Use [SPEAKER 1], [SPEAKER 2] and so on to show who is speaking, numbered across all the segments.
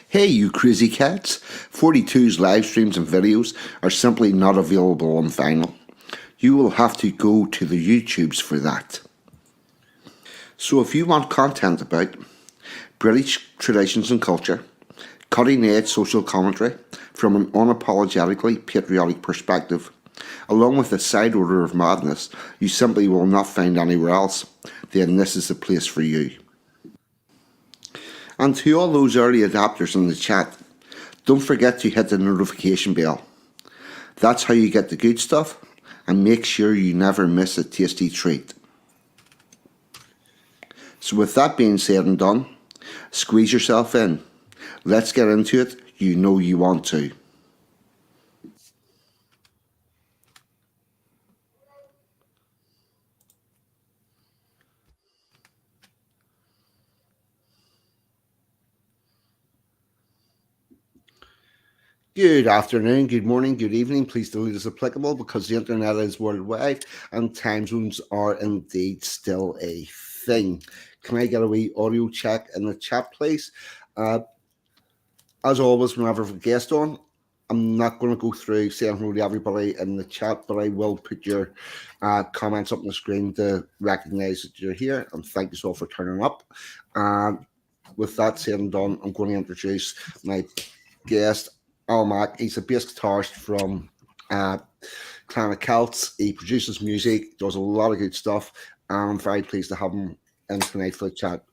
[SPEAKER 1] Hey, you crazy cats! 42's live streams and videos are simply not available on vinyl. You will have to go to the YouTubes for that. So if you want content about British traditions and culture, cutting edge social commentary from an unapologetically patriotic perspective, along with a side order of madness you simply will not find anywhere else, then this is the place for you. And to all those early adopters in the chat, don't forget to hit the notification bell. That's how you get the good stuff, and make sure you never miss a tasty treat. So with that being said and done, squeeze yourself in. Let's get into it. You know you want to. Good afternoon, good morning, good evening. Please delete as applicable because the internet is worldwide and time zones are indeed still a thing. Can I get a wee audio check in the chat, please? As always, whenever I have a guest on, I'm not going to go through saying hello to everybody in the chat, but I will put your comments up on the screen to recognize that you're here. And thank you all for turning up. And with that said and done, I'm going to introduce my guest, Al Mack. He's a bass guitarist from Clan of Celts. He produces music, does a lot of good stuff. And I'm very pleased to have him in tonight for the chat.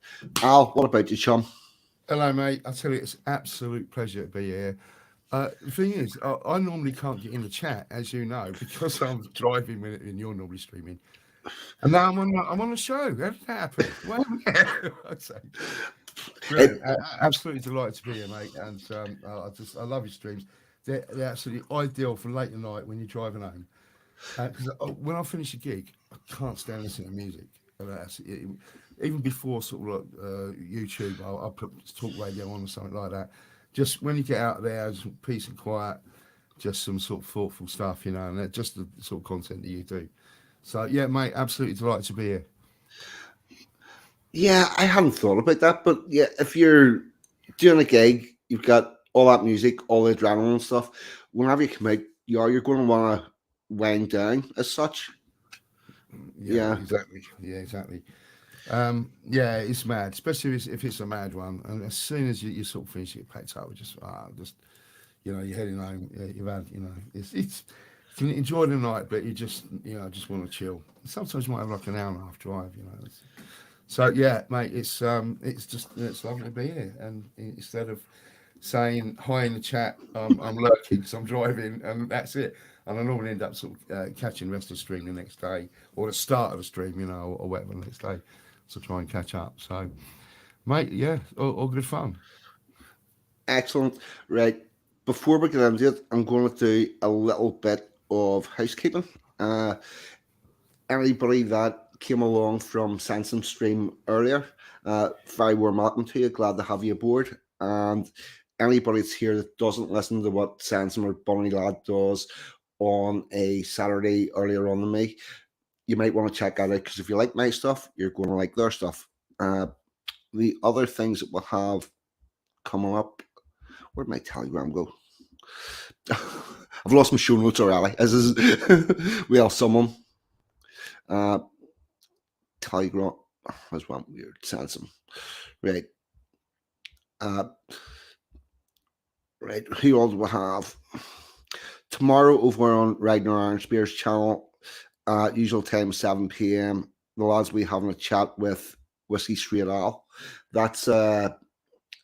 [SPEAKER 1] Al, what about you, chum?
[SPEAKER 2] Hello, mate. I tell you, it's an absolute pleasure to be here. The thing is, I normally can't get in the chat, as you know, because I'm driving when you're normally streaming. And now I'm on the show. How did that happen? Well, I'd say. Brilliant. Absolutely delighted to be here, mate. And I love your streams. They're absolutely ideal for late at night when you're driving home. Because when I finish a gig, I can't stand listening to music. Even before sort of like YouTube, I'll put talk radio on or something like that. Just when you get out there, just peace and quiet, just some sort of thoughtful stuff, and that's just the sort of content that you do. So yeah, mate, absolutely delighted to be here.
[SPEAKER 1] Yeah, I hadn't thought about that, but yeah, if you're doing a gig, you've got all that music, all the adrenaline and stuff. Whenever you come out, you're going to want to wind down as such.
[SPEAKER 2] Yeah,
[SPEAKER 1] Yeah,
[SPEAKER 2] exactly. Yeah, exactly. Yeah, it's mad, especially if it's a mad one. And as soon as you sort of finish, you get packed up. Just you're heading home. You've had, it's you can enjoy the night, but you just want to chill. Sometimes you might have like an hour and a half drive. So yeah, mate, it's lovely to be here. And instead of saying hi in the chat, I'm lurking because I'm driving, and that's it. And I normally end up sort of catching the rest of the stream the next day, or the start of the stream, or whatever the next day, to try and catch up. So, mate, yeah, all good fun.
[SPEAKER 1] excellent. Right. Before we get into it, I'm going to do a little bit of housekeeping. Uh, Anybody that came along from Sansom Stream earlier, very warm welcome to you. Glad to have you aboard. And anybody that's here that doesn't listen to what Sansom or Bonnie Lad does on a Saturday earlier on than me, you might want to check that out because if you like my stuff, you're going to like their stuff. The other things that we'll have coming up, where'd my Telegram go? I've lost my show notes already. As is, we have someone. Uh, Telegram was one weird Sansom. Right. Uh, right. Who else will have tomorrow over on Ragnar Iron Spears channel? Usual time 7 p.m. The lads will be having a chat with Whiskey Straight Al. That's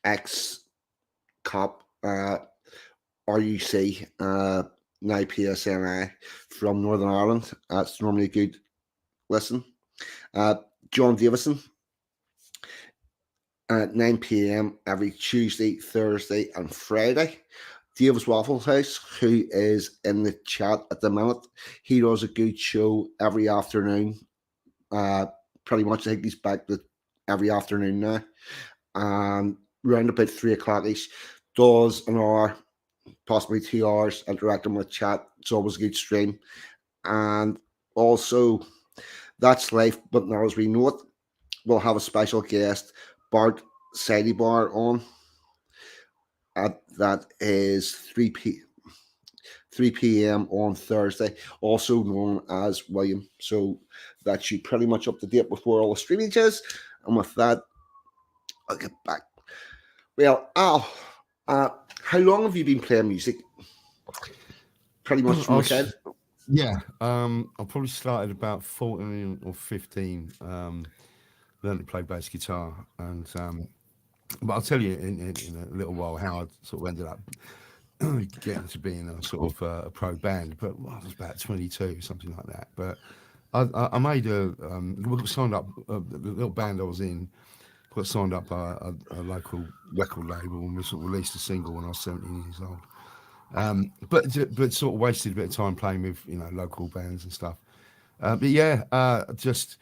[SPEAKER 1] ex cop RUC, now PSNI from Northern Ireland. That's normally a good listen. John Davison at 9 p.m. every Tuesday, Thursday, and Friday. Davis Waffle House, who is in the chat at the minute, he does a good show every afternoon. Pretty much, I think he's back to every afternoon now. And round about 3 o'clock ish, does an hour, possibly 2 hours, interacting with chat. It's always a good stream. And also, that's life, but now as we know it, we'll have a special guest, Bart Sidey Bar, on. that is 3 p.m. on Thursday, also known as William. So that's you pretty much up to date with where all the streaming is. And with that, I'll get back. Well, Al, uh, how long have you been playing music? Pretty much from a kid.
[SPEAKER 2] Yeah, I probably started about 14 or 15. Learned to play bass guitar, and but I'll tell you in a little while how I sort of ended up getting to being a sort of a pro band. But I was about 22, something like that. But I made we got signed up. The little band I was in got signed up by a local record label, and we sort of released a single when I was 17 years old. But sort of wasted a bit of time playing with local bands and stuff. But yeah, just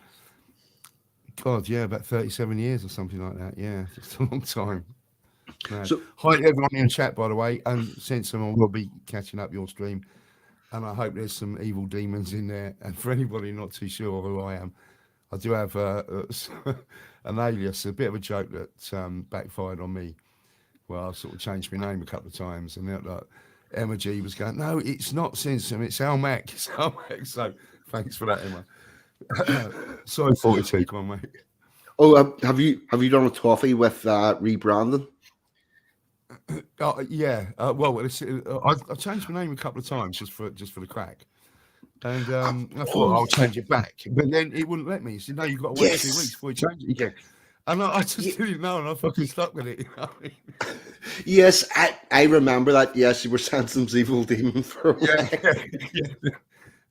[SPEAKER 2] God, yeah, about 37 years or something like that. Yeah, just a long time. Man.
[SPEAKER 1] So,
[SPEAKER 2] Hi everyone in chat, by the way, and since someone will be catching up your stream, and I hope there's some evil demons in there. And for anybody not too sure who I am, I do have an alias, a bit of a joke that backfired on me. Well, I sort of changed my name a couple of times, and then like Emma G was going, "No, it's not Simpson, it's Al Mac." It's Al Mac. So thanks for that, Emma. Sorry, 42. Come on, mate.
[SPEAKER 1] have you done a toffee with rebranding?
[SPEAKER 2] Yeah. Well, I changed my name a couple of times just for the crack, and I thought I'll change it back, but then it wouldn't let me. He said, "No, you've got to wait 2 weeks before you change it again." And I just didn't know, and I fucking stuck with it. You know?
[SPEAKER 1] Yes, I remember that. Yes, you were sensing some evil demon for a while.
[SPEAKER 2] Yeah.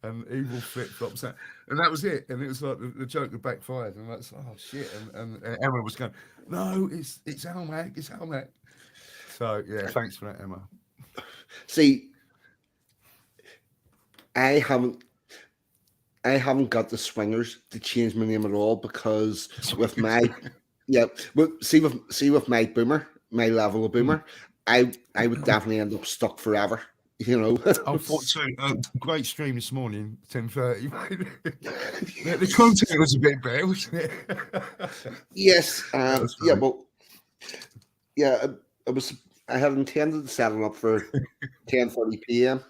[SPEAKER 2] And evil flip flops, and that was it. And it was like the joke that backfired, and that's oh shit. And Emma was going, "No, it's Al Mac, it's Al Mac." So yeah, thanks for that, Emma.
[SPEAKER 1] See, I haven't got the swingers to change my name at all because with my with my boomer, my level of boomer, I would definitely end up stuck forever. You know.
[SPEAKER 2] I thought so. Great stream this morning, 10:30. The content was a bit better, wasn't it?
[SPEAKER 1] Yes. Yeah. But yeah, it was. I had intended to set it up for 10:30 p.m.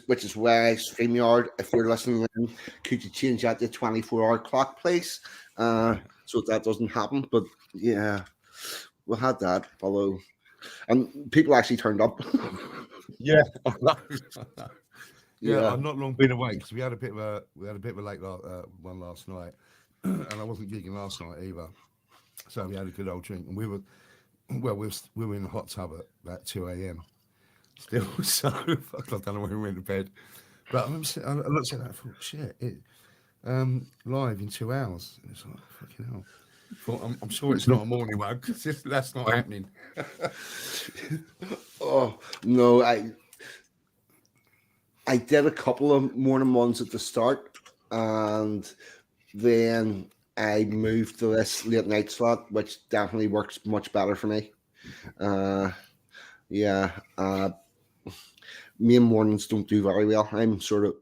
[SPEAKER 1] Which is why StreamYard, if you're listening in, could you change that to 24-hour clock, please? So that doesn't happen. But yeah, we had that follow, and people actually turned up.
[SPEAKER 2] Yeah,
[SPEAKER 1] Yeah.
[SPEAKER 2] I've not long been away because we had a bit of a late one last night, and I wasn't gigging last night either. So we had a good old drink, and we were in the hot tub at about 2 a.m. Still, so I don't know when we went to bed. But I looked at that and thought, shit, live in 2 hours. And it's like, fucking hell. I'm sure it's not a morning one because that's not happening.
[SPEAKER 1] Oh no, I did a couple of morning ones at the start, and then I moved to this late night slot, which definitely works much better for me. Yeah, me and mornings don't do very well. I'm sort of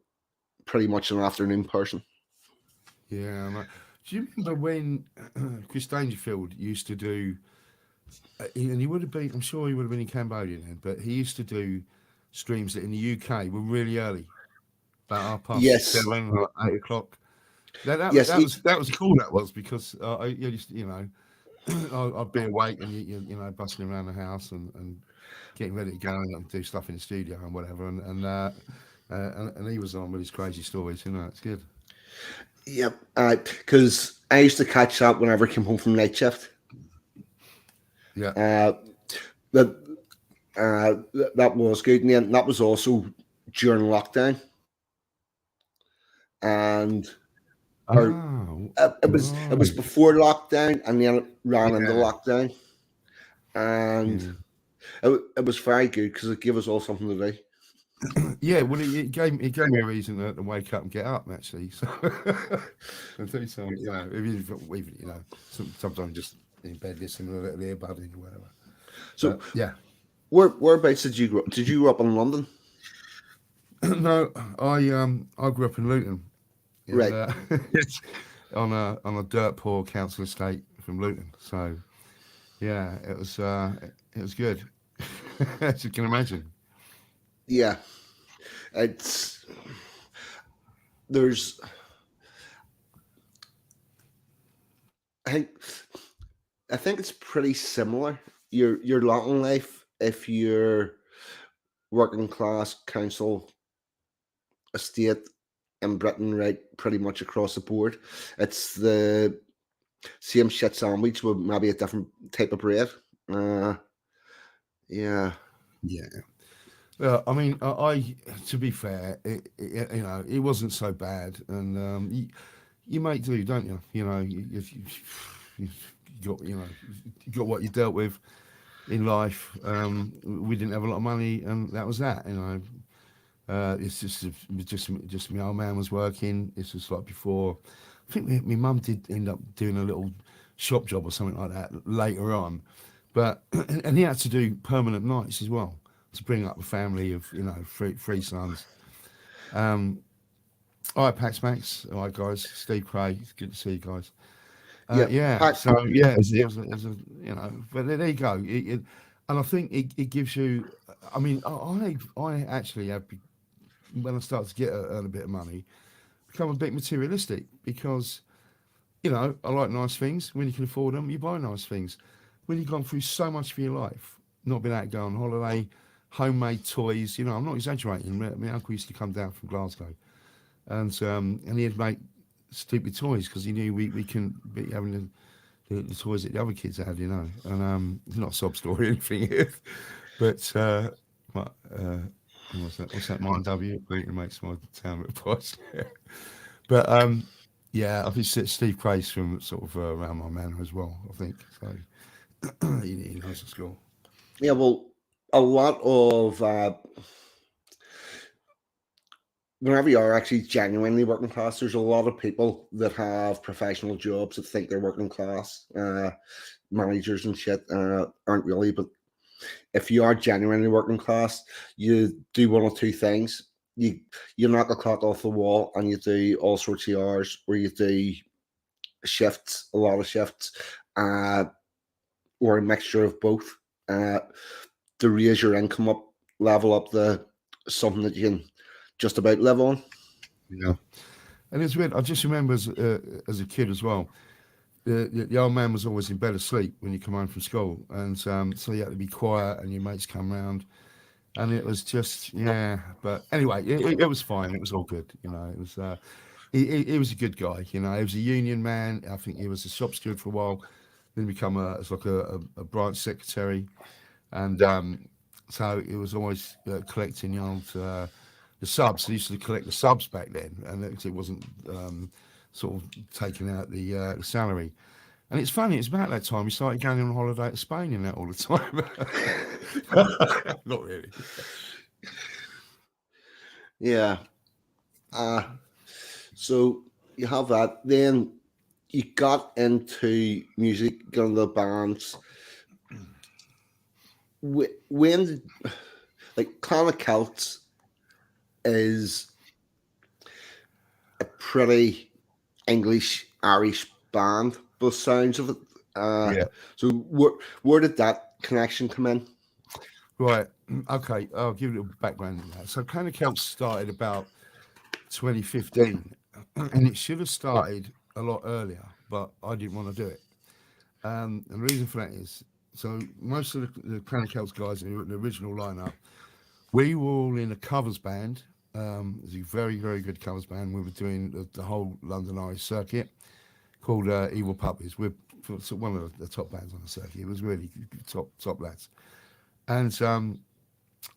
[SPEAKER 1] pretty much an afternoon person.
[SPEAKER 2] Yeah. Do you remember when Chris Dangerfield used to do, and he would have been, I'm sure he would have been in Cambodia then, but he used to do streams that in the UK were really early, about 7:30 or 8 o'clock. That was cool. That was because I used to, I'd be awake and you know bustling around the house and getting ready to go and do stuff in the studio and whatever, and he was on with his crazy stories. It's good.
[SPEAKER 1] Yep, because I used to catch that whenever I came home from night shift.
[SPEAKER 2] Yeah.
[SPEAKER 1] That was good, and then that was also during lockdown, and it was before lockdown, and then it ran into lockdown, and it was very good because it gave us all something to do.
[SPEAKER 2] Yeah, well, it gave me a reason to wake up and get up actually. So and do something, even sometimes just in bed listening to a little earbud or whatever.
[SPEAKER 1] So
[SPEAKER 2] yeah,
[SPEAKER 1] whereabouts did you grow up? Did you grow up in London?
[SPEAKER 2] No, I grew up in Luton.
[SPEAKER 1] Right.
[SPEAKER 2] On a dirt poor council estate from Luton. So yeah, it was It was good, as you can imagine.
[SPEAKER 1] Yeah, it's there's I think I think it's pretty similar. Your lot in life, if you're working class council estate in Britain, right, pretty much across the board, it's the same shit sandwich with maybe a different type of bread. Uh, yeah,
[SPEAKER 2] Yeah. I mean, to be fair, you know, it wasn't so bad, and you make do, don't you? You know, you got, you know, you got what you dealt with in life. We didn't have a lot of money, and that was that. You know, it's just my old man was working. This was like before. I think my mum did end up doing a little shop job or something like that later on, but and he had to do permanent nights as well to bring up a family of, you know, three sons. Um, all right, Pax Max. All right, guys. Steve Craig. It's good to see you guys.
[SPEAKER 1] yeah.
[SPEAKER 2] Yeah.
[SPEAKER 1] I,
[SPEAKER 2] So yeah, it was a, you know. But there you go. And I think it gives you. I mean, I actually have when I start to get earn a bit of money, become a bit materialistic because, you know, I like nice things. When you can afford them, you buy nice things. When you've gone through so much for your life, not been able to go on holiday, homemade toys. You know, I'm not exaggerating. My uncle used to come down from Glasgow, and he'd make stupid toys because he knew we couldn't be having the toys that the other kids had. You know, and it's not a sob story or anything, but what, what's that? What's that? Martin W. It makes my town look posh. But yeah, I think Steve Craig's from sort of around my manor as well. I think so. He knows the score.
[SPEAKER 1] yeah, well, a lot of whenever you are actually genuinely working class, there's a lot of people that have professional jobs that think they're working class. Managers and shit aren't really, but if you are genuinely working class, you do one or two things. You you knock a clock off the wall and you do all sorts of hours, or you do shifts, a lot of shifts, uh, or a mixture of both, uh, to raise your income up, level up the something that you can just about live on.
[SPEAKER 2] Yeah, and it's weird. I just remember as a kid as well. The old man was always in bed asleep when you come home from school, and so you had to be quiet, and your mates come round, and it was just yeah. But anyway, it was fine. It was all good. You know, it was. He was a good guy. You know, he was a union man. I think he was a shop steward for a while. Then become as like a branch secretary, and so it was always collecting the subs. They used to collect the subs back then, and it wasn't sort of taking out the salary. And it's funny, it's about that time we started going on holiday to Spain and that all the time. Not really.
[SPEAKER 1] Yeah. Uh, so you have that. Then you got into music, got into the bands. When did, like Clan of Celts is a pretty English Irish band, both sounds of it. Uh,
[SPEAKER 2] Yeah.
[SPEAKER 1] so where did that connection come in?
[SPEAKER 2] Right. Okay. I'll give you a little background on that. So, Clan of Celts started about 2015, and it should have started a lot earlier, but I didn't want to do it. And the reason for that is so most of the Clan of Celts guys in the original lineup, we were all in a covers band. It was a very, very good covers band. We were doing the whole London Irish circuit called Evil Puppies. We're one of the top bands on the circuit. It was really top lads. And and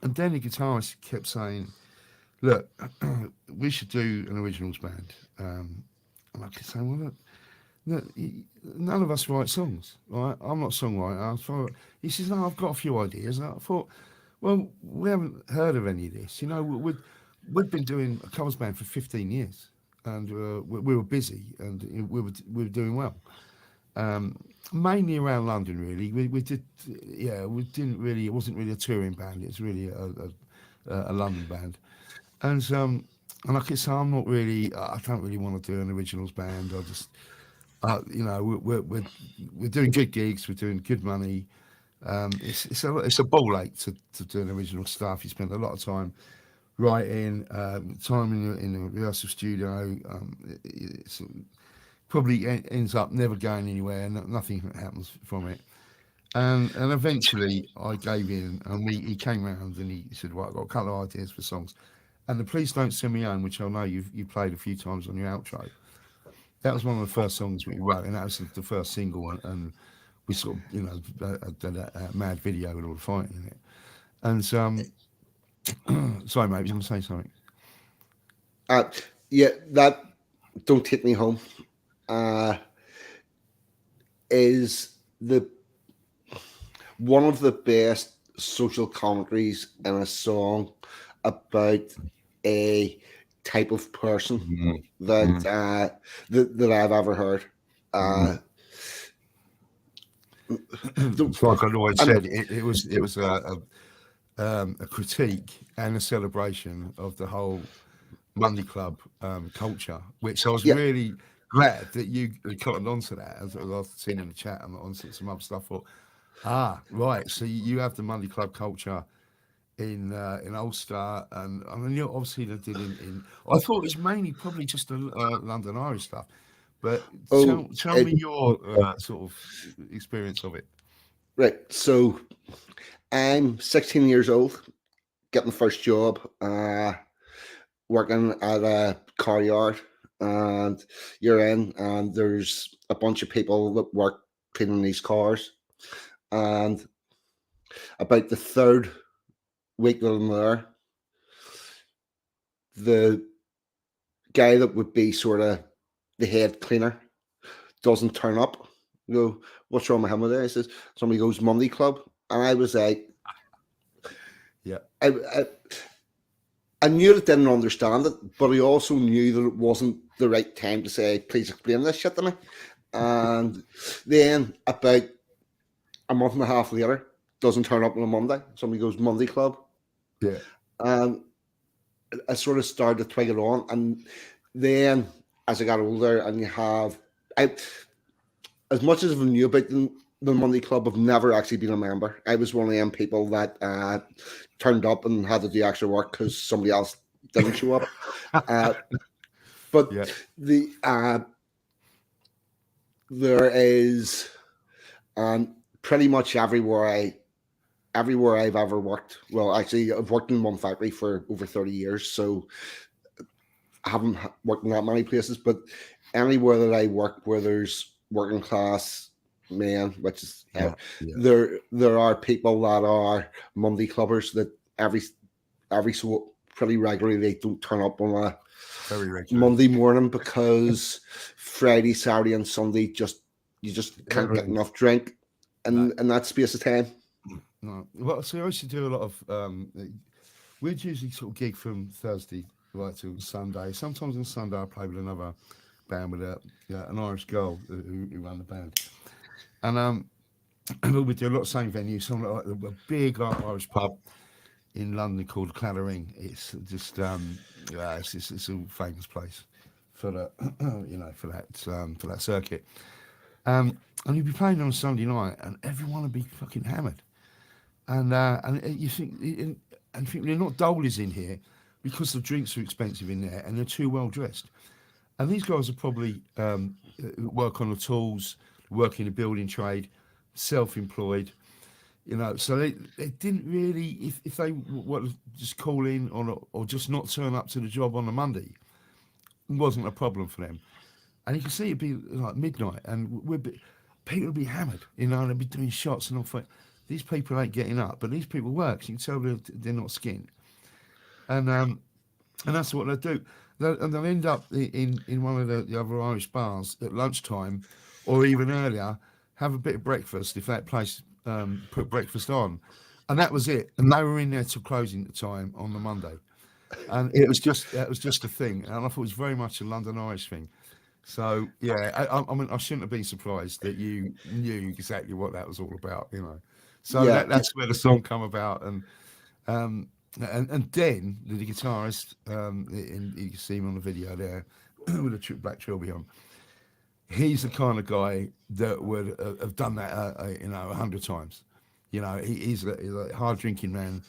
[SPEAKER 2] then the guitarist kept saying, "Look, we should do an originals band." And I kept saying, "Well, look, none of us write songs, right? I'm not a songwriter." He says, "No, I've got a few ideas." And I thought, well, we haven't heard of any of this. You know, we'd been doing a covers band for 15 years, and we were busy, and we were doing well. Um, Mainly around London, really. We did, yeah, we didn't really. It wasn't really a touring band. It was really a London band, and like I say, I'm not really. I don't really want to do an originals band. I just, you know, we're doing good gigs. We're doing good money. It's a ball ache to do an original stuff. You spend a lot of time writing, time in the rehearsal studio. It's probably ends up never going anywhere, and nothing happens from it. And eventually I gave in, and he came round and he said, "Right, I've got a couple of ideas for songs." And the Please Don't Send Me Home, which I know you played a few times on your outro, that was one of the first songs we wrote, and that was the first single. And we sort of, did that mad video with all the fighting in it. And sorry, mate, you going to say something?
[SPEAKER 1] Uh, yeah, that Don't Take Me Home uh, is the one of the best social commentaries in a song about a type of person
[SPEAKER 2] Mm,
[SPEAKER 1] that
[SPEAKER 2] mm,
[SPEAKER 1] that I've ever heard.
[SPEAKER 2] mm.
[SPEAKER 1] Uh, the,
[SPEAKER 2] It's like I'd always
[SPEAKER 1] and
[SPEAKER 2] said, it was a critique and a celebration of the whole Monday Club culture, which I was
[SPEAKER 1] yeah,
[SPEAKER 2] really glad that you cottoned onto that. As I was seeing in the chat and on some other stuff. Thought, right, so you have the Monday Club culture in Ulster, and I mean, you obviously they did in. I thought it was mainly probably just the London Irish stuff, but
[SPEAKER 1] oh,
[SPEAKER 2] tell me
[SPEAKER 1] it,
[SPEAKER 2] your sort of experience of it.
[SPEAKER 1] right. So I'm 16 years old, getting the first job, working at a car yard, and you're in, and there's a bunch of people that work cleaning these cars, and about the third week that I'm there, the guy that would be sort of the head cleaner doesn't turn up. You go, what's wrong with him today? He says, somebody goes Monday Club. And I was like,
[SPEAKER 2] Yeah,
[SPEAKER 1] I, I knew that didn't understand it, but I also knew that it wasn't the right time to say, please explain this shit to me. And then about a month and a half later, doesn't turn up on a Monday. Somebody goes Monday Club.
[SPEAKER 2] yeah,
[SPEAKER 1] And I sort of started to twig it on. And then as I got older, and you have, I, as much as I knew about the Monday Club, I've never actually been a member. I was one of them people that turned up and had to do extra work because somebody else didn't show up. Uh, but
[SPEAKER 2] yeah,
[SPEAKER 1] the there is pretty much everywhere I've ever worked. Well, actually, I've worked in one factory for over 30 years, so I haven't worked in that many places. But anywhere that I work, where there's working class men, which is
[SPEAKER 2] yeah, yeah.
[SPEAKER 1] there are people that are Monday clubbers that every so pretty regularly they don't turn up on a
[SPEAKER 2] Very regularly.
[SPEAKER 1] Monday morning because Friday, Saturday, and Sunday you just can't get
[SPEAKER 2] Everything.
[SPEAKER 1] enough drink
[SPEAKER 2] No,
[SPEAKER 1] in that space of time.
[SPEAKER 2] no. Well, so I used to do a lot of. We'd usually sort of gig from Thursday right till Sunday. Sometimes on Sunday I play with another band with an Irish girl who ran the band, and we do a lot of same venues. Some like a big Irish pub in London called Clan of It's just it's a famous place for that for that circuit. And you'd be playing on a Sunday night, and everyone would be fucking hammered. And you think and you think they're not dollies in here because the drinks are expensive in there, and they're too well dressed. And these guys are probably work on the tools, work in the building trade, self-employed. So they didn't really, if they want to just call in or just not turn up to the job on a Monday, it wasn't a problem for them. And you can see it'd be like midnight, and people would be hammered, and they'd be doing shots and all. These people ain't getting up, but these people work. So you can tell they're not skinned, and um, and that's what they'll do. They'll end up in one of the other Irish bars at lunchtime, or even earlier, have a bit of breakfast if that place put breakfast on, and that was it. And they were in there till closing time on the Monday, and it was just a thing. And I thought it was very much a London Irish thing. So yeah, I mean, I shouldn't have been surprised that you knew exactly what that was all about. So
[SPEAKER 1] Yeah,
[SPEAKER 2] that's where the song come about, um, and Den, the guitarist, and you can see him on the video there with a black trilby on. He's the kind of guy that would have done that, 100 times. You know, he's a hard drinking man.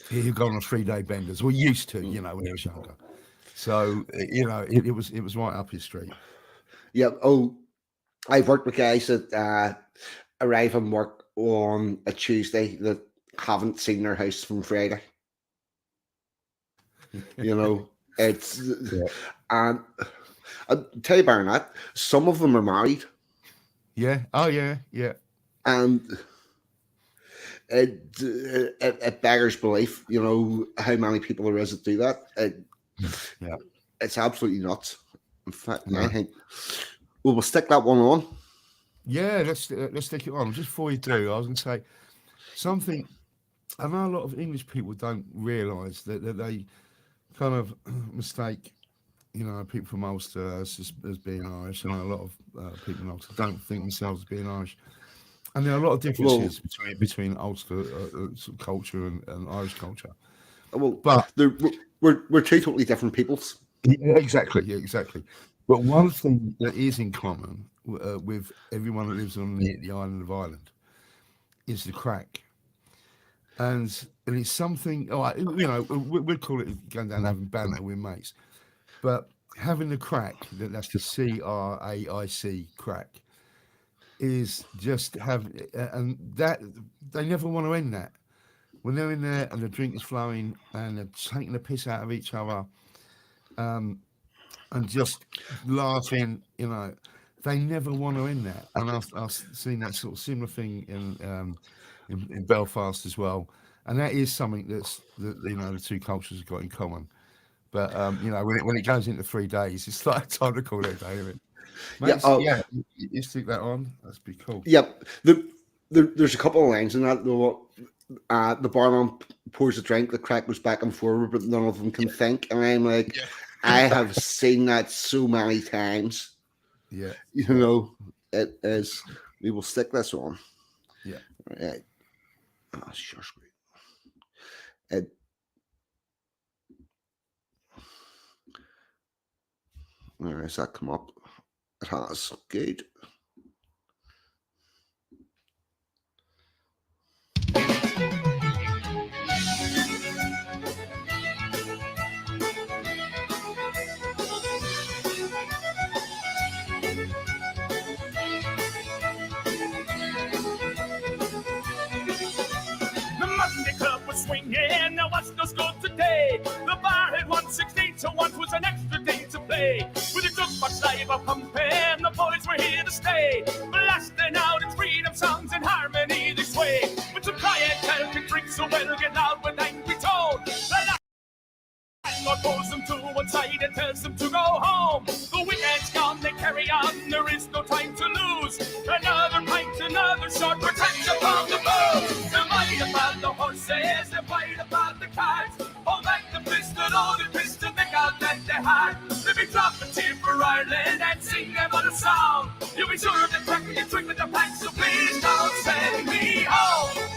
[SPEAKER 2] He'd gone on 3-day benders. Well, used to, you know, when he was younger. So you know, it was right up his street.
[SPEAKER 1] Yeah. Oh, I've worked with guys that arrive and work on a Tuesday that haven't seen their house from Friday. You know, it's
[SPEAKER 2] Yeah.
[SPEAKER 1] and I'll tell you about that. Some of them are married,
[SPEAKER 2] Yeah. Oh yeah. Yeah.
[SPEAKER 1] and it beggars belief. You know how many people there is that do that.
[SPEAKER 2] Yeah.
[SPEAKER 1] It's absolutely nuts. In fact, I
[SPEAKER 2] No.
[SPEAKER 1] think we'll stick that one on.
[SPEAKER 2] Yeah. Let's stick it on. Just before you do, I was going to say something. I know a lot of English people don't realise that they kind of mistake, you know, people from Ulster as being Irish, and a lot of people in Ulster don't think themselves as being Irish. And there are a lot of
[SPEAKER 1] Well,
[SPEAKER 2] differences between Ulster sort of culture and Irish culture.
[SPEAKER 1] well,
[SPEAKER 2] But
[SPEAKER 1] we're two totally different peoples.
[SPEAKER 2] yeah, exactly, yeah, exactly. But one thing that is in common with everyone that lives on the island of Ireland is the crack. And it's something, you know, we'd call it going down and having banter with mates. But having the crack, that's the CRAIC crack, is just have, and that they never want to end that. When they're in there and the drink is flowing and they're taking the piss out of each other, um, and just laughing, you know, they never want to end that. And I've seen that sort of similar thing in Belfast as well. And that is something that you know the two cultures have got in common. But you know, when it goes into 3 days, it's like time to call it a day, isn't it?
[SPEAKER 1] Yeah.
[SPEAKER 2] Mates, yeah, you stick that on. That's be cool.
[SPEAKER 1] Yeah. There's a couple of lines in that though. The barman pours a drink, the crack goes back and forward, but none of them can think. And I'm like,
[SPEAKER 2] Yeah.
[SPEAKER 1] I have seen that so many times.
[SPEAKER 2] Yeah.
[SPEAKER 1] You know, it is. We will stick this on.
[SPEAKER 2] Yeah.
[SPEAKER 1] Right. Oh, sure, screen. It, where has that come up? It has. Good.
[SPEAKER 3] The Monday Club was swinging, there was no school today. The bar had 116, so one was an extra day to play. With a jukebox live a pumping, the boys were here to stay. Blasting out its freedom songs in harmony they sway. With some quiet Celtic drinks so well get loud with angry tone. Landlord pulls them to one side and tells them to go home. The weekend's gone, they carry on, there is no time to lose. Another pint, another shot, protect upon the booze. They're fight about the horses, they're fight about the cards. Hold back the pistol, oh the pistol, make out that they're hard. Let me drop a tear for Ireland and sing them on a song. You'll be sure of the crack when you drink with the pack, so please don't send me home.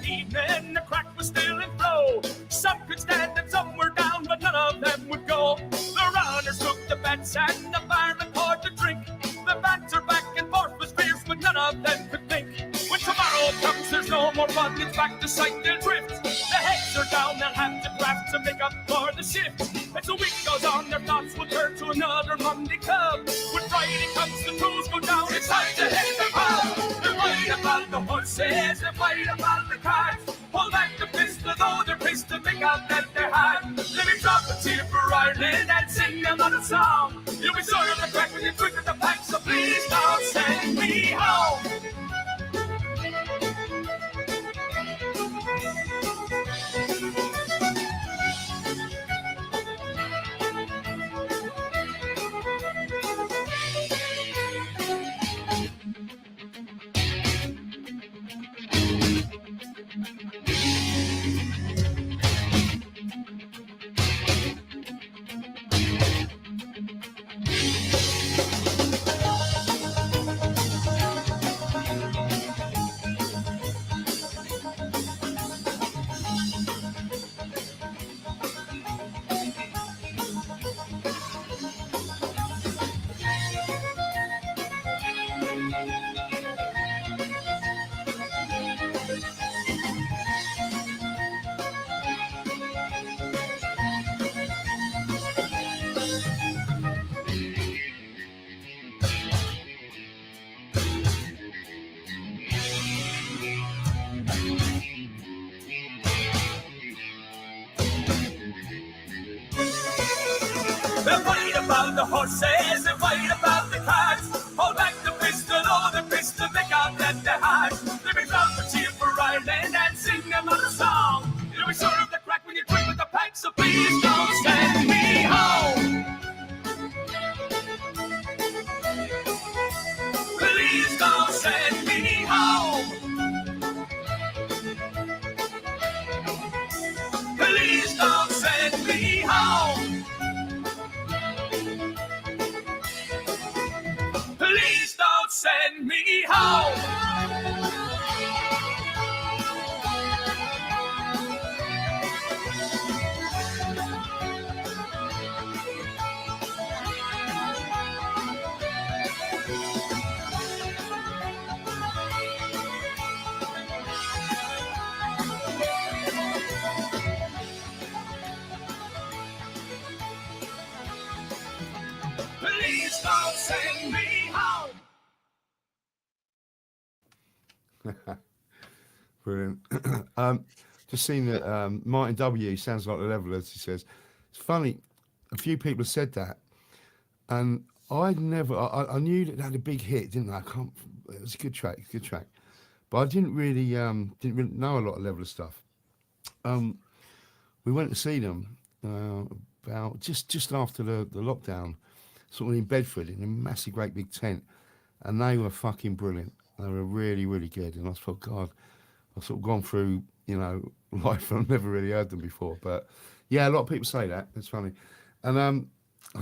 [SPEAKER 3] Evening, the crack was still in flow. Some could stand and some were down, but none of them would go. The runners took the bets and the firemen poured the drink. The banter back and forth was fierce, but none of them could think. When tomorrow comes, there's no more fun. It's back to sight they'll drift. The heads are down, they'll have to craft to make up for the shift. As the week goes on, their thoughts will turn to another Monday Club. When Friday comes, the tools go down. It's time to hit the pub. They're fight about the horses, they're fight about the cards. Pull back the pistol, though they're pissed to make out that they're hard. Let me drop a tear for Ireland and sing them on a song. You'll be sure of the crack when you drink with the pack, so please don't send me home. how. Please don't send me home.
[SPEAKER 2] Brilliant. Just seen that Martin W sounds like the Levelers, he says. It's funny, a few people have said that, and I knew that they had a big hit, didn't I? It was a good track, but I didn't really know a lot of Leveler stuff. We went to see them about just after the lockdown, sort of in Bedford, in a massive, great big tent, and they were fucking brilliant. They were really, really good, and I thought, God, I've sort of gone through, life and I've never really heard them before. But yeah, a lot of people say that. It's funny, and I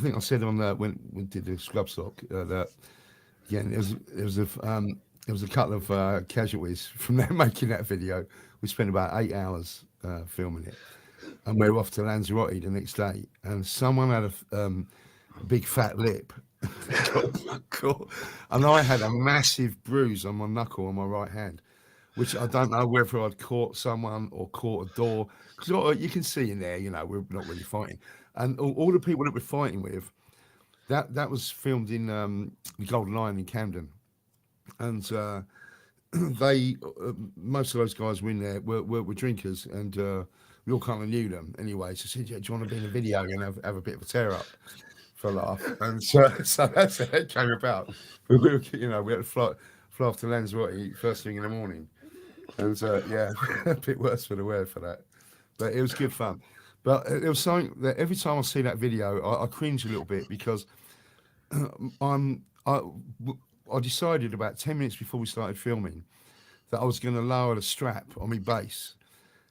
[SPEAKER 2] think I said on when we did the Scrub Sock that again there was a couple of casualties from them making that video. We spent about 8 hours filming it, and we were off to Lanzarote the next day, and someone had a big fat lip. Cool. And I had a massive bruise on my knuckle on my right hand, which I don't know whether I'd caught someone or caught a door, because you can see in there, we're not really fighting. And all the people that we're fighting with, that was filmed in the Golden Lion in Camden, and they most of those guys were in there were drinkers, and we all kind of knew them anyway. So I said, "Do you want to be in a video and have a bit of a tear up for a laugh?" And so that's how it came about. We had to fly off to Lanzarote first thing in the morning, and yeah, a bit worse for the wear for that, but it was good fun. But it was something that every time I see that video, I cringe a little bit, because I decided about 10 minutes before we started filming that I was going to lower the strap on my bass,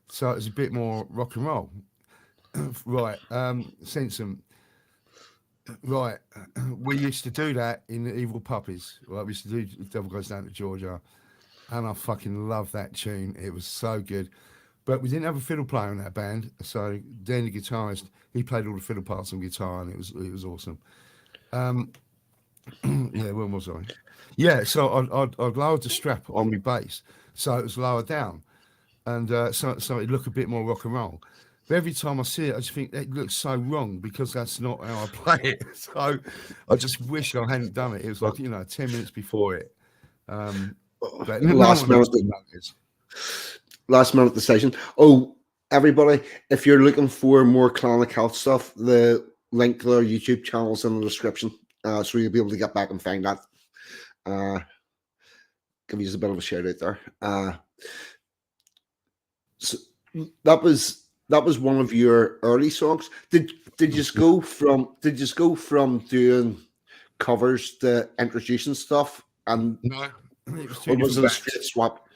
[SPEAKER 2] so it was a bit more rock and roll. Right, Sensum. Right, we used to do that in the Evil Puppies. Right, we used to do Devil Goes Down to Georgia, and I fucking love that tune. It was so good. But we didn't have a fiddle player in that band, so Dan, the guitarist, he played all the fiddle parts on guitar, and it was awesome. Yeah, when was I? Yeah, so I'd lowered the strap on my bass, so it was lower down, and so it looked a bit more rock and roll. But every time I see it, I just think it looks so wrong, because that's not how I play it. So I just wish I hadn't done it. It was like 10 minutes before it. But
[SPEAKER 1] last minute decision. Oh, everybody, if you're looking for more Clan of Celts stuff, the link to their YouTube channel is in the description, so you'll be able to get back and find that. Give you just a bit of a shout out there. So that was one of your early songs. Did you go from doing covers to introducing stuff, and
[SPEAKER 2] no,
[SPEAKER 1] or was it a straight swap?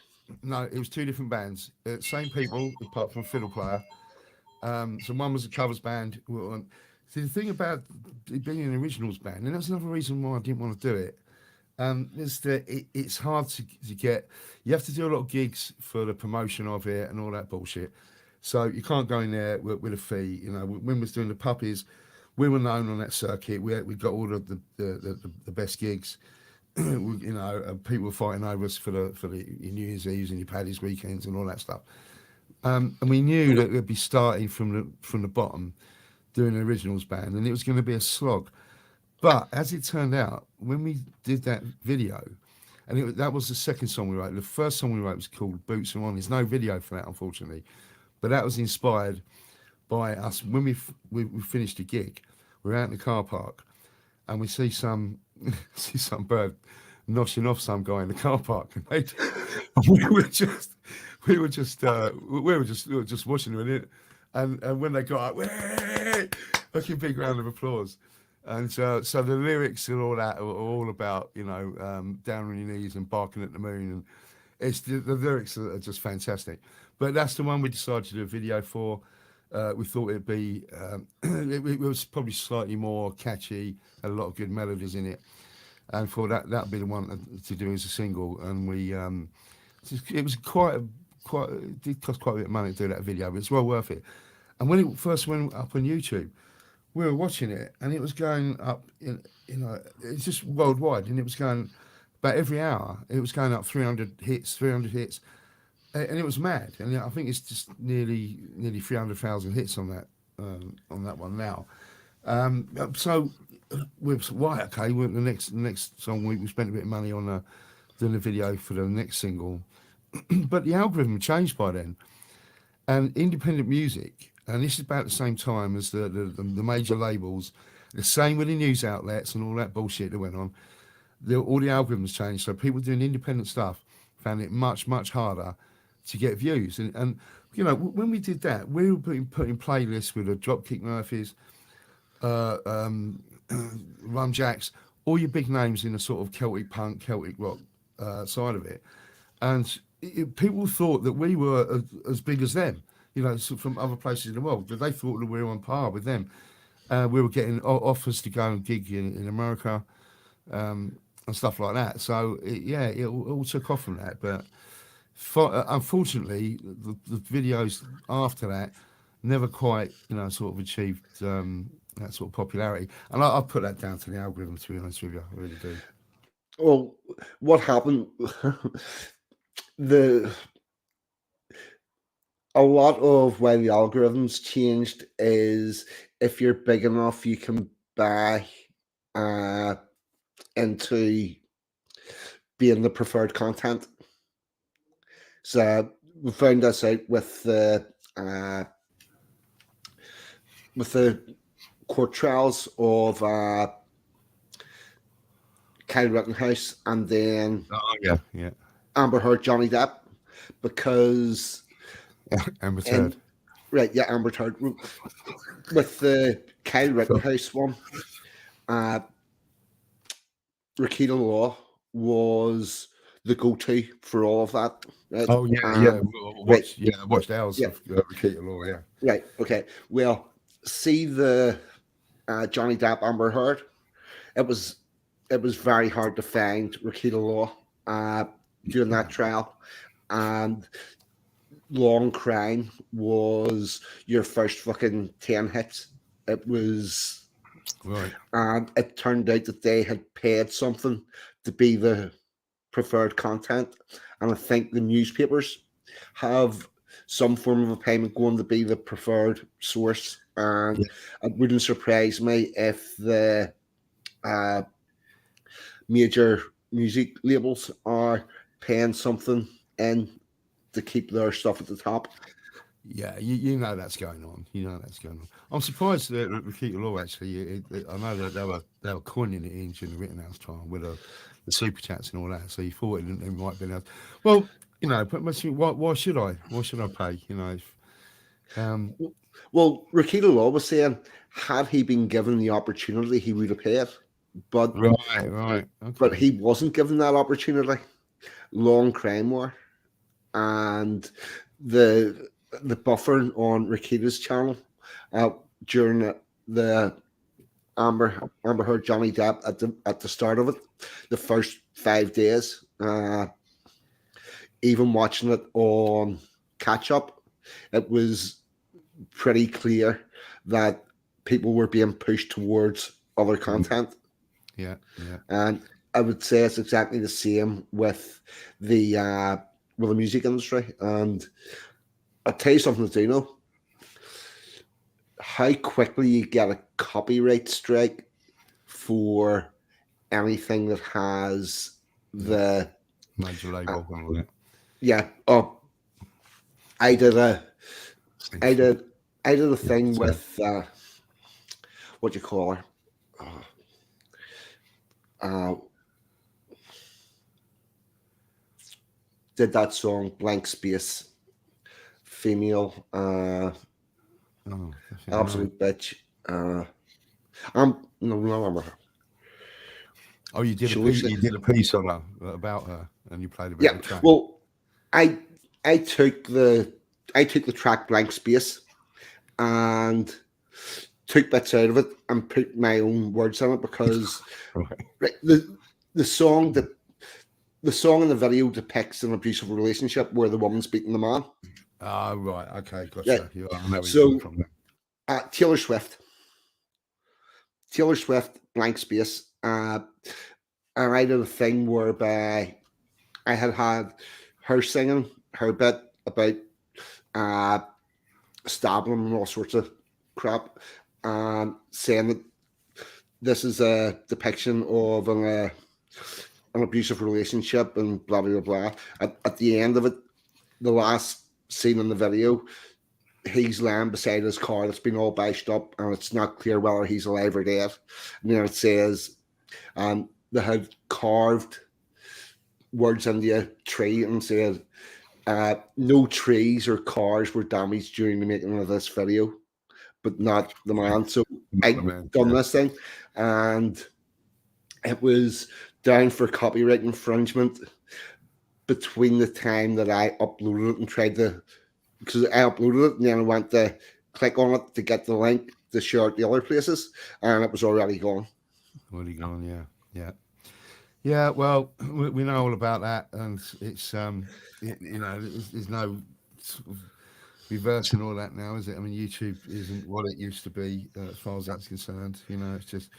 [SPEAKER 2] No, it was two different bands. Same people, apart from fiddle player. So one was a covers band. See, the thing about it being an originals band, and that's another reason why I didn't want to do it, is that it's hard to get. You have to do a lot of gigs for the promotion of it and all that bullshit. So you can't go in there with a fee. When we was doing the Puppies, we were known on that circuit. We got all of the best gigs. People were fighting over us for the New Year's Eves and your Paddy's weekends and all that stuff. And we knew that we'd be starting from the bottom, doing an originals band, and it was going to be a slog. But as it turned out, when we did that video, and that was the second song we wrote. The first song we wrote was called Boots and On. There's no video for that, unfortunately, but that was inspired by us. When we finished the gig, we're out in the car park, and we see some bird noshing off some guy in the car park, and we were just watching them, and when they got up, like a big round of applause. And so the lyrics and all that are all about down on your knees and barking at the moon, and it's the lyrics are just fantastic. But that's the one we decided to do a video for. We thought it'd be it was probably slightly more catchy, had a lot of good melodies in it. and for that'd be the one to do as a single. And we it was quite it did cost quite a bit of money to do that video, but it's well worth it. And when it first went up on YouTube, we were watching it, and it was going up it's just worldwide, and it was going about every hour. It was going up 300 hits, and it was mad. And I think it's just nearly 300,000 hits on that one now. So we're right, okay. The next song we spent a bit of money on doing the video for the next single, but the algorithm changed by then, and independent music. And this is about the same time as the major labels. The same with the news outlets and all that bullshit that went on. All the algorithms changed, so people doing independent stuff found it much harder to get views. And when we did that, we were putting playlists with the Dropkick Murphys, Rum Jacks, all your big names in the sort of Celtic punk, Celtic rock side of it. And people thought that we were as big as them, from other places in the world. But they thought that we were on par with them. We were getting offers to go and gig in America and stuff like that. So, it all took off from that. But unfortunately, the videos after that never quite, sort of achieved that sort of popularity. And I put that down to the algorithm, to be honest with you. I really do.
[SPEAKER 1] Well, what happened? A lot of why the algorithms changed is if you're big enough, you can buy into being the preferred content. So we found this out with the court trials of Kyle Rittenhouse and then Amber Heard, Johnny Depp, because
[SPEAKER 2] Amber Heard.
[SPEAKER 1] Right, yeah, Amber Heard. With the Kyle Rittenhouse one, Rakita Law was the go-to for all of that. Right?
[SPEAKER 2] Oh yeah. I watched hours of Rakita Law. Yeah.
[SPEAKER 1] Right. Okay. Well, see the Johnny Depp Amber Heard. It was very hard to find Rakita Law during that trial, and Long Crime was your first fucking 10 hits. It was
[SPEAKER 2] right,
[SPEAKER 1] and it turned out that they had paid something to be the preferred content, and I think the newspapers have some form of a payment going to be the preferred source. And it wouldn't surprise me if the major music labels are paying something in to keep their stuff at the top.
[SPEAKER 2] Yeah, you know that's going on. I'm surprised that Rakita Law actually. I know that they were coining it in during the Rittenhouse trial with the super chats and all that. So you thought it might have been else. Well, but why should I? Why should I pay?
[SPEAKER 1] Well, Rakita Law was saying, had he been given the opportunity, he would have paid. But
[SPEAKER 2] right. Okay.
[SPEAKER 1] But he wasn't given that opportunity. Long Crime War and the buffering on Rakita's channel during the Amber Heard Johnny Depp at the start of it, the first 5 days. Even watching it on catch up, it was pretty clear that people were being pushed towards other content.
[SPEAKER 2] Yeah.
[SPEAKER 1] And I would say it's exactly the same with the music industry. And I'll tell you something that you know. How quickly you get a copyright strike for anything that has the
[SPEAKER 2] major label and all that.
[SPEAKER 1] Yeah. Oh, I did a thing with what do you call her? Did that song Blank Space, female, absolute bitch. I'm no remember her.
[SPEAKER 2] Oh, you did a piece on her about her, and you played a bit of the track.
[SPEAKER 1] Well, I took the track Blank Space and took bits out of it and put my own words on it because the song in the video depicts an abusive relationship where the woman's beating the man.
[SPEAKER 2] Ah, right. Okay, gotcha.
[SPEAKER 1] Yeah.
[SPEAKER 2] I know where
[SPEAKER 1] So,
[SPEAKER 2] you're coming from there.
[SPEAKER 1] Taylor Swift, blank space. And I did a thing whereby I had her singing her bit about stabbing him and all sorts of crap, and saying that this is a depiction of an abusive relationship and blah blah blah. At the end of it, the last scene in the video, he's lying beside his car that's been all bashed up, and it's not clear whether he's alive or dead. And then it says, they had carved words into a tree and said, no trees or cars were damaged during the making of this video, but not the man. So I've done this thing, and it was down for copyright infringement between the time that I uploaded it and tried to, because I uploaded it and then I went to click on it to get the link to share it the other places, and it was already gone.
[SPEAKER 2] Already gone, yeah. Yeah, well, we know all about that, and it's there's no sort of reversing all that now, is it? I mean, YouTube isn't what it used to be as far as that's concerned. It's just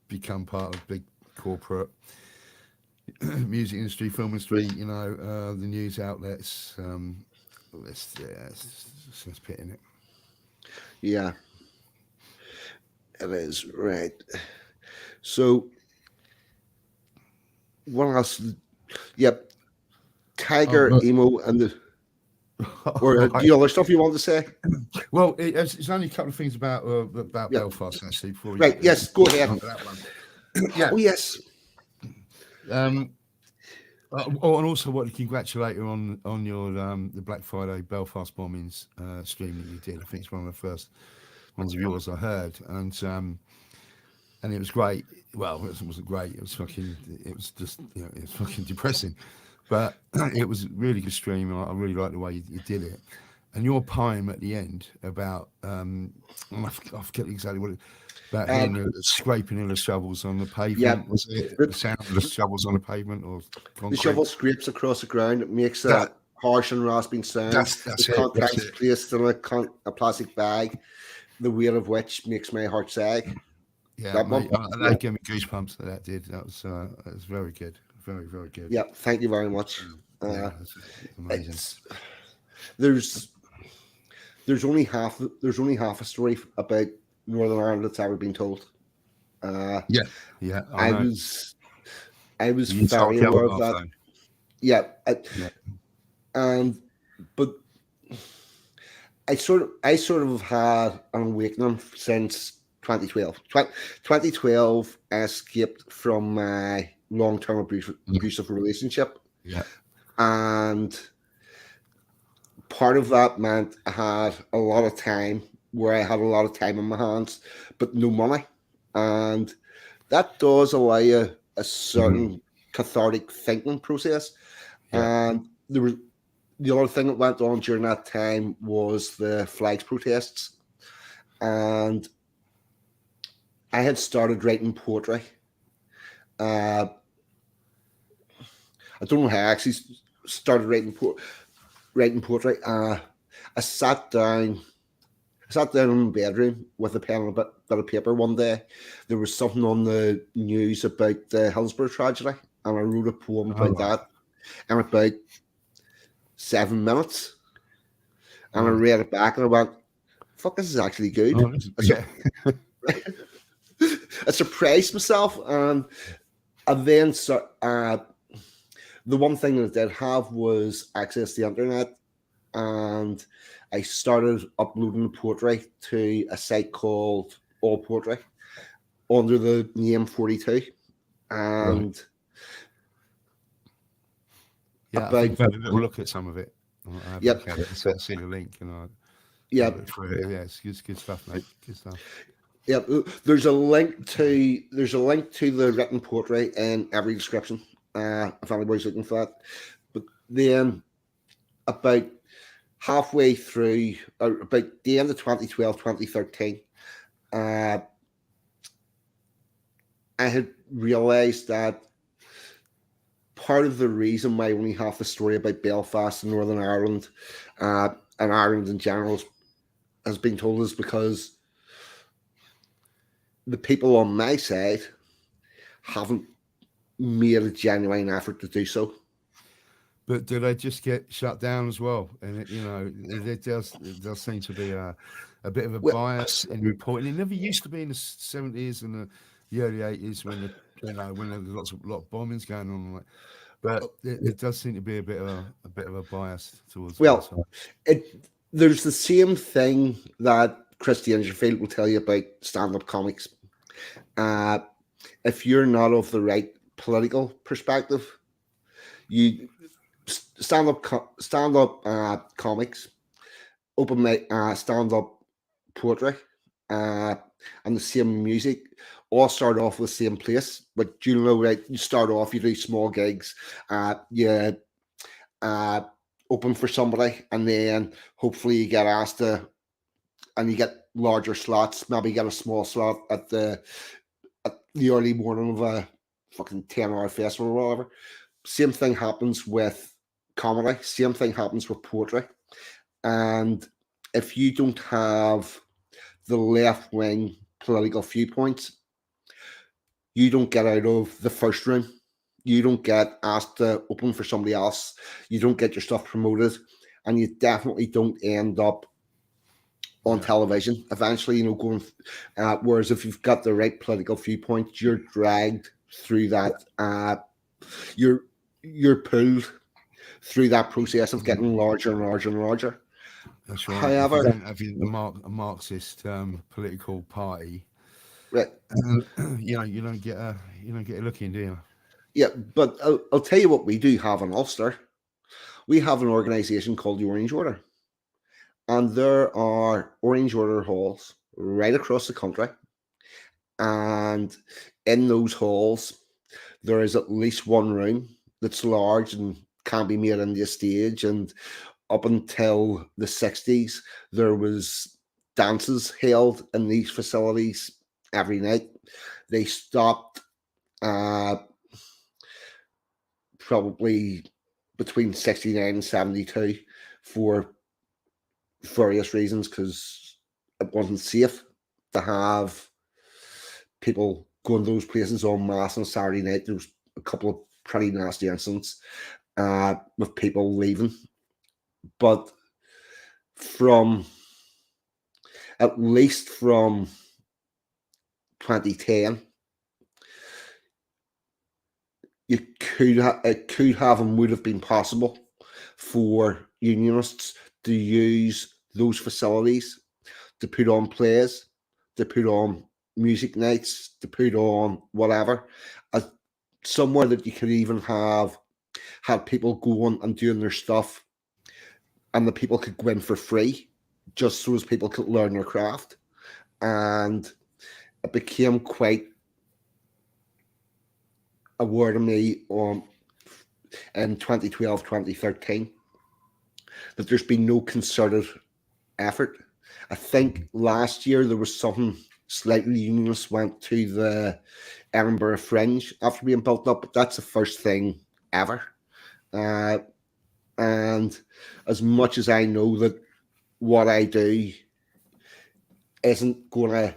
[SPEAKER 2] become part of big corporate music industry, film industry. The news outlets. It's pitting it.
[SPEAKER 1] Yeah, it is, right. So, what else? Yep, Tiger, Emo, and the or the other stuff you want to say?
[SPEAKER 2] Well, it's only a couple of things about Belfast actually. Before
[SPEAKER 1] right. Yes. Go ahead.
[SPEAKER 2] That one. Yeah.
[SPEAKER 1] Oh yes.
[SPEAKER 2] And also want to congratulate you on your the Black Friday Belfast bombings stream that you did. I think it's one of the first ones of yours I heard, and it was great. Well, it wasn't great. It was just it was fucking depressing, but it was a really good stream. And I really liked the way you did it. And your poem at the end about I forget exactly what it. About scraping of the shovels on the pavement.
[SPEAKER 1] Yeah.
[SPEAKER 2] Was it the sound of the shovels on the pavement, or concrete?
[SPEAKER 1] The shovel scrapes across the ground. It makes a harsh and rasping sound.
[SPEAKER 2] That's
[SPEAKER 1] the contacts is placed in a plastic bag, the weight of which makes my heart sag.
[SPEAKER 2] Yeah, that gave me goosebumps. That did. That was very good. Very, very good.
[SPEAKER 1] Yeah, thank you very much.
[SPEAKER 2] Amazing.
[SPEAKER 1] There's only half a story about Northern Ireland that's ever been told.
[SPEAKER 2] Yeah.
[SPEAKER 1] I was very aware of that. But I sort of had an awakening since 2012. 2012, I escaped from my long-term abusive relationship.
[SPEAKER 2] Yeah.
[SPEAKER 1] And part of that meant I had a lot of time where I had a lot of time in my hands, but no money. And that does allow you a certain cathartic thinking process. Yeah. And there was the other thing that went on during that time was the flags protests. And I had started writing poetry. I don't know how I actually started writing poetry. I sat down in my bedroom with a pen and a bit of paper one day. There was something on the news about the Hillsborough tragedy, and I wrote a poem about that in about 7 minutes. And I read it back and I went, fuck, this is actually good. I surprised myself, and I then the one thing that I did have was access to the internet, and I started uploading the poetry to a site called All Poetry under the name 42. And
[SPEAKER 2] I think I've had a little look at some of it. I've seen a link, and it's good stuff, mate. Good stuff.
[SPEAKER 1] Yeah, there's a link to the written poetry in every description. If anybody's looking for that. But then about halfway through, about the end of 2012, 2013, I had realized that part of the reason why only half the story about Belfast and Northern Ireland and Ireland in general has been told is because the people on my side haven't made a genuine effort to do so.
[SPEAKER 2] But do they just get shut down as well? And it does seem to be a bit of a
[SPEAKER 1] Well,
[SPEAKER 2] bias in reporting. It never used to be in the 70s and the early 80s when when there was a lot of bombings going on. But it does seem to be a bit of a bias towards one side.
[SPEAKER 1] Well, there's the same thing that Chris Dangerfield will tell you about stand-up comics. If you're not of the right political perspective, you stand-up comics, open mic, stand-up poetry, and the same music all start off with the same place. But you know, right? You start off, you do small gigs, you open for somebody, and then hopefully you get asked to, and you get larger slots. Maybe you get a small slot at the early morning of a fucking 10-hour festival or whatever. Same thing happens with comedy. Same thing happens with poetry. And if you don't have the left-wing political viewpoints, you don't get out of the first room. You don't get asked to open for somebody else. You don't get your stuff promoted, and you definitely don't end up on television eventually. Going. Whereas if you've got the right political viewpoint, you're dragged through that. You're pulled through that process of getting larger and larger and larger.
[SPEAKER 2] That's right.
[SPEAKER 1] However,
[SPEAKER 2] if you don't have a Marxist political party,
[SPEAKER 1] right.
[SPEAKER 2] you don't get a look in, do you?
[SPEAKER 1] Yeah, but I'll tell you what we do have in Ulster. We have an organisation called the Orange Order. And there are Orange Order halls right across the country. And in those halls, there is at least one room that's large and can be made into a stage. And up until the 60s, there was dances held in these facilities every night. They stopped probably between 69 and 72 for various reasons, because it wasn't safe to have people going to those places en masse on Saturday night. There was a couple of pretty nasty incidents with people leaving. But at least from 2010, it could have and would have been possible for unionists to use those facilities to put on plays, to put on music nights, to put on whatever, as somewhere that you could even have people going and doing their stuff, and the people could go in for free, just so as people could learn their craft. And it became quite aware to me in 2012, 2013, that there's been no concerted effort. I think last year there was something slightly, unionists went to the Edinburgh Fringe after being built up, but that's the first thing ever. And as much as I know that what I do isn't going to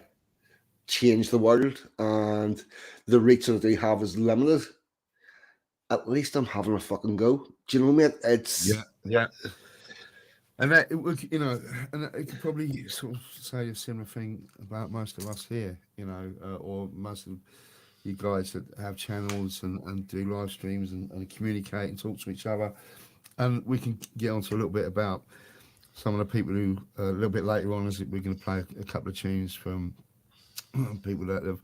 [SPEAKER 1] change the world and the reach that I do have is limited, at least I'm having a fucking go. Do you know, mate? It's
[SPEAKER 2] yeah. And that it would, and it could probably sort of say a similar thing about most of us here, or most of you guys that have channels and do live streams and communicate and talk to each other. And we can get on to a little bit about some of the people who, a little bit later on, as we're going to play a couple of tunes from people that have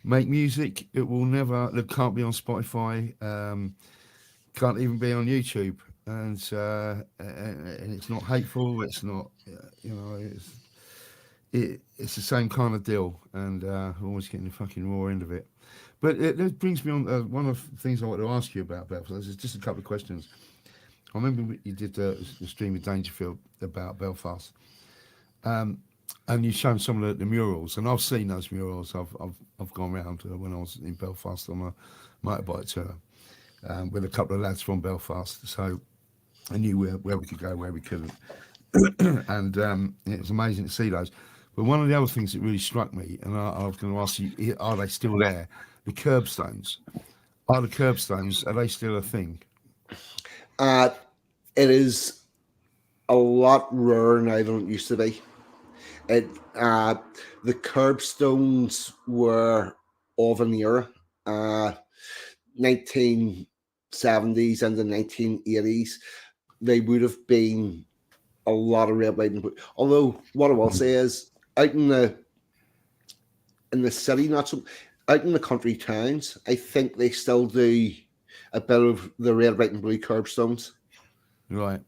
[SPEAKER 2] make music. It will never, it can't be on Spotify, can't even be on YouTube. And it's not hateful. It's not, it's the same kind of deal, and always getting the fucking raw end of it. But it brings me on one of the things I want to ask you about Belfast. There's just a couple of questions. I remember you did the stream with Dangerfield about Belfast, and you've shown some of the murals, and I've seen those murals. I've gone around when I was in Belfast on a motorbike tour. with a couple of lads from Belfast. So I knew where we could go, where we couldn't. And it was amazing to see those. But one of the other things that really struck me, and I was going to ask you, are they still there? The curbstones. Are the curbstones, are they still a thing?
[SPEAKER 1] It is a lot rarer now than it used to be. It The curbstones were of an era, 1970s and the 1980s. They would have been a lot of red, white, and blue. Although what I will say is, out in the city, not so, out in the country towns, I think they still do a bit of the red, white, and blue curbstones.
[SPEAKER 2] Right.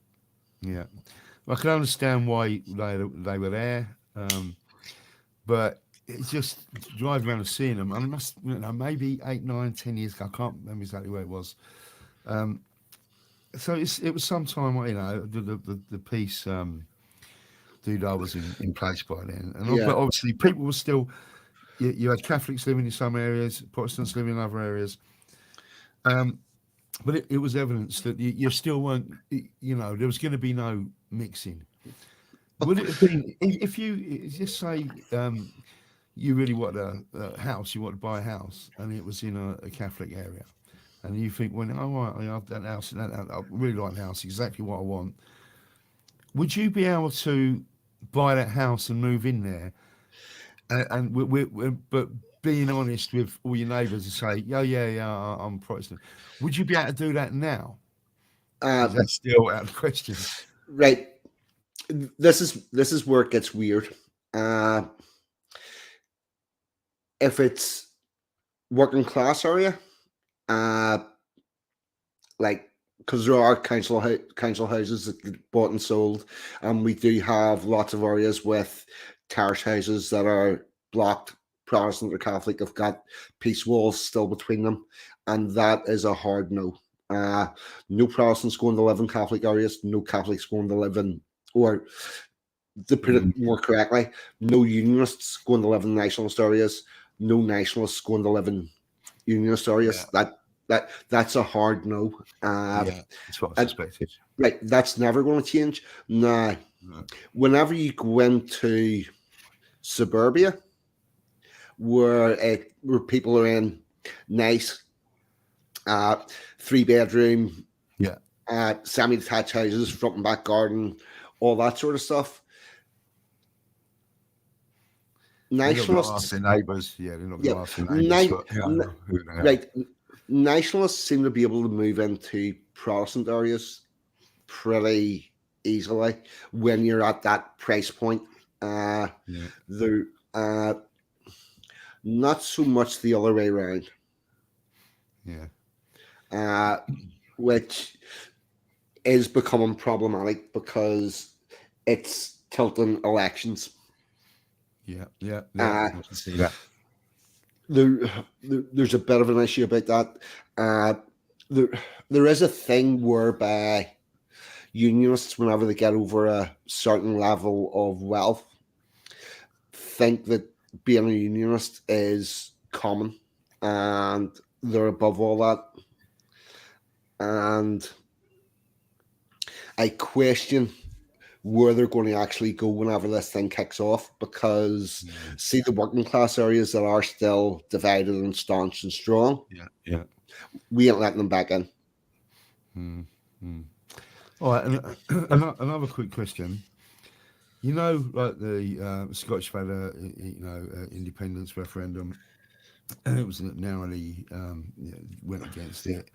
[SPEAKER 2] Yeah. Well, I can understand why they were there, but it's just driving around and seeing them. And I must, maybe 8, 9, 10 years ago. I can't remember exactly where it was. So it was sometime, the peace doodah was in place by then, and but obviously people were still. You had Catholics living in some areas, Protestants living in other areas. But it was evidence that you still weren't, there was going to be no mixing. Would it have been, if you just say you really wanted a house, you wanted to buy a house, and it was in a Catholic area, and you think, well, oh, right, I have that house, I really like the house, exactly what I want. Would you be able to buy that house and move in there? But being honest with all your neighbours and say, yeah, I'm Protestant. Would you be able to do that now? Is that still out of the question?
[SPEAKER 1] Right. This is where it gets weird. If it's working class area, like, because there are council houses that get bought and sold, and we do have lots of areas with terrace houses that are blocked, Protestant or Catholic, have got peace walls still between them, and that is a hard no. No Protestants going to live in Catholic areas, no Catholics going to live in, or to put it more correctly, no Unionists going to live in nationalist areas, no nationalists going to live in Unionist areas. Yeah. That's a hard no.
[SPEAKER 2] That's what I suspected.
[SPEAKER 1] Right, that's never going to change. Now, whenever you go into suburbia, where people are in nice 3-bedroom, semi-detached houses, front and back garden, all that sort of stuff. Nationalists,
[SPEAKER 2] they're not going to ask their neighbours.
[SPEAKER 1] Right, nationalists seem to be able to move into Protestant areas pretty easily when you're at that price point. They're not so much the other way around. Which is becoming problematic because it's tilting elections.
[SPEAKER 2] I can see that.
[SPEAKER 1] There's a bit of an issue about that. There is a thing whereby Unionists, whenever they get over a certain level of wealth, think that being a Unionist is common, and they're above all that. And I question where they're going to actually go whenever this thing kicks off, because see the working class areas that are still divided and staunch and strong, we ain't letting them back in.
[SPEAKER 2] All right, and another quick question. Like the Scottish had independence referendum, and it was narrowly went against it.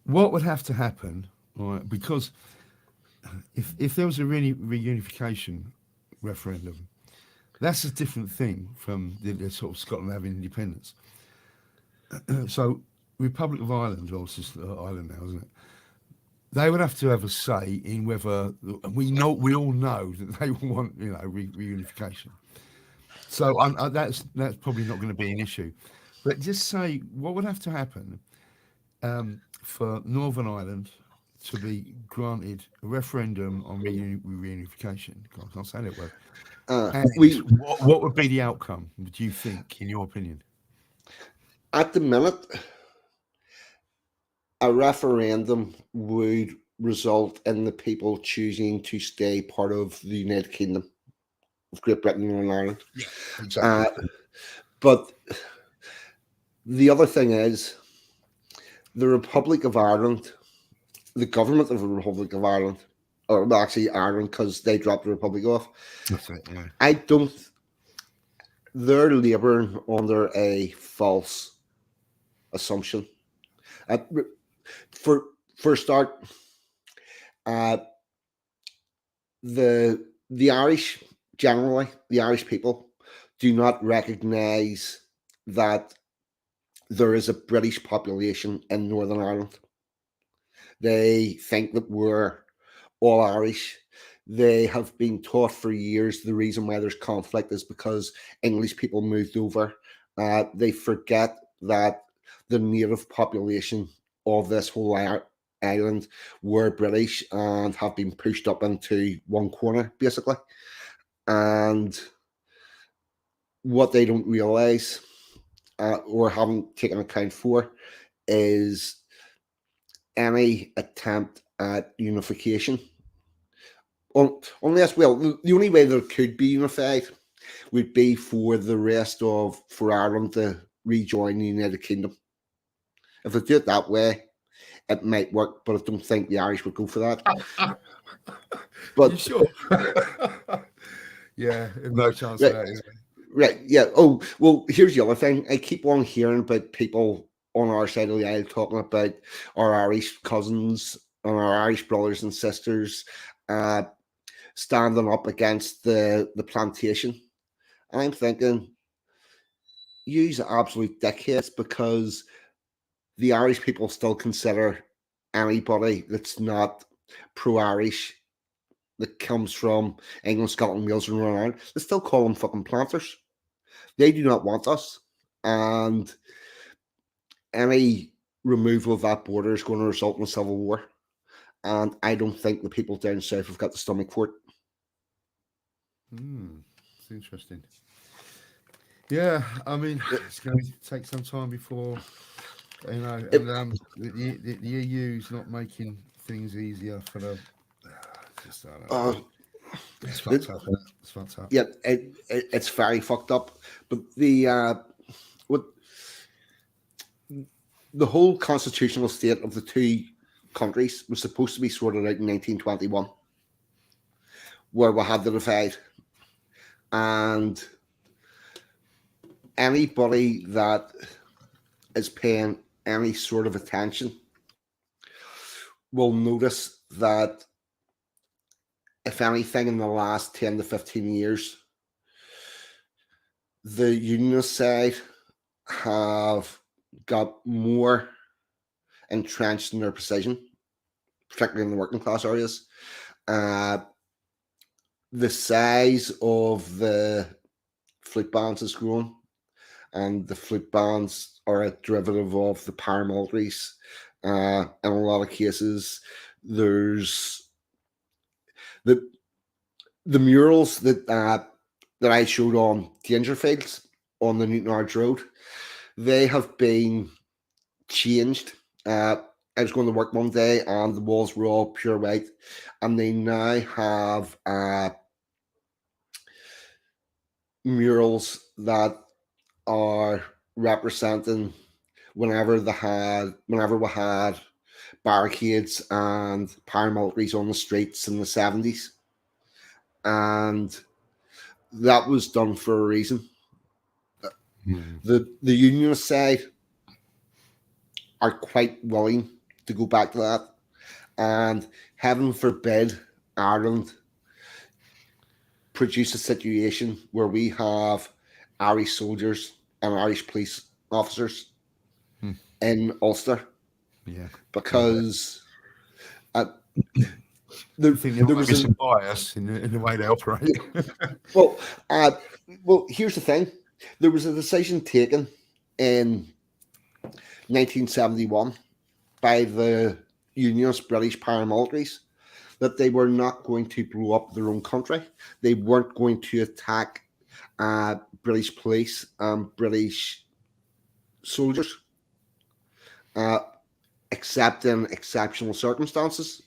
[SPEAKER 2] What would have to happen, right? Because if there was a reunification referendum, that's a different thing from the sort of Scotland having independence. So Republic of Ireland, or it's just Ireland now, isn't it? They would have to have a say in whether we all know that they want reunification. So that's probably not going to be an issue. But just say what would have to happen for Northern Ireland to be granted a referendum on reunification. I can't say that word. What would be the outcome, do you think, in your opinion?
[SPEAKER 1] At the minute, a referendum would result in the people choosing to stay part of the United Kingdom of Great Britain and Ireland.
[SPEAKER 2] Yeah, exactly.
[SPEAKER 1] But the other thing is, the Republic of Ireland, the government of the Republic of Ireland, or well, actually Ireland, because they dropped the Republic off.
[SPEAKER 2] That's it. Yeah.
[SPEAKER 1] I don't. They're labouring under a false assumption. Uh, for a start, uh, the Irish generally, the Irish people, do not recognise that there is a British population in Northern Ireland. They think that we're all Irish. They have been taught for years the reason why there's conflict is because English people moved over. They forget that the native population of this whole island were British and have been pushed up into one corner, basically. And what they don't realise or haven't taken account for is any attempt at unification. Unless, well, the only way there could be unified would be for Ireland to rejoin the United Kingdom. If they do it that way, it might work, but I don't think the Irish would go for that. But
[SPEAKER 2] you sure? Yeah, no chance of that.
[SPEAKER 1] Right, yeah. Oh, well, here's the other thing. I keep on hearing about people on our side of the aisle talking about our Irish cousins and our Irish brothers and sisters standing up against the plantation. And I'm thinking, use absolute dickheads, because the Irish people still consider anybody that's not pro-Irish that comes from England, Scotland, Wales, and Northern Ireland, they still call them fucking planters. They do not want us. And any removal of that border is going to result in a civil war. And I don't think the people down south have got the stomach for it.
[SPEAKER 2] It's interesting. Yeah, I mean, it's going to take some time before, you know, and the EU's not making things easier for the. Just, I don't know. It's fucked up. It's fucked up.
[SPEAKER 1] Yeah, it's very fucked up. But the whole constitutional state of the two countries was supposed to be sorted out in 1921, where we had the divide. And anybody that is paying any sort of attention will notice that, if anything, in the last 10 to 15 years, the unionist side have got more entrenched in their position, particularly in the working class areas. The size of the flute bands has grown, and the flute bands are a derivative of the paramilitaries. In a lot of cases, there's the murals that I showed on Dangerfields on the Newtonards Road. They have been changed. I was going to work one day and the walls were all pure white, and they now have murals that are representing whenever we had barricades and paramilitaries on the streets in the 70s. And that was done for a reason. The unionist side are quite willing to go back to that, and heaven forbid Ireland produce a situation where we have Irish soldiers and Irish police officers in Ulster.
[SPEAKER 2] Yeah,
[SPEAKER 1] because
[SPEAKER 2] there was some bias in the way they operate.
[SPEAKER 1] Well, here's the thing. There was a decision taken in 1971 by the Unionist British paramilitaries that they were not going to blow up their own country. They weren't going to attack British police and British soldiers, except in exceptional circumstances.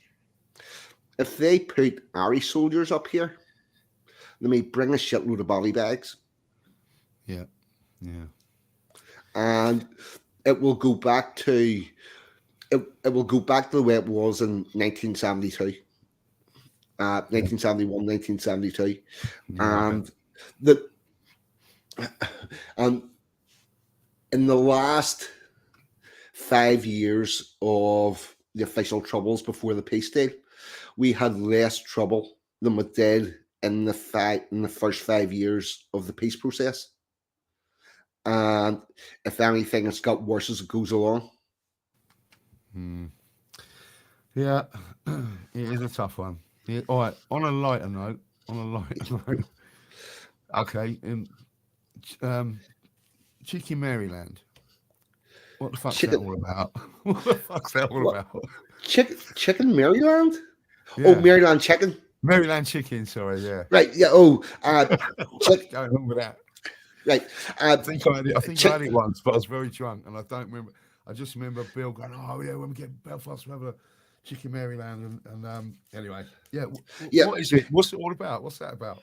[SPEAKER 1] If they put Irish soldiers up here, they may bring a shitload of body bags,
[SPEAKER 2] Yeah. Yeah.
[SPEAKER 1] and it will go back to it will go back to the way it was in 1972, 1971, 1972,
[SPEAKER 2] Yeah.
[SPEAKER 1] and the and in the last 5 years of the official troubles before the peace deal, we had less trouble than we did in the first 5 years of the peace process. And if anything, it's got worse as it goes along.
[SPEAKER 2] Yeah. It is a tough one. Yeah. All right. On a lighter note. Okay. Cheeky Maryland. What the fuck's that
[SPEAKER 1] Chicken,
[SPEAKER 2] all about? What the fuck's that all
[SPEAKER 1] what?
[SPEAKER 2] about?
[SPEAKER 1] Chicken Maryland?
[SPEAKER 2] Yeah.
[SPEAKER 1] Oh, Maryland chicken.
[SPEAKER 2] Maryland chicken, sorry, yeah.
[SPEAKER 1] Right. Yeah. Oh,
[SPEAKER 2] What's going on with that?
[SPEAKER 1] right.
[SPEAKER 2] I think I had it once, but I was very drunk and I don't remember. I just remember Bill going, "Oh yeah, when we get Belfast, we'll have a chicken Maryland." And anyway, yeah.
[SPEAKER 1] Yeah.
[SPEAKER 2] What is it? What's it all about? What's that about?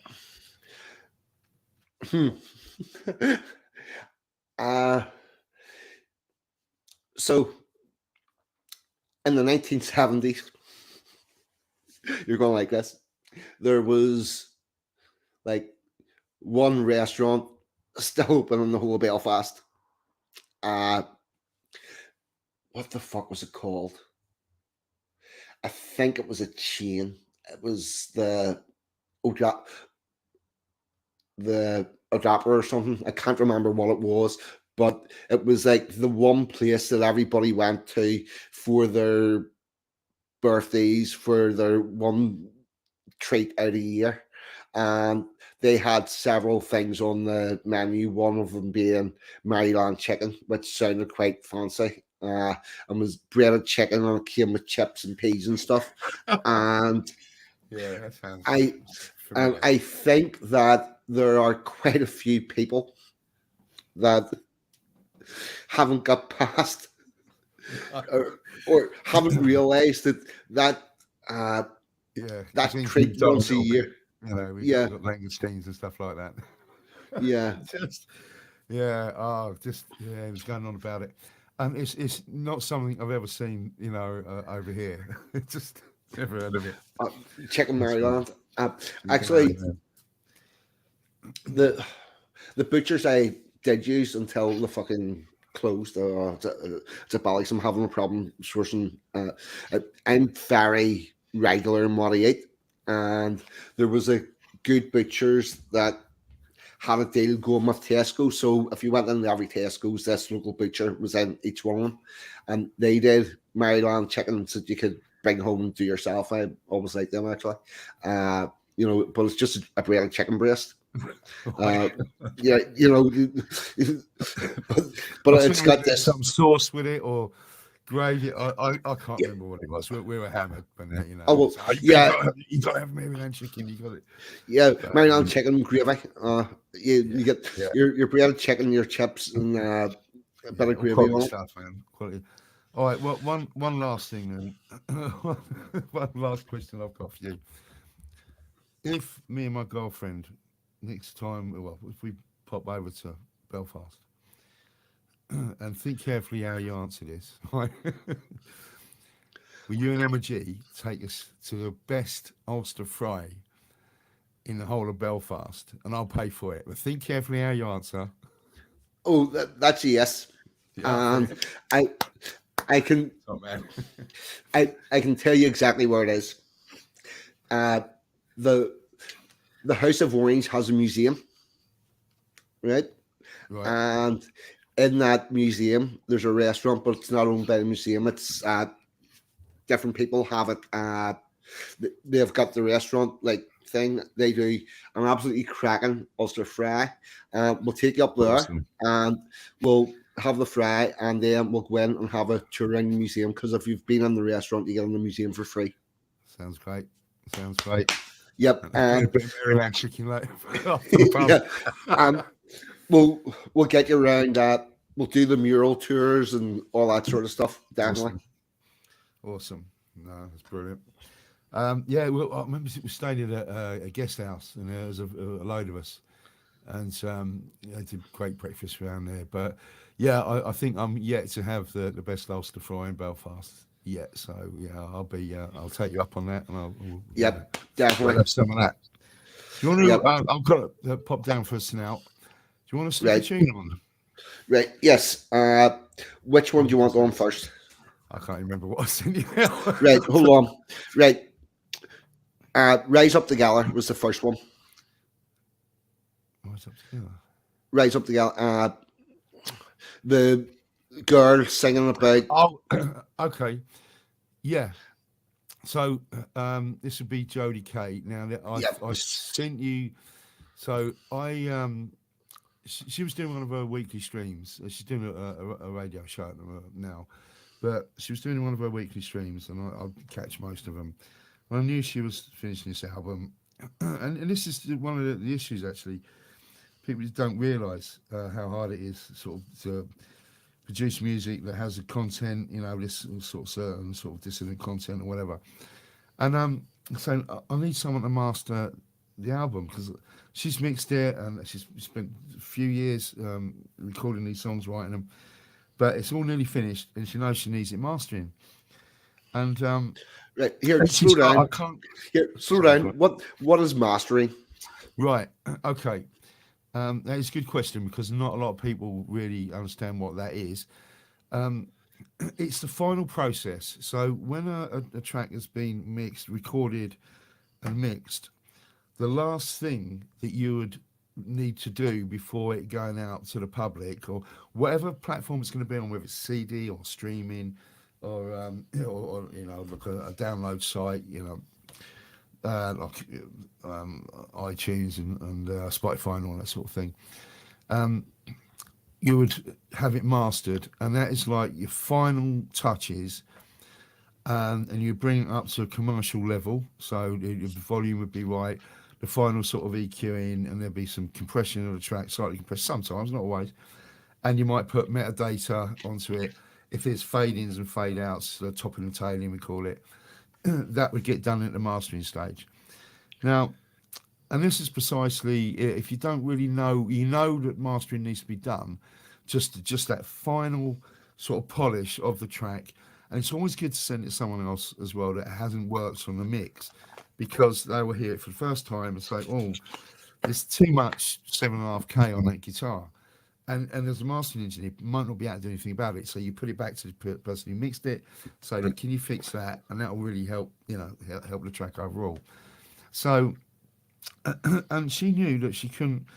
[SPEAKER 1] So in the 1970s, you're going like this. There was like one restaurant still open in the whole of Belfast. What the fuck was it called? I think it was a chain. It was the Adapter or something. I can't remember what it was, but it was like the one place that everybody went to for their birthdays, for their one treat out a year. And they had several things on the menu, one of them being Maryland chicken, which sounded quite fancy. And was breaded chicken, and it came with chips and peas and stuff. And
[SPEAKER 2] Yeah, that sounds.
[SPEAKER 1] I think that there are quite a few people that haven't got past or haven't realised that that's treat once a year.
[SPEAKER 2] You know, we've got language things and stuff like that.
[SPEAKER 1] Yeah.
[SPEAKER 2] It's going on about it. It's not something I've ever seen, you know, over here. Just never heard of it.
[SPEAKER 1] Chicken Maryland. Actually, the butchers I did use until the fucking closed to Bally's. I'm having a problem sourcing. I'm very regular in what I eat, and there was a good butchers that had a deal going with Tesco. So if you went into every Tesco's, this local butcher was in each one of them, and they did Maryland chickens that you could bring home and do yourself. I always like them actually. You know, but it's just a breaded chicken breast. Yeah, you know, but it's got this
[SPEAKER 2] some sauce with it or gravy. I can't remember what it was. We were hammered, but you know.
[SPEAKER 1] Oh well,
[SPEAKER 2] so you got to have Maryland chicken. You got it.
[SPEAKER 1] Yeah, Maryland chicken gravy. You get your breaded chicken, your chips, and a bit of gravy on it.
[SPEAKER 2] Stuff, man. Quality. All right. Well, one last thing then. One last question I've got for you. If me and my girlfriend next time, well, if we pop over to Belfast, and think carefully how you answer this, right? Will you and Emma G take us to the best Ulster fry in the whole of Belfast, and I'll pay for it? But think carefully how you answer.
[SPEAKER 1] Oh, that's a yes. I can.
[SPEAKER 2] Oh man.
[SPEAKER 1] I can tell you exactly where it is. The House of Orange has a museum, right? And in that museum, there's a restaurant, but it's not owned by the museum. It's different people have it. They've got the restaurant like thing. They do an absolutely cracking Ulster fry. We'll take you up there, and we'll have the fry, and then we'll go in and have a tour around the museum. Because if you've been in the restaurant, you get in the museum for free.
[SPEAKER 2] Sounds great. Sounds great.
[SPEAKER 1] Yep.
[SPEAKER 2] Maryland chicken later.
[SPEAKER 1] Yeah. We'll get you around that. We'll do the mural tours and all that sort of stuff. Definitely.
[SPEAKER 2] Awesome. No, that's brilliant. Yeah, well, I remember we stayed at a guest house, and there was a load of us, and they did great breakfast around there. But yeah, I think I'm yet to have the best Ulster fry in Belfast yet. So yeah, I'll take you up on that, and
[SPEAKER 1] Yep,
[SPEAKER 2] we'll
[SPEAKER 1] definitely.
[SPEAKER 2] have some of that. Do you want
[SPEAKER 1] Yep,
[SPEAKER 2] to? I've got to pop down for us now. Do you want to stick a
[SPEAKER 1] right,
[SPEAKER 2] tune on?
[SPEAKER 1] right. Yes. Which one
[SPEAKER 2] What
[SPEAKER 1] do you
[SPEAKER 2] was
[SPEAKER 1] want on
[SPEAKER 2] that?
[SPEAKER 1] first?
[SPEAKER 2] I can't remember what I sent you now.
[SPEAKER 1] Right, hold on. Right. Rise Up the Gala was the first one.
[SPEAKER 2] What's up together?
[SPEAKER 1] Rise Up the Gala. The girl singing about.
[SPEAKER 2] Oh, okay. Yeah. So this would be Jodie K. Now that
[SPEAKER 1] Yep.
[SPEAKER 2] I sent you. So she was doing one of her weekly streams. She's doing a radio show now, but she was doing one of her weekly streams, and I'll catch most of them. And I knew she was finishing this album, and this is one of the issues actually. People just don't realise how hard it is, sort of, to produce music that has the content, this sort of certain sort of dissident content or whatever. And so I need someone to master the album, because she's mixed it and she's spent a few years recording these songs, writing them, but it's all nearly finished, and she knows she needs it mastering. And
[SPEAKER 1] Right here,
[SPEAKER 2] and
[SPEAKER 1] slow
[SPEAKER 2] I
[SPEAKER 1] down.
[SPEAKER 2] can't.
[SPEAKER 1] Here, slow
[SPEAKER 2] Sorry, go
[SPEAKER 1] down. What is mastering?
[SPEAKER 2] Right. Okay. That is a good question, because not a lot of people really understand what that is. It's the final process. So when a track has been mixed, recorded, and mixed, the last thing that you would need to do before it going out to the public, or whatever platform it's going to be on, whether it's CD or streaming, or like a download site, like iTunes and Spotify and all that sort of thing. You would have it mastered, and that is like your final touches, and you bring it up to a commercial level, so the volume would be right, the final sort of EQing, and there'd be some compression of the track, slightly compressed sometimes, not always, and you might put metadata onto it. If there's fade-ins and fade-outs, the top and the tailing we call it, that would get done at the mastering stage. Now, and this is precisely, if you don't really know, that mastering needs to be done, just that final sort of polish of the track. And it's always good to send it to someone else as well that hasn't worked on the mix, because they will hear it for the first time and say, oh, there's too much 7.5K on that guitar. And as a mastering engineer, you might not be able to do anything about it. So you put it back to the person who mixed it, say, look, can you fix that? And that will really help, help the track overall. So, and she knew that she couldn't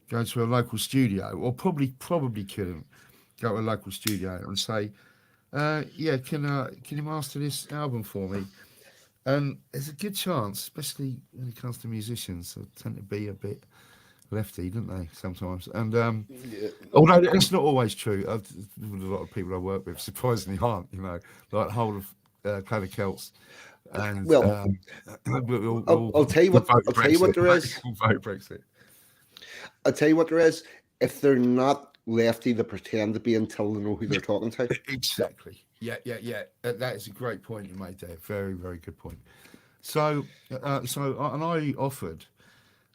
[SPEAKER 2] go to a local studio, or probably couldn't go to a local studio and say, yeah, can you master this album for me? And there's a good chance, especially when it comes to musicians, they tend to be a bit lefty, don't they, sometimes? And although that's not always true, with a lot of people I work with, surprisingly aren't, like the whole of Clan of Celts. And
[SPEAKER 1] Well, I'll tell you what. I'll tell you what there is.
[SPEAKER 2] Vote Brexit.
[SPEAKER 1] I'll tell you what there is. If they're not lefty, they pretend to be until they know who they're talking to.
[SPEAKER 2] Exactly. Yeah. That is a great point you made there. Very, very good point. So and I offered,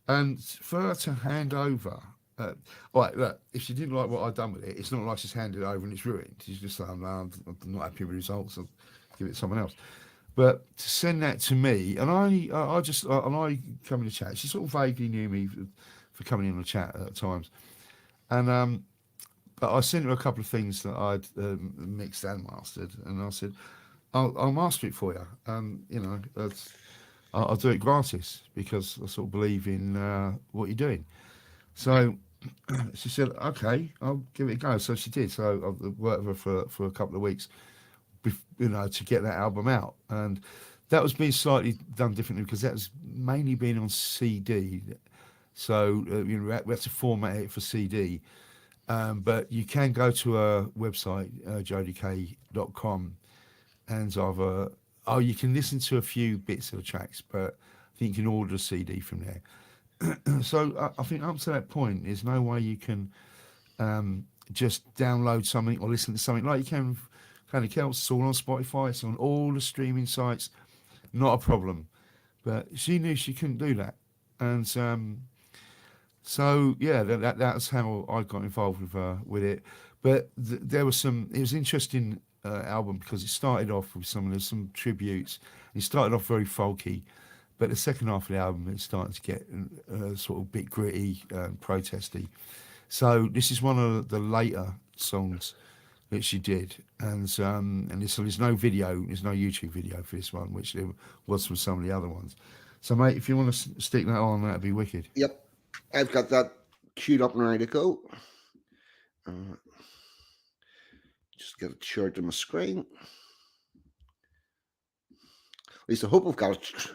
[SPEAKER 2] and for her to hand over. All right, look, if she didn't like what I'd done with it, it's not like she's handed it over and it's ruined. She's just like, no, I'm not happy with the results. I'll give it to someone else. But to send that to me, and I come in the chat. She sort of vaguely knew me for coming in the chat at times, and but I sent her a couple of things that I'd mixed and mastered, and I said, I'll master it for you. I'll do it gratis, because I sort of believe in what you're doing. So she said, okay, I'll give it a go. So she did. So I worked with her for a couple of weeks, to get that album out. And that was being slightly done differently, because that was mainly being on CD. So, we had to format it for CD. But you can go to our website, jodieK.com, and you can listen to a few bits of the tracks, but I think you can order a CD from there. So I think up to that point, there's no way you can just download something or listen to something like you can Clan of Celts, it's all on Spotify, it's on all the streaming sites, not a problem. But she knew she couldn't do that. And so, yeah, that's how I got involved with it. But there was it was interesting album because it started off with some tributes. It started off very folky, but the second half of the album, it started to get sort of bit gritty, protesty. So this is one of the later songs that she did, and there's no video, there's no YouTube video for this one, which there was from some of the other ones. So, mate, if you want to stick that on, that'd be wicked.
[SPEAKER 1] Yep, I've got that queued up and ready to go. Just get it shared to my screen. At least I hope I've got it.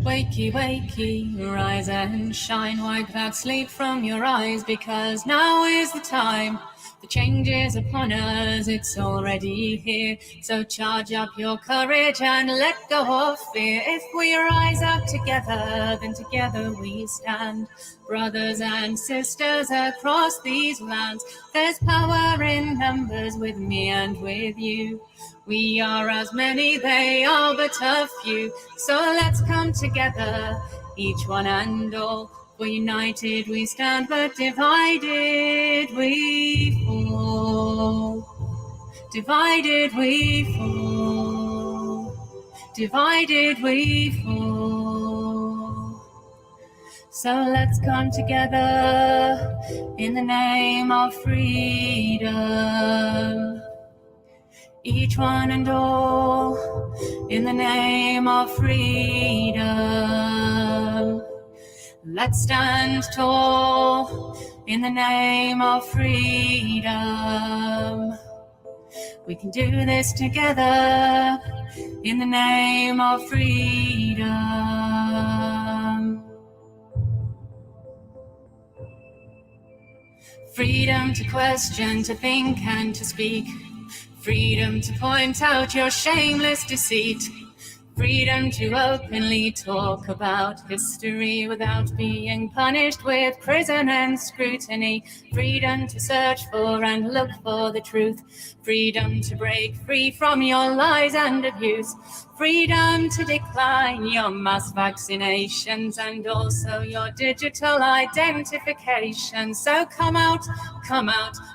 [SPEAKER 4] Wakey, wakey, rise and shine, wipe that sleep from your eyes, because now is the time. The change is upon us, it's already here. So charge up your courage and let go of fear. If we rise up together, then together we stand. Brothers and sisters across these lands, there's power in numbers with me and with you. We are as many, they are but a few. So let's come together, each one and all. For united we stand, but divided we fall. Divided we fall. Divided we fall. So let's come together in the name of freedom. Each one and all, in the name of freedom. Let's stand tall, in the name of freedom. We can do this together, in the name of freedom. Freedom to question, to think and to speak. Freedom to point out your shameless deceit. Freedom to openly talk about history without being punished with prison and scrutiny. Freedom to search for and look for the truth. Freedom to break free from your lies and abuse. Freedom to decline your mass vaccinations and also your digital identification. So come out,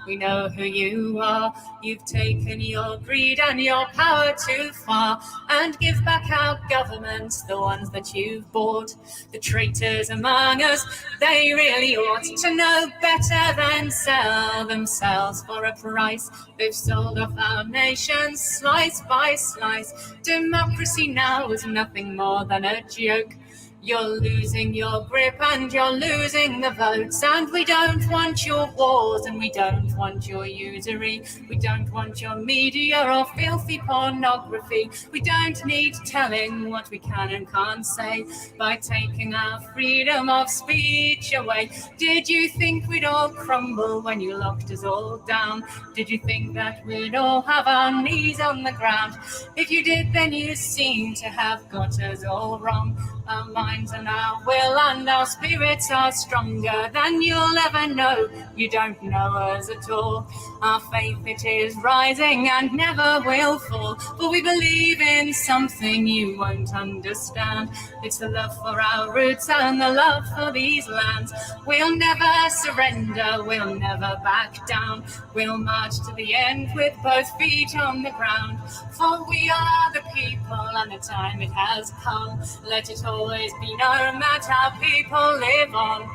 [SPEAKER 4] we know who you are. You've taken your greed and your power too far, and give back our governments, the ones that you've bought. The traitors among us, they really ought to know better than sell themselves for a price. They've sold off our nation slice by slice. Democracy now is nothing more than a joke. You're losing your grip and you're losing the votes. And we don't want your wars and we don't want your usury. We don't want your media or filthy pornography. We don't need telling what we can and can't say by taking our freedom of speech away. Did you think we'd all crumble when you locked us all down? Did you think that we'd all have our knees on the ground? If you did, then you seem to have got us all wrong. Our minds and our will and our spirits are stronger than you'll ever know. You don't know us at all. Our faith, it is rising and never will fall. For we believe in something you won't understand. It's the love for our roots and the love for these lands. We'll never surrender, we'll never back down. We'll march to the end with both feet on the ground. For we are the people and the time it has come. Let it always be known that our people live on.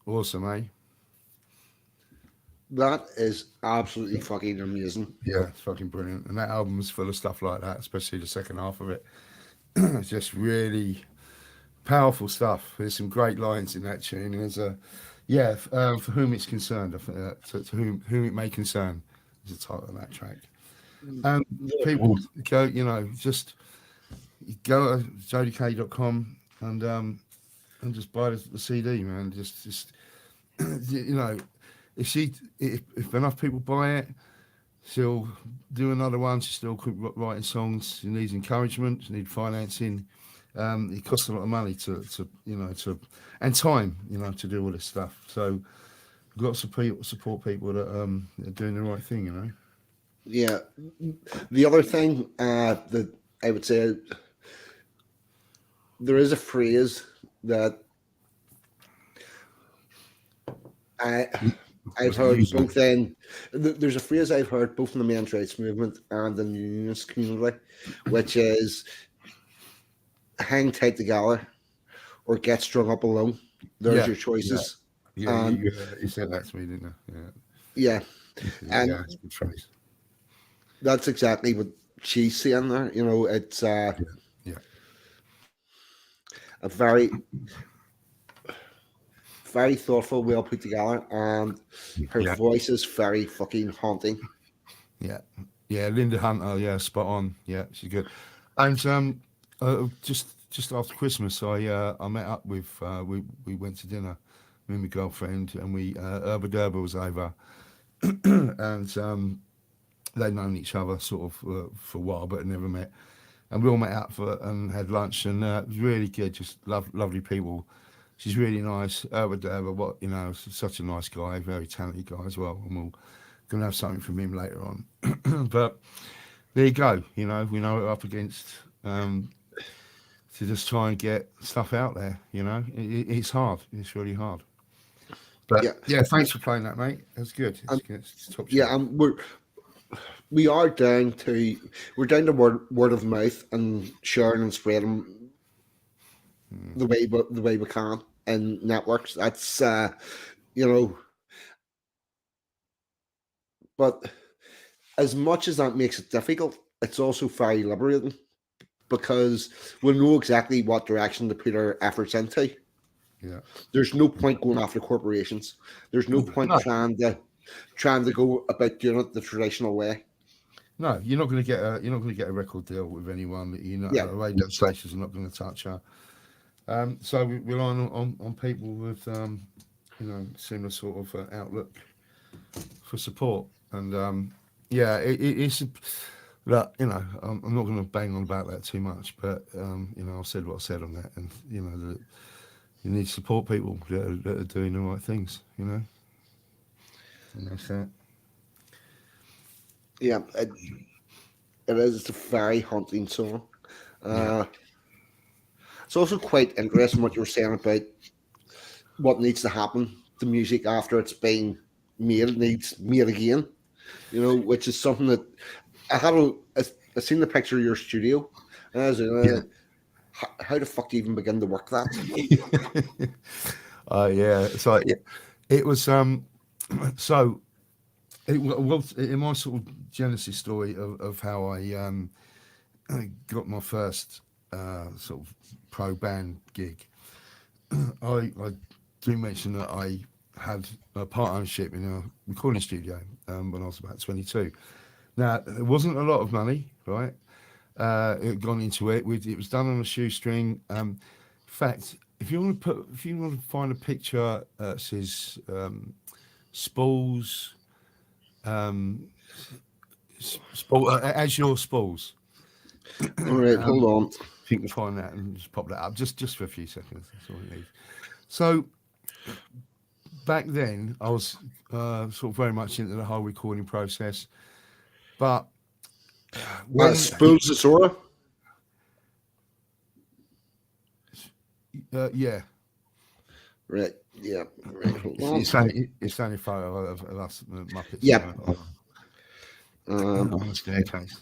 [SPEAKER 2] Awesome, eh?
[SPEAKER 1] That is absolutely fucking amazing.
[SPEAKER 2] Yeah, it's fucking brilliant. And that album was full of stuff like that, especially the second half of it. It's just really powerful stuff. There's some great lines in that tune. And there's for whom it's concerned, I think, to whom it may concern is the title of that track. And people go, just go to jodieK.com and just buy the CD, man. Just if enough people buy it, she'll do another one. She's still writing songs. She needs encouragement. She needs financing. It costs a lot of money to and time, to do all this stuff. So we've got to support people that are doing the right thing,
[SPEAKER 1] Yeah. The other thing that I would say, there is a phrase that I've heard both in. There's a phrase I've heard both in the men's rights movement and in the unionist community, which is hang tight together or get strung up alone. There's your choices.
[SPEAKER 2] Yeah, you said that to me, didn't you?
[SPEAKER 1] Yeah. And
[SPEAKER 2] that's a good phrase.
[SPEAKER 1] That's exactly what she's saying there. It's a very, very thoughtful, well put together, and her voice is very fucking haunting.
[SPEAKER 2] Yeah, Linda Hunter, spot on. Yeah, she's good. And just after Christmas, I met up with we went to dinner, me and my girlfriend, and we Urba Derba was over, and they'd known each other sort of for a while, but had never met. And we all met up and had lunch, and it was really good. Just lovely people. She's really nice. Urba Derba, such a nice guy, very talented guy as well. And we're gonna have something from him later on. But there you go. We know what we're up against. To just try and get stuff out there, it's hard. It's really hard. But thanks for playing that, mate. That's good. It's top
[SPEAKER 1] yeah, and we're down to word of mouth and sharing and spreading the way we can in networks. That's but as much as that makes it difficult, it's also very liberating, because we'll know exactly what direction to put our efforts into.
[SPEAKER 2] Yeah.
[SPEAKER 1] There's no point going after corporations. There's no point trying to go about doing it the traditional way.
[SPEAKER 2] No, you're not going to get a record deal with anyone. The radio stations are not going to touch her. So we rely on people with similar sort of outlook for support. And it's that, I'm not going to bang on about that too much, but I've said what I said on that, and that you need to support people that are doing the right things, and that's that.
[SPEAKER 1] Yeah, it is. It's a very haunting song. It's also quite interesting what you were saying about what needs to happen to music after it's been made. It needs made again, which is something that I seen the picture of your studio, and I was like, how the fuck do you even begin to work that?
[SPEAKER 2] So it was so in my sort of genesis story of how I got my first sort of pro band gig. I do mention that I had a part ownership in a recording studio when I was about 22. Now, there wasn't a lot of money, right? It had gone into it. It was done on a shoestring. In fact, if you want to find a picture that says Spools, Azure Spools.
[SPEAKER 1] All right, hold on.
[SPEAKER 2] If you can find that and just pop that up, just for a few seconds. That's all it needs. So back then, I was sort of very much into the whole recording process, but when
[SPEAKER 1] Spools the Sora?
[SPEAKER 2] Yeah.
[SPEAKER 1] Right. Yeah. Right. Hold on.
[SPEAKER 2] It's only a photo of us Muppets.
[SPEAKER 1] Yeah.
[SPEAKER 2] On the staircase.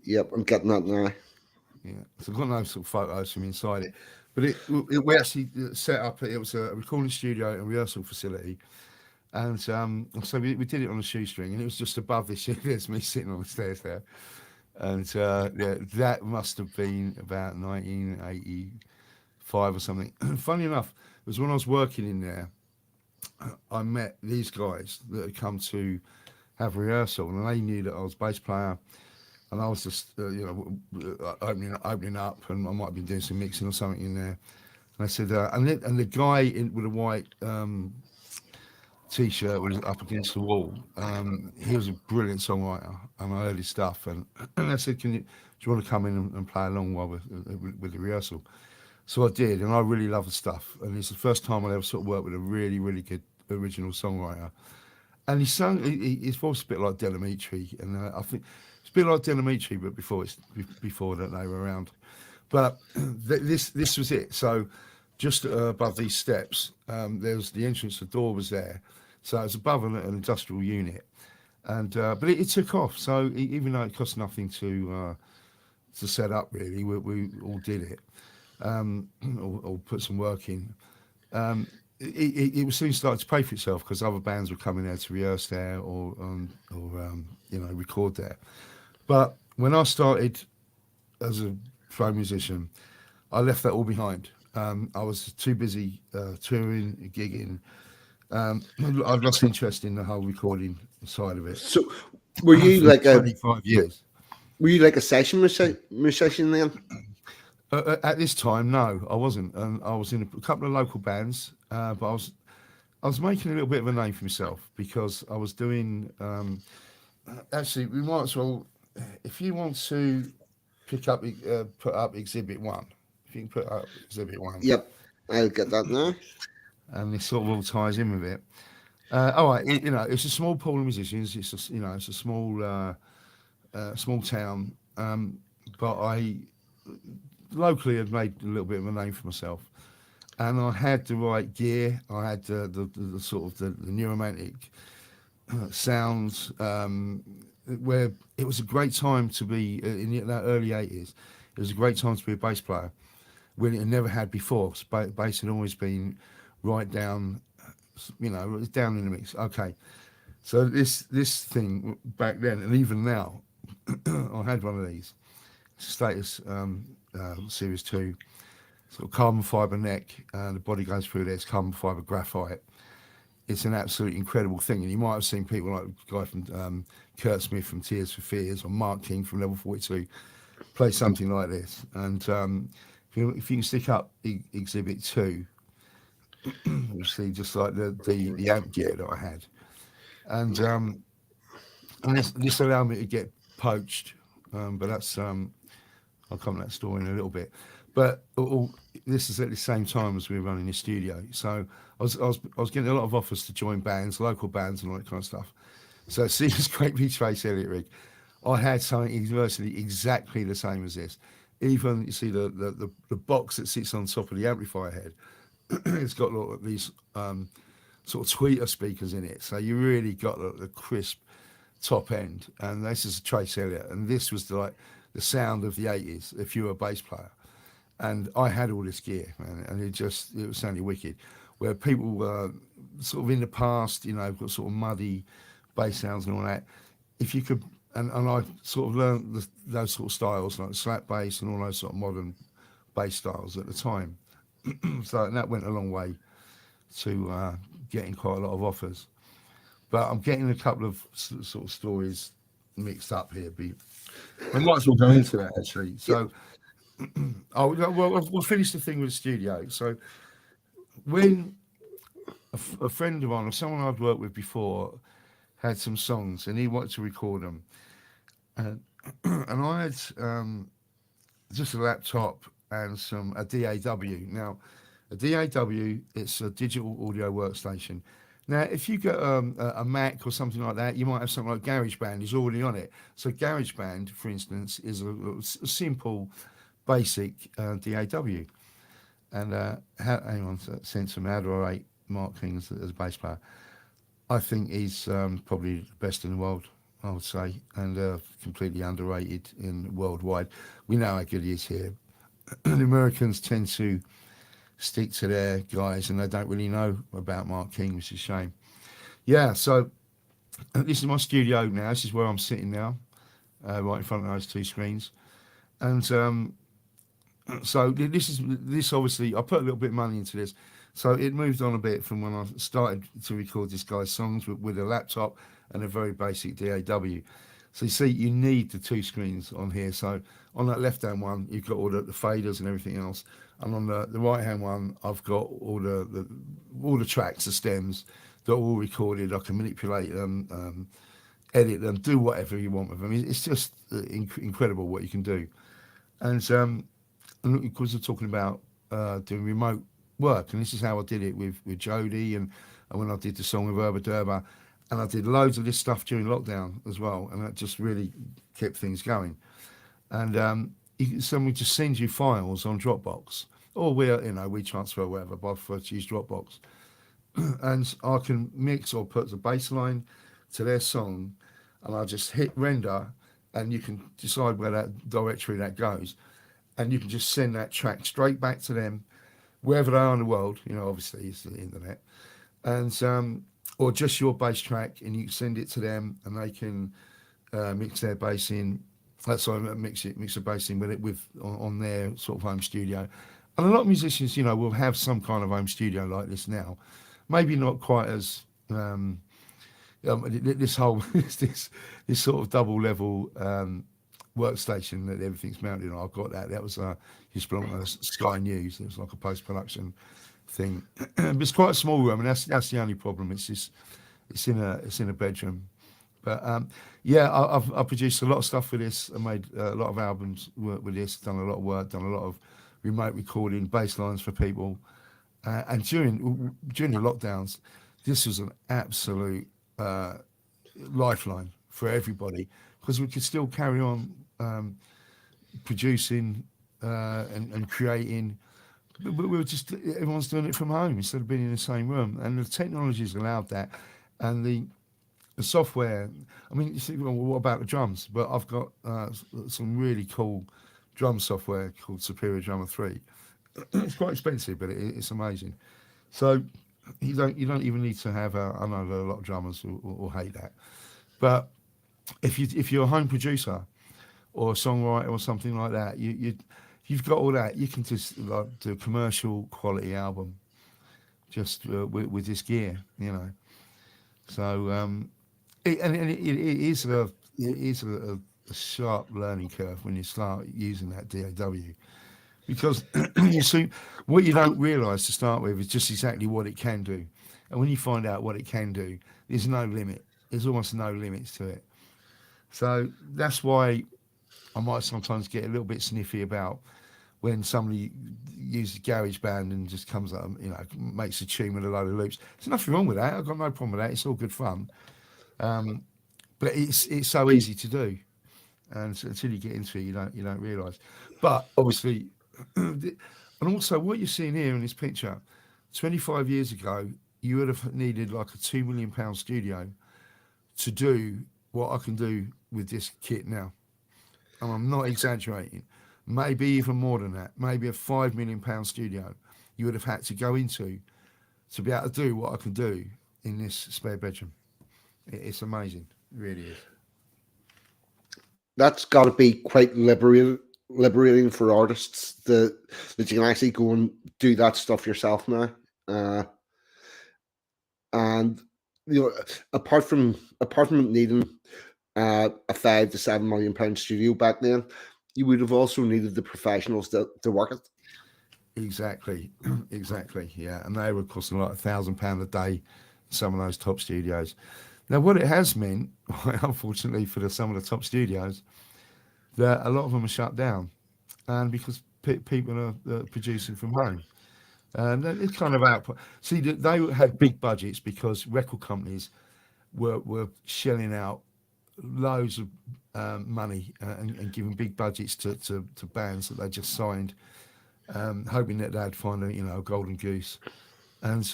[SPEAKER 1] Yep, I'm getting that now.
[SPEAKER 2] Yeah. So I've got no sort of photos from inside it, but we actually set up. It was a recording studio and rehearsal facility, And so we did it on a shoestring, and it was just above this. There's me sitting on the stairs there. And yeah, that must have been about 1985 or something. Funny enough, it was when I was working in there, I met these guys that had come to have rehearsal, and they knew that I was bass player, and I was just opening up, and I might have been doing some mixing or something in there. And I said, and the guy with a white T-shirt was up against the wall. He was a brilliant songwriter, and I heard his stuff. And I said, do you want to come in and play along while with the rehearsal? So I did, and I really love the stuff. And it's the first time I ever sort of worked with a really, really good original songwriter. And he sung. His voice is a bit like Delamitri, and I think it's a bit like Delamitri, but before that they were around. But this was it. So just above these steps, there's the entrance. The door was there, so it was above an industrial unit, and but it took off. So even though it cost nothing to set up, really, we all did it, or put some work in. It was soon starting to pay for itself because other bands were coming there to rehearse there or record there. But when I started as a pro musician, I left that all behind. I was too busy touring, gigging. I've lost interest in the whole recording side of it.
[SPEAKER 1] So, were you like
[SPEAKER 2] 25 years?
[SPEAKER 1] Were you like a session musician then?
[SPEAKER 2] At this time, no, I wasn't. And I was in a couple of local bands, but I was making a little bit of a name for myself because I was doing. Actually, we might as well, if you want to put up Exhibit 1. If you can put up Exhibit 1.
[SPEAKER 1] Yep, I'll get that now.
[SPEAKER 2] And this sort of all ties in with it. All right, it's a small pool of musicians. It's a small town. But I locally had made a little bit of a name for myself, and I had the right gear. I had the sort of the new romantic sounds. Where it was a great time to be in the early 80s. It was a great time to be a bass player when it had never had before. Bass had always been right down, down in the mix. Okay, so this thing back then and even now, I had one of these Status Series 2, sort of carbon fibre neck, the body goes through there. It's carbon fibre graphite. It's an absolutely incredible thing, and you might have seen people like the guy from Kurt Smith from Tears for Fears or Mark King from Level 42 play something like this. And if you can stick up Exhibit 2, you'll see just like the amp gear that I had, and this allowed me to get poached, but that's I'll come to that story in a little bit. But this is at the same time as we were running the studio, so I was getting a lot of offers to join bands, local bands, and all that kind of stuff. So see this great big Trace Elliott rig. I had something virtually exactly the same as this. Even you see the box that sits on top of the amplifier head, it's got these sort of tweeter speakers in it, so you really got the crisp top end. And this is a Trace Elliott, and this was like the sound of the 80s if you were a bass player. And I had all this gear, man, and it was sounding wicked. Where people were sort of in the past, got sort of muddy bass sounds and all that. If you could, and I sort of learned those sort of styles, like slap bass and all those sort of modern bass styles at the time. So that went a long way to getting quite a lot of offers. But I'm getting a couple of sort of stories mixed up here. I might as well go into that, actually. So, we'll finish the thing with the studio. So when a friend of mine or someone I'd worked with before had some songs and he wanted to record them, and I had just a laptop and a DAW. Now, a DAW, it's a digital audio workstation. Now, if you get a Mac or something like that, you might have something like GarageBand is already on it. So GarageBand, for instance, is a simple, basic DAW. And hang on, Sensum, how do I rate Mark King as a bass player? I think he's probably the best in the world, I would say, and completely underrated worldwide. We know how good he is here. The Americans tend to stick to their guys, and they don't really know about Mark King, which is a shame. Yeah, so this is my studio now. This is where I'm sitting now, right in front of those two screens. And so this obviously I put a little bit of money into this, so it moved on a bit from when I started to record this guy's songs with a laptop and a very basic DAW. So you see, you need the two screens on here. So on that left hand one, you've got all the faders and everything else, and on the right hand one, I've got all the tracks, the stems that are all recorded. I can manipulate them, edit them, do whatever you want with them. It's just incredible what you can do. And because we're talking about doing remote work, and this is how I did it with Jodie, and when I did the song with Urba Durba, and I did loads of this stuff during lockdown as well, and that just really kept things going. And someone just sends you files on Dropbox, or we transfer whatever, but I prefer to use Dropbox, and I can mix or put the bass line to their song, and I just hit render, and you can decide where that directory that goes, and you can just send that track straight back to them, wherever they are in the world. Obviously it's the internet, and or just your bass track, and you can send it to them, and they can mix their bass in. Mix the bass in with it on their sort of home studio. And a lot of musicians, will have some kind of home studio like this now. Maybe not quite as this whole this sort of double level workstation that everything's mounted on. I've got that. That was just belonged to Sky News. It was like a post production thing. But it's quite a small room, and that's the only problem. It's in a bedroom. But I've produced a lot of stuff with this. I made a lot of albums with this. Done a lot of work. Done a lot of remote recording, bass lines for people. And during the lockdowns, this was an absolute lifeline for everybody, because we could still carry on producing and creating. But we were just, everyone's doing it from home instead of being in the same room, and the technology's allowed that, and the software. I mean, you think, well, what about the drums? But I've got some really cool drum software called Superior Drummer 3. It's quite expensive, but it's amazing. So you don't even need to have I know a lot of drummers will hate that, but if you're a home producer or a songwriter or something like that, you've got all that. You can just do a commercial quality album just with this gear, So it is a sharp learning curve when you start using that DAW, because you see, what you don't realise to start with is just exactly what it can do, and when you find out what it can do, there's no limit. There's almost no limits to it. So that's why I might sometimes get a little bit sniffy about when somebody uses GarageBand and just comes up, makes a tune with a load of loops. There's nothing wrong with that. I've got no problem with that. It's all good fun. But it's so easy to do, and so until you get into it, you don't realise. But obviously, and also what you're seeing here in this picture, 25 years ago, you would have needed like a £2 million studio to do what I can do with this kit now. And I'm not exaggerating. Maybe even more than that. Maybe a £5 million studio you would have had to go into to be able to do what I can do in this spare bedroom. It's amazing. It really is.
[SPEAKER 1] That's got to be quite liberating for artists that you can actually go and do that stuff yourself now. And apart from needing a £5 to £7 million studio back then, you would have also needed the professionals to work it.
[SPEAKER 2] Exactly, yeah. And they would cost like £1,000 a day, some of those top studios. Now, what it has meant, unfortunately, for some of the top studios, that a lot of them are shut down, and because people are producing from home, and it's kind of output. See, they had big budgets because record companies were shelling out loads of money and giving big budgets to bands that they just signed, hoping that they'd find a golden goose, and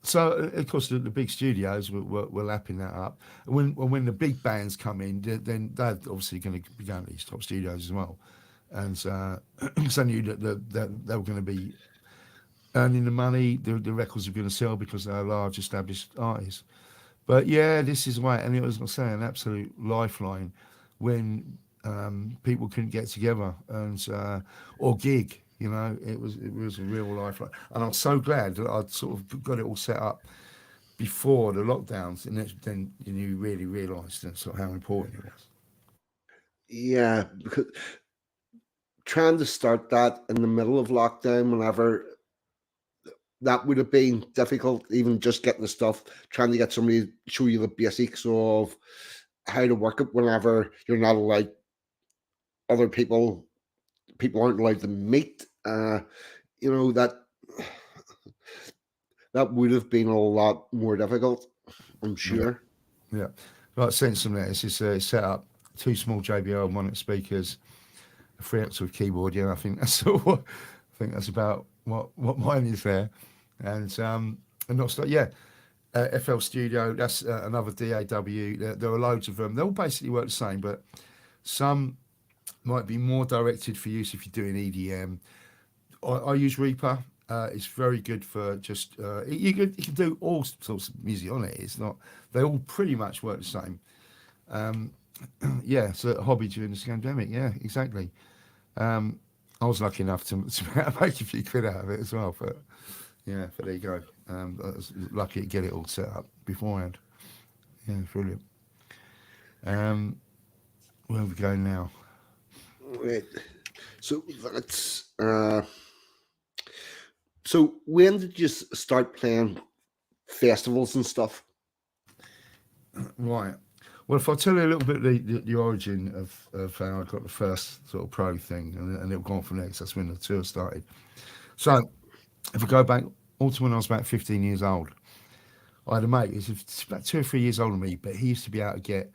[SPEAKER 2] so of course the big studios were lapping that up. And when the big bands come in, then they're obviously going to be going to these top studios as well, and so I knew that they were going to be earning the money. The records were going to sell because they're large established artists. But yeah, this is why, and it was, I say, an absolute lifeline when people couldn't get together and or gig. You know, it was a real lifeline, and I'm so glad that I'd sort of got it all set up before the lockdowns, and then you really realised sort of how important it was.
[SPEAKER 1] Yeah, because trying to start that in the middle of lockdown, whenever that would have been difficult, even just getting the stuff, trying to get somebody to show you the basics of how to work it whenever you're not allowed, other people aren't allowed to meet. You know, that would have been a lot more difficult, I'm
[SPEAKER 2] Yeah,
[SPEAKER 1] sure.
[SPEAKER 2] yeah. Like Sense there, it's just set up two small JBL monitor speakers, a 3 octave keyboard. Yeah, I think that's all. I think that's about what mine is there, and not stuff. Yeah, FL Studio. That's another DAW. There are loads of them. They all basically work the same, but some might be more directed for use if you're doing EDM. I use Reaper. It's very good for just you can do all sorts of music on it. It's not they all pretty much work the same. Um, yeah, it's a hobby during the pandemic. Yeah, exactly. I was lucky enough to make a few quid out of it as well. But yeah, but there you go. I was lucky to get it all set up beforehand. Yeah, brilliant. Um, where are we going now?
[SPEAKER 1] Right. So that's so when did you start playing festivals and stuff?
[SPEAKER 2] Right. Well, if I tell you a little bit the origin of how I got the first sort of pro thing, and it'll go on from there, 'cause that's when the tour started. So, if I go back all to when I was about 15 years old, I had a mate. He's about 2 or 3 years older than me, but he used to be able to get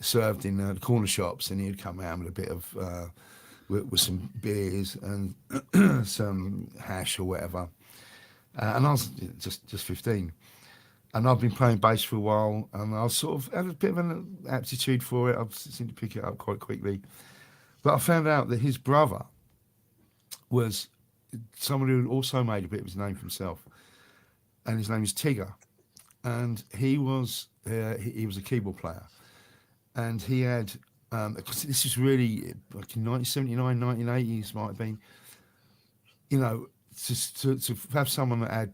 [SPEAKER 2] served in the corner shops, and he'd come around with a bit of with some beers and some hash or whatever. And I was just 15. And I've been playing bass for a while, and I sort of had a bit of an aptitude for it. I seemed to pick it up quite quickly. But I found out that his brother was someone who also made a bit of his name for himself, and his name is Tigger. And he was a keyboard player, and he had because this is really like in 1979, 1980s might have been, you know, to have someone that had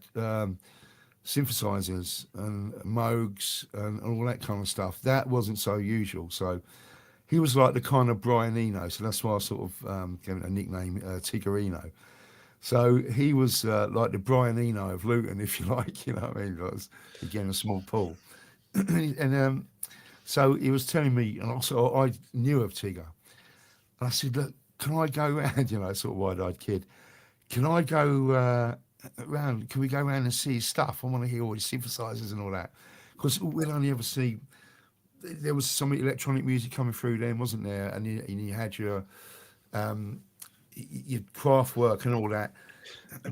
[SPEAKER 2] synthesizers and Moogs and all that kind of stuff. That wasn't so usual. So he was like the kind of Brian Eno. So that's why I sort of gave him a nickname, Tiggerino. So he was like the Brian Eno of Luton, if you like. You know what I mean? It was, again, a small pool. and so he was telling me, and also I knew of Tigger. And I said, look, can I go round? You know, sort of wide-eyed kid. Can I go round? Can we go round and see his stuff? I want to hear all his synthesizers and all that. Because we'd only ever see there was some electronic music coming through then, wasn't there? And you had your craft work and all that,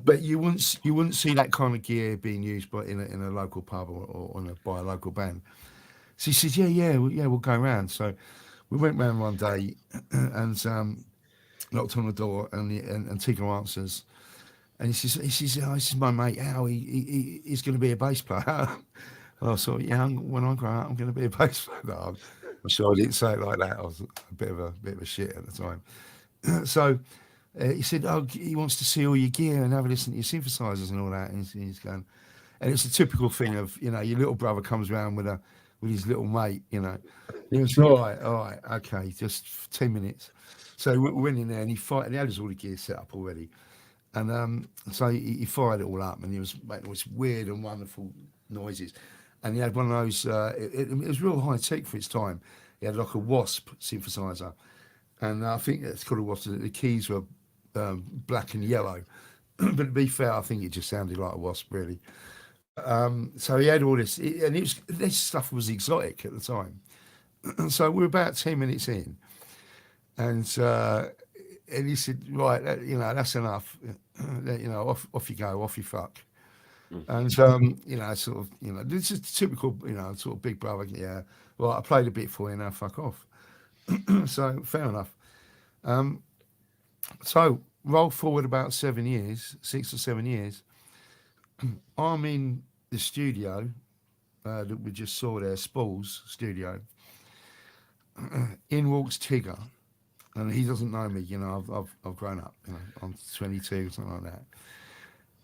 [SPEAKER 2] but you wouldn't see that kind of gear being used by in a local pub or by a local band. So he said, we'll go round. So we went round one day and knocked on the door, and Tigger answers. And he says, oh, this is my mate Al. He's going to be a bass player. And I thought, yeah, when I grow up, I'm going to be a bass player. No, I'm sure I didn't say it like that. I was a bit of a shit at the time. So he said, oh, he wants to see all your gear and have a listen to your synthesizers and all that. And he's going, and it's a typical thing of, you know, your little brother comes around with his little mate, you know. He was all right, okay, just 10 minutes. So we went in there and he had all the gear set up already. And so he fired it all up, and he was making all this weird and wonderful noises. And he had one of those, it was real high tech for its time. He had like a Wasp synthesizer. And I think it's called a Wasp. The keys were black and yellow. But to be fair, I think it just sounded like a Wasp, really. So he had all this, and this stuff was exotic at the time. So we were about 10 minutes in, and he said, right, that's enough. Off you go, off you fuck. And sort of, this is typical, sort of big brother. Yeah, well, I played a bit for you, now fuck off. So fair enough. So roll forward about 7 years, 6 or 7 years. I'm in the studio that we just saw there, Spall's studio. In walks Tigger, and he doesn't know me. You know, I've grown up. You know, I'm 22, something like that.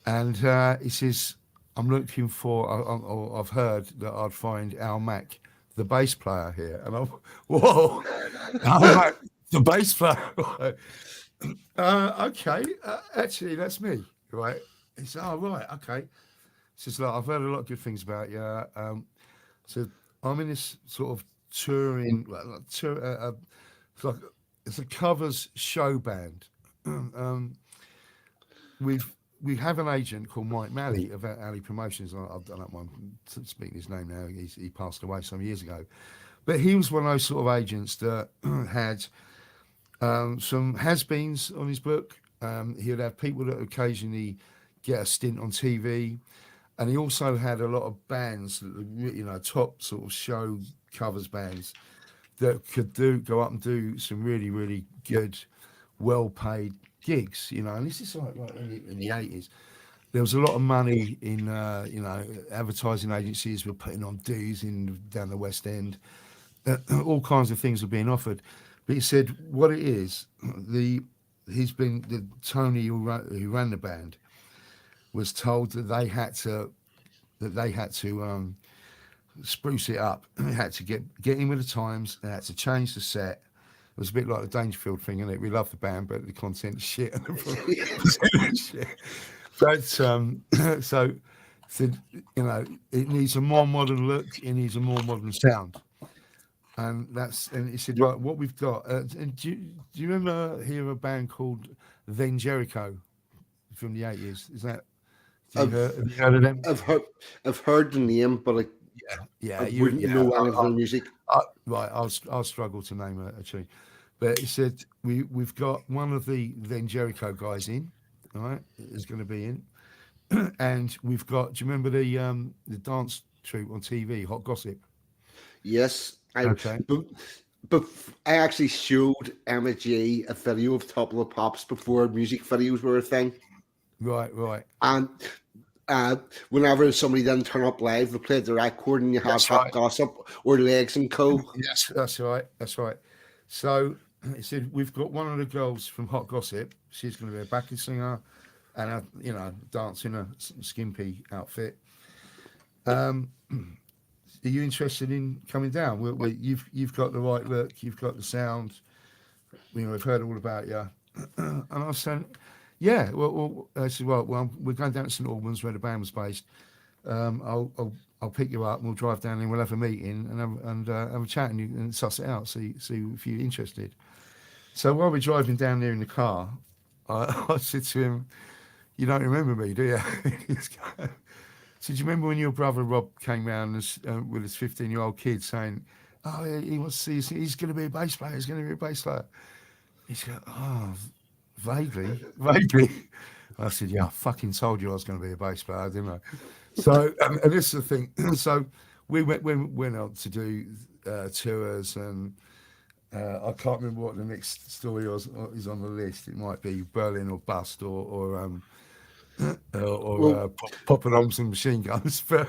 [SPEAKER 2] And he says, "I'm looking for. I've heard that I'd find Al Mack, the bass player here." And I'm, whoa, Al Mack, the bass player. Okay, actually, that's me, right? He said, "Oh, right, okay." He says, "Look, I've heard a lot of good things about you." So I'm in this sort of touring, it's like it's a covers show band. um, we have an agent called Mike Malley of Alley Promotions. I don't mind speaking his name now. He passed away some years ago, but he was one of those sort of agents that had some has-beens on his book. He would have people that occasionally get a stint on TV, and he also had a lot of bands, you know, top sort of show covers bands that could go up and do some really, really good, well-paid gigs, you know. And this is like in the 80s. There was a lot of money in, you know, advertising agencies were putting on dues down the West End. All kinds of things were being offered. But he said what it is, Tony who ran the band was told that they had to spruce it up. They had to get in with the times. They had to change the set. It was a bit like the Dangerfield thing, and we love the band, but the content is shit. Shit. But so said, you know, it needs a more modern look. It needs a more modern sound. And he said, right, what we've got. And do you remember hear a band called Then Jericho from the 80s? Have you heard of them?
[SPEAKER 1] I've heard the name, but I wouldn't know any of their music.
[SPEAKER 2] Right, I'll struggle to name a tune. But he said we've got one of the Then Jericho guys in, all right, is going to be in, and we've got. Do you remember the dance troupe on TV, Hot Gossip?
[SPEAKER 1] Yes,
[SPEAKER 2] Okay.
[SPEAKER 1] but I actually showed Emma G a video of Top of the Pops before music videos were a thing.
[SPEAKER 2] Right.
[SPEAKER 1] And whenever somebody didn't turn up live, they played the record and you had Hot Gossip or Legs and Co.
[SPEAKER 2] Yes, that's right. So he said we've got one of the girls from Hot Gossip. She's going to be a backing singer and dance in a skimpy outfit. Are you interested in coming down? You've got the right look, you've got the sound. You know, we've heard all about you. And I was saying, yeah. I said, well, we're going down to St Albans where the band was based. I'll pick you up and we'll drive down and we'll have a meeting and have a chat and suss it out. See if you're interested. So while we're driving down there in the car, I said to him, "You don't remember me, do you?" So do you remember when your brother Rob came round with his 15-year-old kid saying, "Oh, yeah, he wants to see, he's going to be a bass player, he's going to be a bass player." He's going, "Oh, vaguely." I said, "Yeah, I fucking told you I was going to be a bass player, didn't I?" So, and this is the thing. So we went out to do tours, and I can't remember what the next story is on the list. It might be Berlin or Bust or popping on some machine guns. But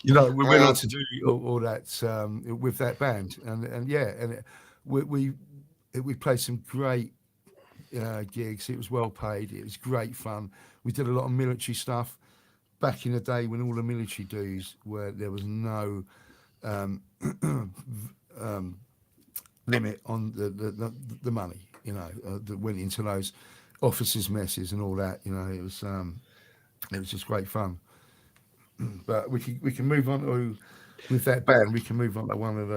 [SPEAKER 2] you know, we went on to do all that with that band, and we played some great gigs. It was well paid. It was great fun. We did a lot of military stuff back in the day when all the military dues where there was no limit on the money, you know, that went into those officers' messes and all that. You know, it was just great fun. But we can move on to with that band. We can move on to one of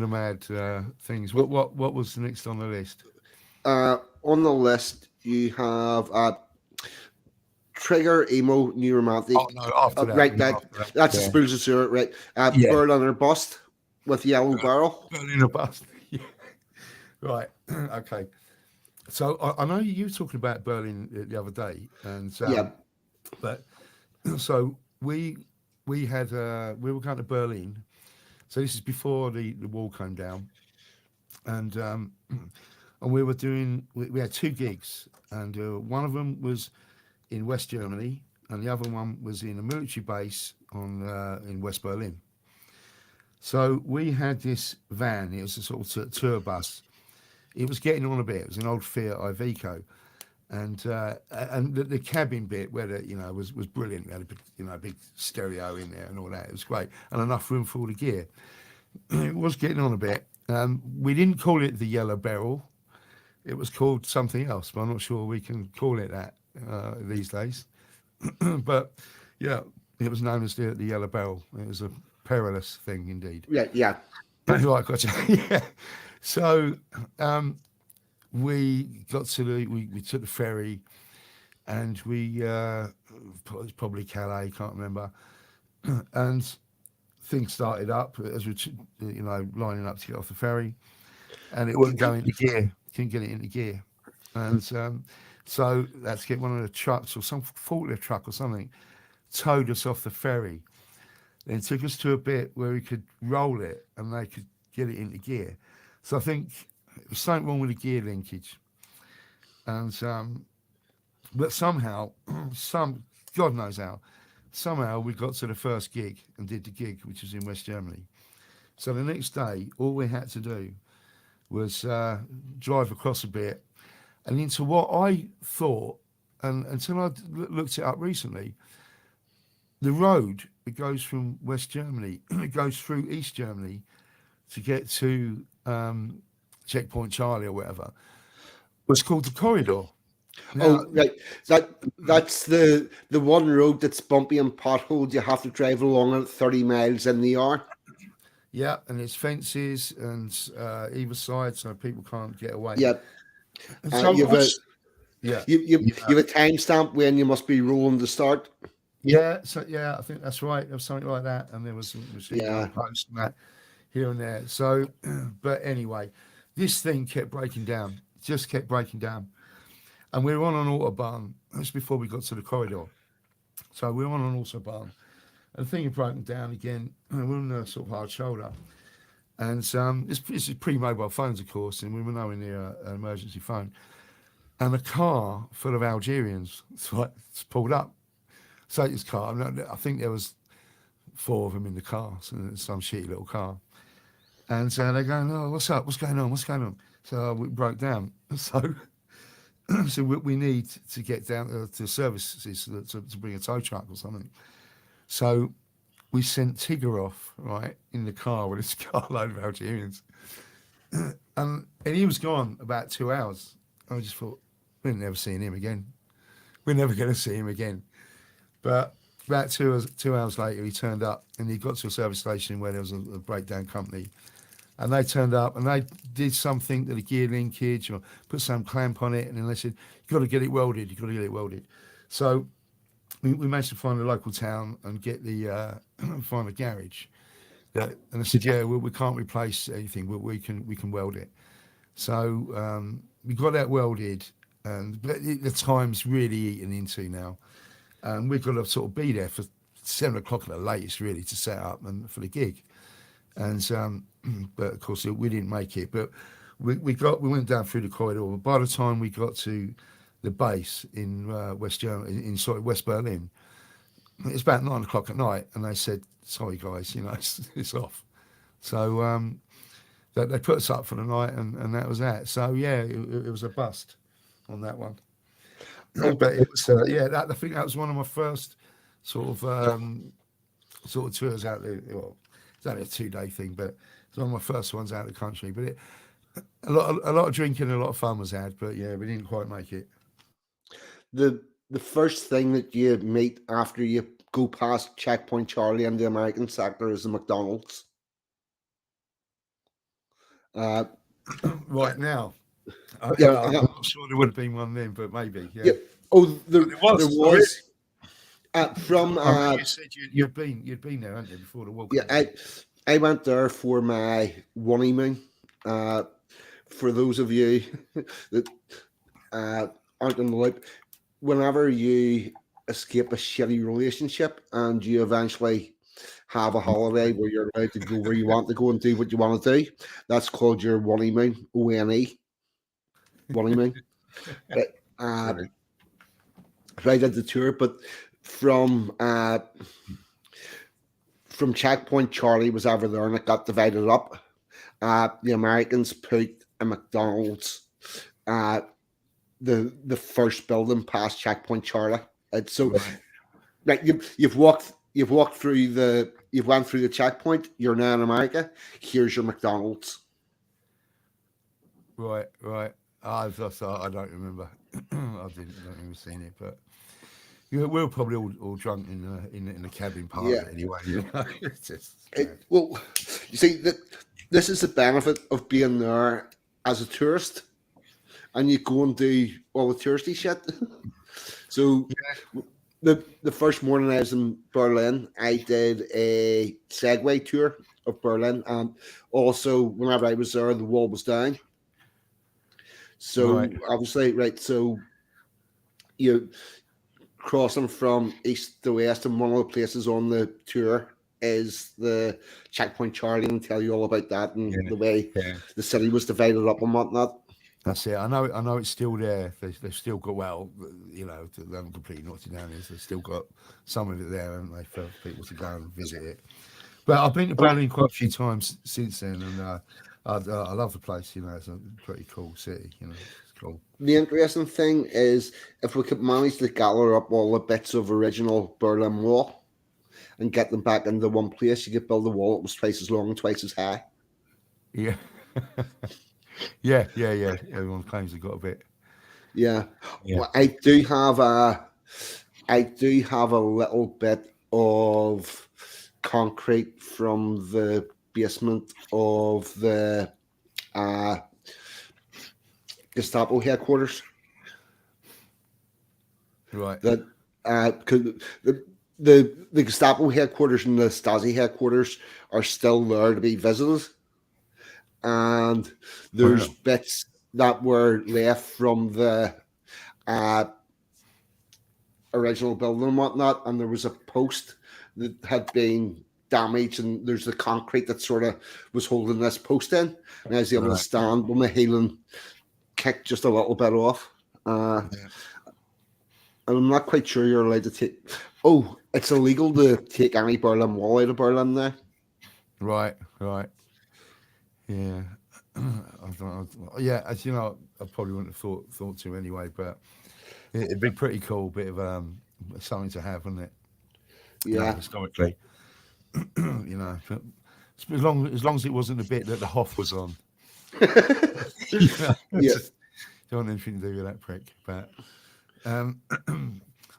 [SPEAKER 2] the mad things. What was the next on the list?
[SPEAKER 1] On the list, you have Trigger, Emo, New Romantic.
[SPEAKER 2] Oh, no, after that.
[SPEAKER 1] Right, that's the Spools of Sewer, right? Berliner Bust with Yellow Barrel.
[SPEAKER 2] Berliner Bust. Yeah. Right. Okay. So I know you were talking about Berlin the other day, and but so we were going to Berlin. So this is before the wall came down, and we were doing. We had two gigs, and one of them was in West Germany, and the other one was in a military base in West Berlin. So we had this van. It was a sort of tour bus. It was getting on a bit. It was an old Fiat Iveco, and the cabin bit where was brilliant. We had a big stereo in there and all that. It was great, and enough room for all the gear. It was getting on a bit. We didn't call it the Yellow Barrel. It was called something else, but I'm not sure we can call it that these days. But yeah, it was known as the Yellow Barrel. It was a perilous thing indeed.
[SPEAKER 1] Yeah.
[SPEAKER 2] Right, gotcha. Yeah. So we got to we took the ferry, and we it's probably Calais, can't remember, and things started up as we lining up to get off the ferry, and it wouldn't go into gear. Couldn't get it into gear, and so let's get one of the trucks or some forklift truck or something towed us off the ferry. Then took us to a bit where we could roll it and they could get it into gear. So I think there was something wrong with the gear linkage. And but somehow, God knows how, somehow we got to the first gig and did the gig, which was in West Germany. So the next day, all we had to do was drive across a bit and into what I thought, and until I looked it up recently, the road that goes from West Germany, it goes through East Germany to get to Checkpoint Charlie or whatever, was called the corridor. Now,
[SPEAKER 1] Right. That's the one road that's bumpy and potholed. You have to drive along at 30 miles in the hour.
[SPEAKER 2] yeah, and there's fences and either side, so people can't get away.
[SPEAKER 1] Yeah.
[SPEAKER 2] And so
[SPEAKER 1] You have
[SPEAKER 2] yeah,
[SPEAKER 1] a timestamp when you must be rolling to start.
[SPEAKER 2] yeah, so yeah, I think that's right. There was something like that, and there was some machine gun
[SPEAKER 1] Yeah.
[SPEAKER 2] posts and that here and there. So, but anyway, this thing kept breaking down, just kept breaking down, and we were on an autobahn. That's before we got to the corridor. So we were on an autobahn, and the thing had broken down again. And we were on a sort of hard shoulder, and this is pre-mobile phones, of course, and we were nowhere near an emergency phone. And a car full of Algerians pulled up. So this car, I think there was 4 of them in the car, so it's some shitty little car. And they're going, "Oh, what's up? What's going on? What's going on?" So we broke down. So, so we need to get down to services to bring a tow truck or something. So we sent Tigger off, right, in the car with his carload of Algerians. And he was gone about 2 hours. I just thought, we're never seeing him again. We're never going to see him again. But about 2 hours later, he turned up and he got to a service station where there was a breakdown company. And they turned up and they did something to the gear linkage or put some clamp on it. And then they said, "You've got to get it welded. You've got to get it welded." So we managed to find a local town and get find a garage. And I said, "Yeah, we can't replace anything, but we can weld it." So we got that welded, but the time's really eaten into now. And we've got to sort of be there for 7 o'clock at the latest, really, to set up and for the gig. And but of course we didn't make it. But we went down through the corridor. By the time we got to the base in West Germany, West Berlin, it was about 9 o'clock at night, and they said, "Sorry guys, it's off." So they put us up for the night, and that was that. So yeah, it was a bust on that one. But it was I think that was one of my first sort of tours out there. Well, it's only a 2-day thing, but it's one of my first ones out of the country. But a lot of drinking, and a lot of fun was had. But yeah, we didn't quite make it.
[SPEAKER 1] The first thing that you meet after you go past Checkpoint Charlie and the American sector is the McDonald's.
[SPEAKER 2] Right now, I'm not sure there would have been one then, but maybe. Yeah.
[SPEAKER 1] Oh, there
[SPEAKER 2] was.
[SPEAKER 1] was. From
[SPEAKER 2] you said you'd been there, hadn't you, before the World Cup?
[SPEAKER 1] Yeah, I went there for my honeymoon. For those of you that aren't in the loop, whenever you escape a shitty relationship and you eventually have a holiday where you're allowed to go where you want to go and do what you want to do, that's called your honeymoon. ONE. Honeymoon. So I did the tour, but from Checkpoint Charlie was ever there, and it got divided up. The Americans put a McDonald's, the first building past Checkpoint Charlie. And so,
[SPEAKER 2] Right.
[SPEAKER 1] like you've went through the checkpoint. You're now in America. Here's your McDonald's.
[SPEAKER 2] Right. I don't remember. I don't even seen it, but we were probably all drunk in the cabin part
[SPEAKER 1] Yeah.
[SPEAKER 2] of it anyway. You know? It's just
[SPEAKER 1] Well, you see that this is the benefit of being there as a tourist, and you go and do all the touristy shit. So the first morning I was in Berlin, I did a Segway tour of Berlin, and also whenever I was there, the wall was down. So
[SPEAKER 2] Right.
[SPEAKER 1] obviously, right. So you crossing from east to west, and one of the places on the tour is the Checkpoint Charlie, and tell you all about that and
[SPEAKER 2] Yeah.
[SPEAKER 1] the way
[SPEAKER 2] Yeah.
[SPEAKER 1] the city was divided up and whatnot.
[SPEAKER 2] That's it. I know it's still there. They've still got, well, you know, they haven't completely knocked it down. They've still got some of it there, haven't they, for people to go and visit it. But I've been to Berlin quite a few times since then, and I love the place. You know, it's a pretty cool city. You know, it's cool.
[SPEAKER 1] The interesting thing is if we could manage to gather up all the bits of original Berlin Wall and get them back into one place, you could build a wall that was twice as long and twice as high.
[SPEAKER 2] Yeah. Yeah. Everyone claims they've got a bit.
[SPEAKER 1] Yeah.
[SPEAKER 2] Yeah.
[SPEAKER 1] Well, I do have a little bit of concrete from the basement of the Gestapo headquarters.
[SPEAKER 2] Right.
[SPEAKER 1] That cause the Gestapo headquarters and the Stasi headquarters are still there to be visited, and there's
[SPEAKER 2] Wow.
[SPEAKER 1] bits that were left from the original building and whatnot, and there was a post that had been damaged, and there's the concrete that sort of was holding this post in, and I was able to
[SPEAKER 2] Right.
[SPEAKER 1] stand when the healing kicked just a little bit off.
[SPEAKER 2] Yeah.
[SPEAKER 1] And I'm not quite sure you're allowed to take. Oh, it's illegal to take any Berlin Wall out of Berlin now.
[SPEAKER 2] Right. Yeah. Yeah, as you know, I probably wouldn't have thought to anyway, but it'd be pretty cool, bit of something to have, wouldn't it? You know,
[SPEAKER 1] Yeah,
[SPEAKER 2] historically. You know, but as long as it wasn't the bit that the Hoff was on. You know,
[SPEAKER 1] yeah.
[SPEAKER 2] just don't want anything to do with that prick. But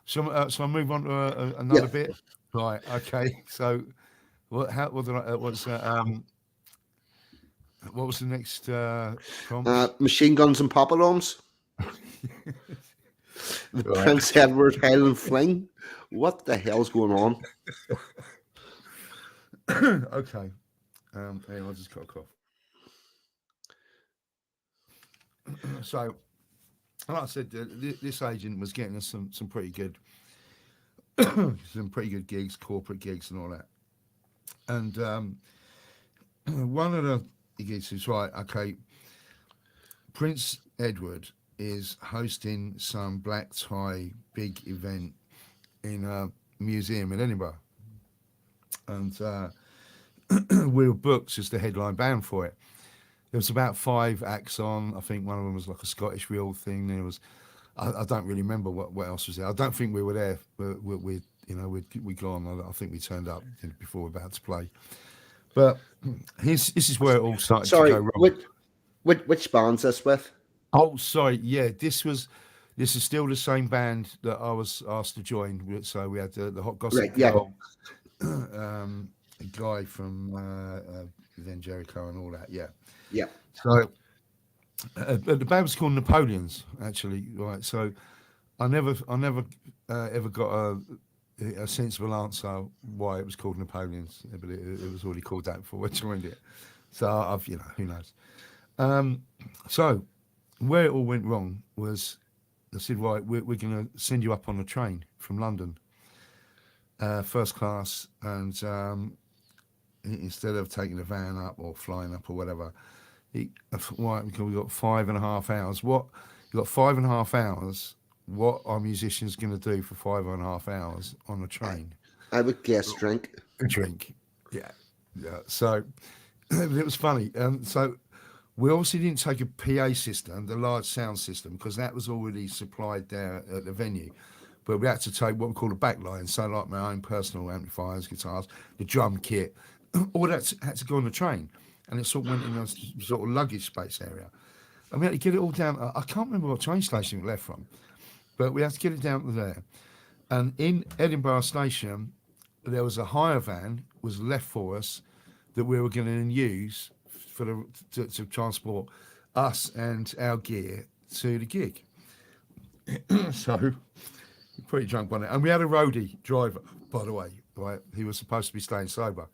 [SPEAKER 2] so I move on to another
[SPEAKER 1] Yeah.
[SPEAKER 2] bit. Right. Okay. So what was the next prompt?
[SPEAKER 1] Machine guns and poppadoms. The
[SPEAKER 2] Right.
[SPEAKER 1] Prince Edward Highland Fling. What the hell's going on?
[SPEAKER 2] Okay. Hang on, I just got a cough. So, like I said, this agent was getting us some pretty good, gigs, corporate gigs, and all that. And one of the gigs is right. Okay, Prince Edward is hosting some black tie big event in a museum in Edinburgh, and we were booked as the headline band for it. There was about 5 acts on. I think one of them was like a Scottish reel thing. There was, I don't really remember what else was there. I don't think we were there. We'd gone. I think we turned up before we were about to play. But this is where it all started
[SPEAKER 1] Sorry,
[SPEAKER 2] to go wrong.
[SPEAKER 1] which band's this with?
[SPEAKER 2] Oh, sorry. Yeah, this is still the same band that I was asked to join. So we had the Hot Gossip
[SPEAKER 1] Right, yeah.
[SPEAKER 2] Girl, a guy from then Jericho and all that. Yeah.
[SPEAKER 1] Yeah.
[SPEAKER 2] So the band was called Napoleons, actually. Right. So I never ever got a sensible answer why it was called Napoleons, but it was already called that before I joined it. So who knows. So where it all went wrong was they said, right, we're going to send you up on a train from London, first class, and instead of taking a van up or flying up or whatever, right, we got 5.5 hours. What? You got 5.5 hours what are musicians going to do for 5.5 hours on a train?
[SPEAKER 1] I would guess drink.
[SPEAKER 2] Drink. Yeah. Yeah. So it was funny. So we obviously didn't take a PA system, the large sound system, because that was already supplied there at the venue. But we had to take what we call a backline, so like my own personal amplifiers, guitars, the drum kit, all that had to go on the train, and it sort of went in a sort of luggage space area. And we had to get it all down. I can't remember what train station we left from, but we had to get it down to there. And in Edinburgh Station, there was a hire van was left for us that we were going to use for to transport us and our gear to the gig. So pretty drunk on it, and we had a roadie driver, by the way. Right, he was supposed to be staying sober,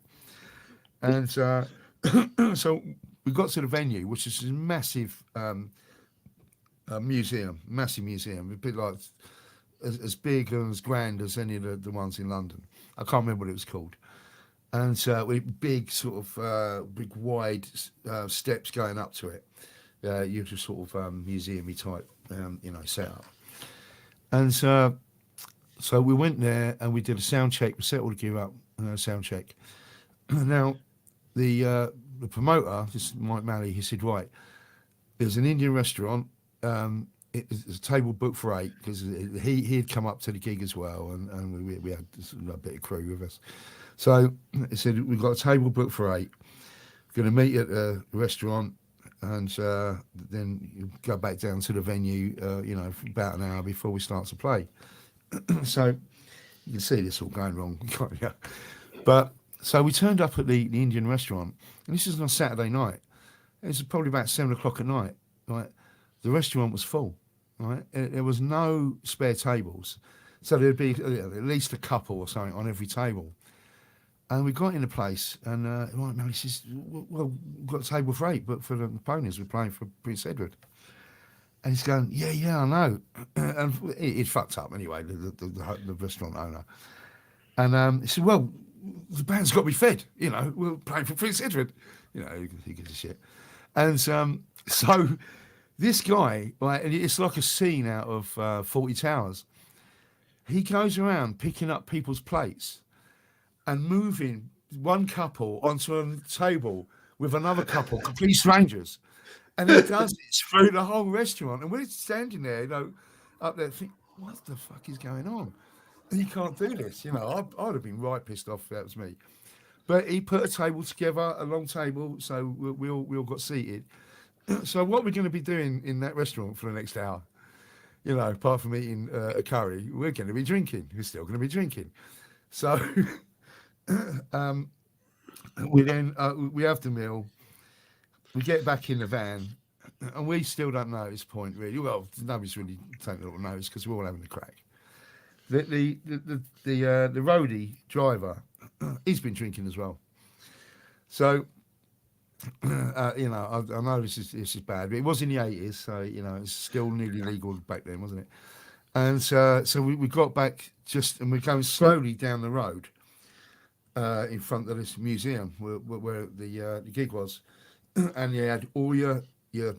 [SPEAKER 2] and so we got to the venue, which is a massive museum, a bit like as big and as grand as any of the ones in London. I can't remember what it was called. And with big sort of big wide steps going up to it. You just sort of museum-y type, setup. And so we went there and we did a sound check. We set all the gear up, sound check. Now, the promoter, this is Mike Malley, he said, right, there's an Indian restaurant. It's a table booked for 8 because he had come up to the gig as well, and we had a bit of crew with us. So he said, we've got a table booked for 8. We're going to meet at a restaurant, and then you go back down to the venue, for about an hour before we start to play. So you can see this all going wrong. But so we turned up at the Indian restaurant, and this is on a Saturday night. It was probably about 7 o'clock at night. Right, the restaurant was full. Right, there was no spare tables, so there'd be at least a couple or something on every table. And we got in the place, and right, Mally says, "Well, we've got a table for 8, but for the ponies, we're playing for Prince Edward." And he's going, "Yeah, I know." And he'd fucked up anyway, the restaurant owner. And he said, "Well, the band's got to be fed. We're playing for Prince Edward. He gives a shit." And so this guy, and it's like a scene out of 40 Towers. He goes around picking up people's plates and moving one couple onto a table with another couple, complete strangers. And he does it through the whole restaurant. And we're standing there, up there thinking, what the fuck is going on? And you can't do this. I'd have been right pissed off if that was me. But he put a table together, a long table, so we all got seated. So what we're going to be doing in that restaurant for the next hour, apart from eating a curry, we're going to be drinking. We're still going to be drinking. So we have the meal. We get back in the van, and we still don't know at this point, really. Well, nobody's really taking a little notice because we're all having a crack. The roadie driver, he's been drinking as well. So, I know this is bad, but it was in the 80s, so it's still nearly legal back then, wasn't it? And so we got back and we're going slowly down the road in front of this museum where the gig was. And you had all your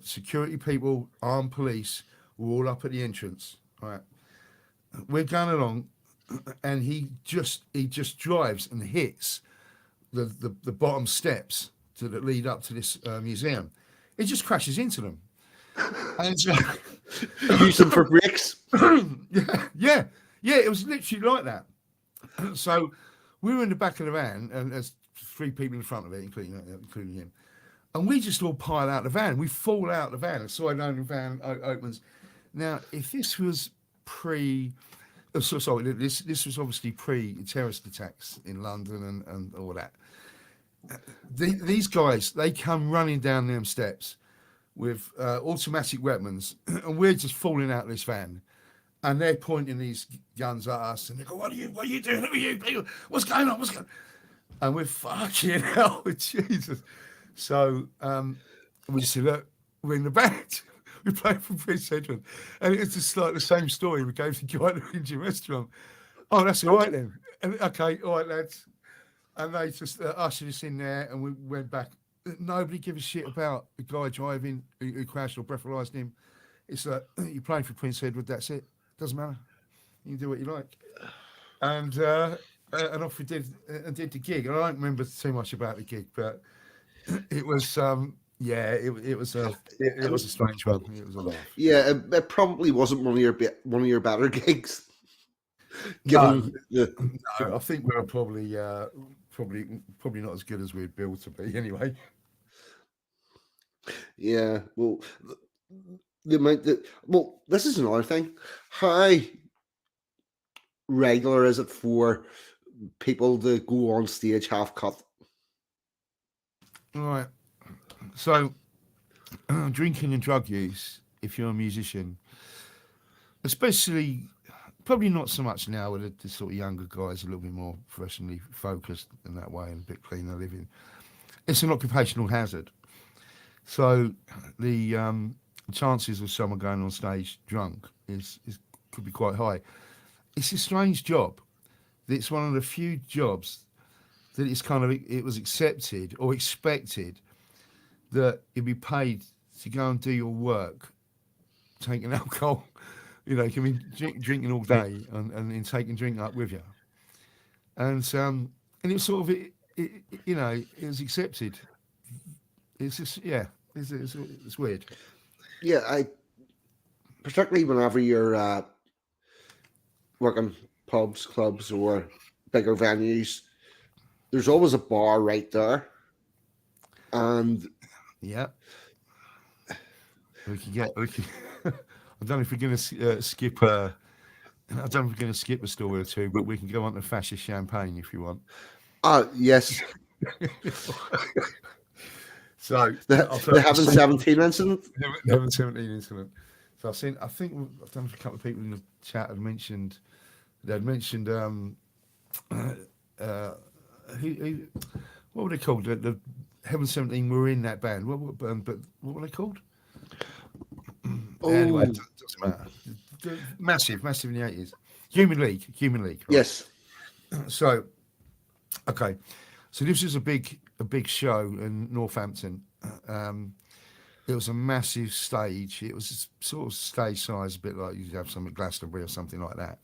[SPEAKER 2] security people, armed police, were all up at the entrance. All right, we're going along, and he just drives and hits the bottom steps that lead up to this museum. It just crashes into them. And
[SPEAKER 1] use them for brakes.
[SPEAKER 2] yeah. It was literally like that. So we were in the back of the van, and there's 3 people in front of it, including him. And we just all pile out the van. We fall out the van. So I know the van opens. Now, if this was this was obviously pre-terrorist attacks in London and all that. These guys, they come running down them steps with automatic weapons, and we're just falling out of this van. And they're pointing these guns at us, and they go, "What are you doing? Who are you people? What's going on? And we're fucking hell, Jesus. So we just said, look, we're in the band. We're playing for Prince Edward. And it's just like the same story. We gave the guy at the Indian restaurant. Oh, that's all right then. And, okay, all right, lads. And they just ushered us in there, and we went back. Nobody gave a shit about the guy driving who crashed or breathalyzed him. It's like, you're playing for Prince Edward, that's it. Doesn't matter. You can do what you like. And off we did and did the gig. And I don't remember too much about the gig, but it was it was a strange one. It was a laugh.
[SPEAKER 1] Yeah, it probably wasn't one of your better gigs.
[SPEAKER 2] No,
[SPEAKER 1] Given the
[SPEAKER 2] no, I think we were probably not as good as we'd built to be anyway.
[SPEAKER 1] yeah, well, the amount that this is another thing. How regular is it for people to go on stage half cut?
[SPEAKER 2] Right. So, drinking and drug use, if you're a musician, especially probably not so much now with the sort of younger guys, a little bit more professionally focused in that way and a bit cleaner living. It's an occupational hazard. So the chances of someone going on stage drunk is could be quite high. It's a strange job. It's one of the few jobs that it was accepted or expected that you'd be paid to go and do your work, taking alcohol. You know, you can be drinking all day and then taking drink up with you. And it was sort of it was accepted. It's just it's weird.
[SPEAKER 1] Yeah, I particularly whenever you're working pubs, clubs, or bigger venues, there's always a bar right there, and
[SPEAKER 2] Yeah, we can. I don't know if we're going to skip. I don't know if we're going to skip a story or two, but we can go on to fascist champagne if you want.
[SPEAKER 1] yes,
[SPEAKER 2] So
[SPEAKER 1] the Heaven 17 incident.
[SPEAKER 2] Heaven 17 incident. So I think I've done a couple of people in the chat had mentioned. They'd mentioned who what were they called? The Heaven 17 were in that band. But what were they called? Anyway, it doesn't matter. Massive in the 80s. Human League. Right?
[SPEAKER 1] Yes.
[SPEAKER 2] So, okay. So this was a big show in Northampton. It was a massive stage. It was sort of stage size, a bit like you'd have some at Glastonbury or something like that.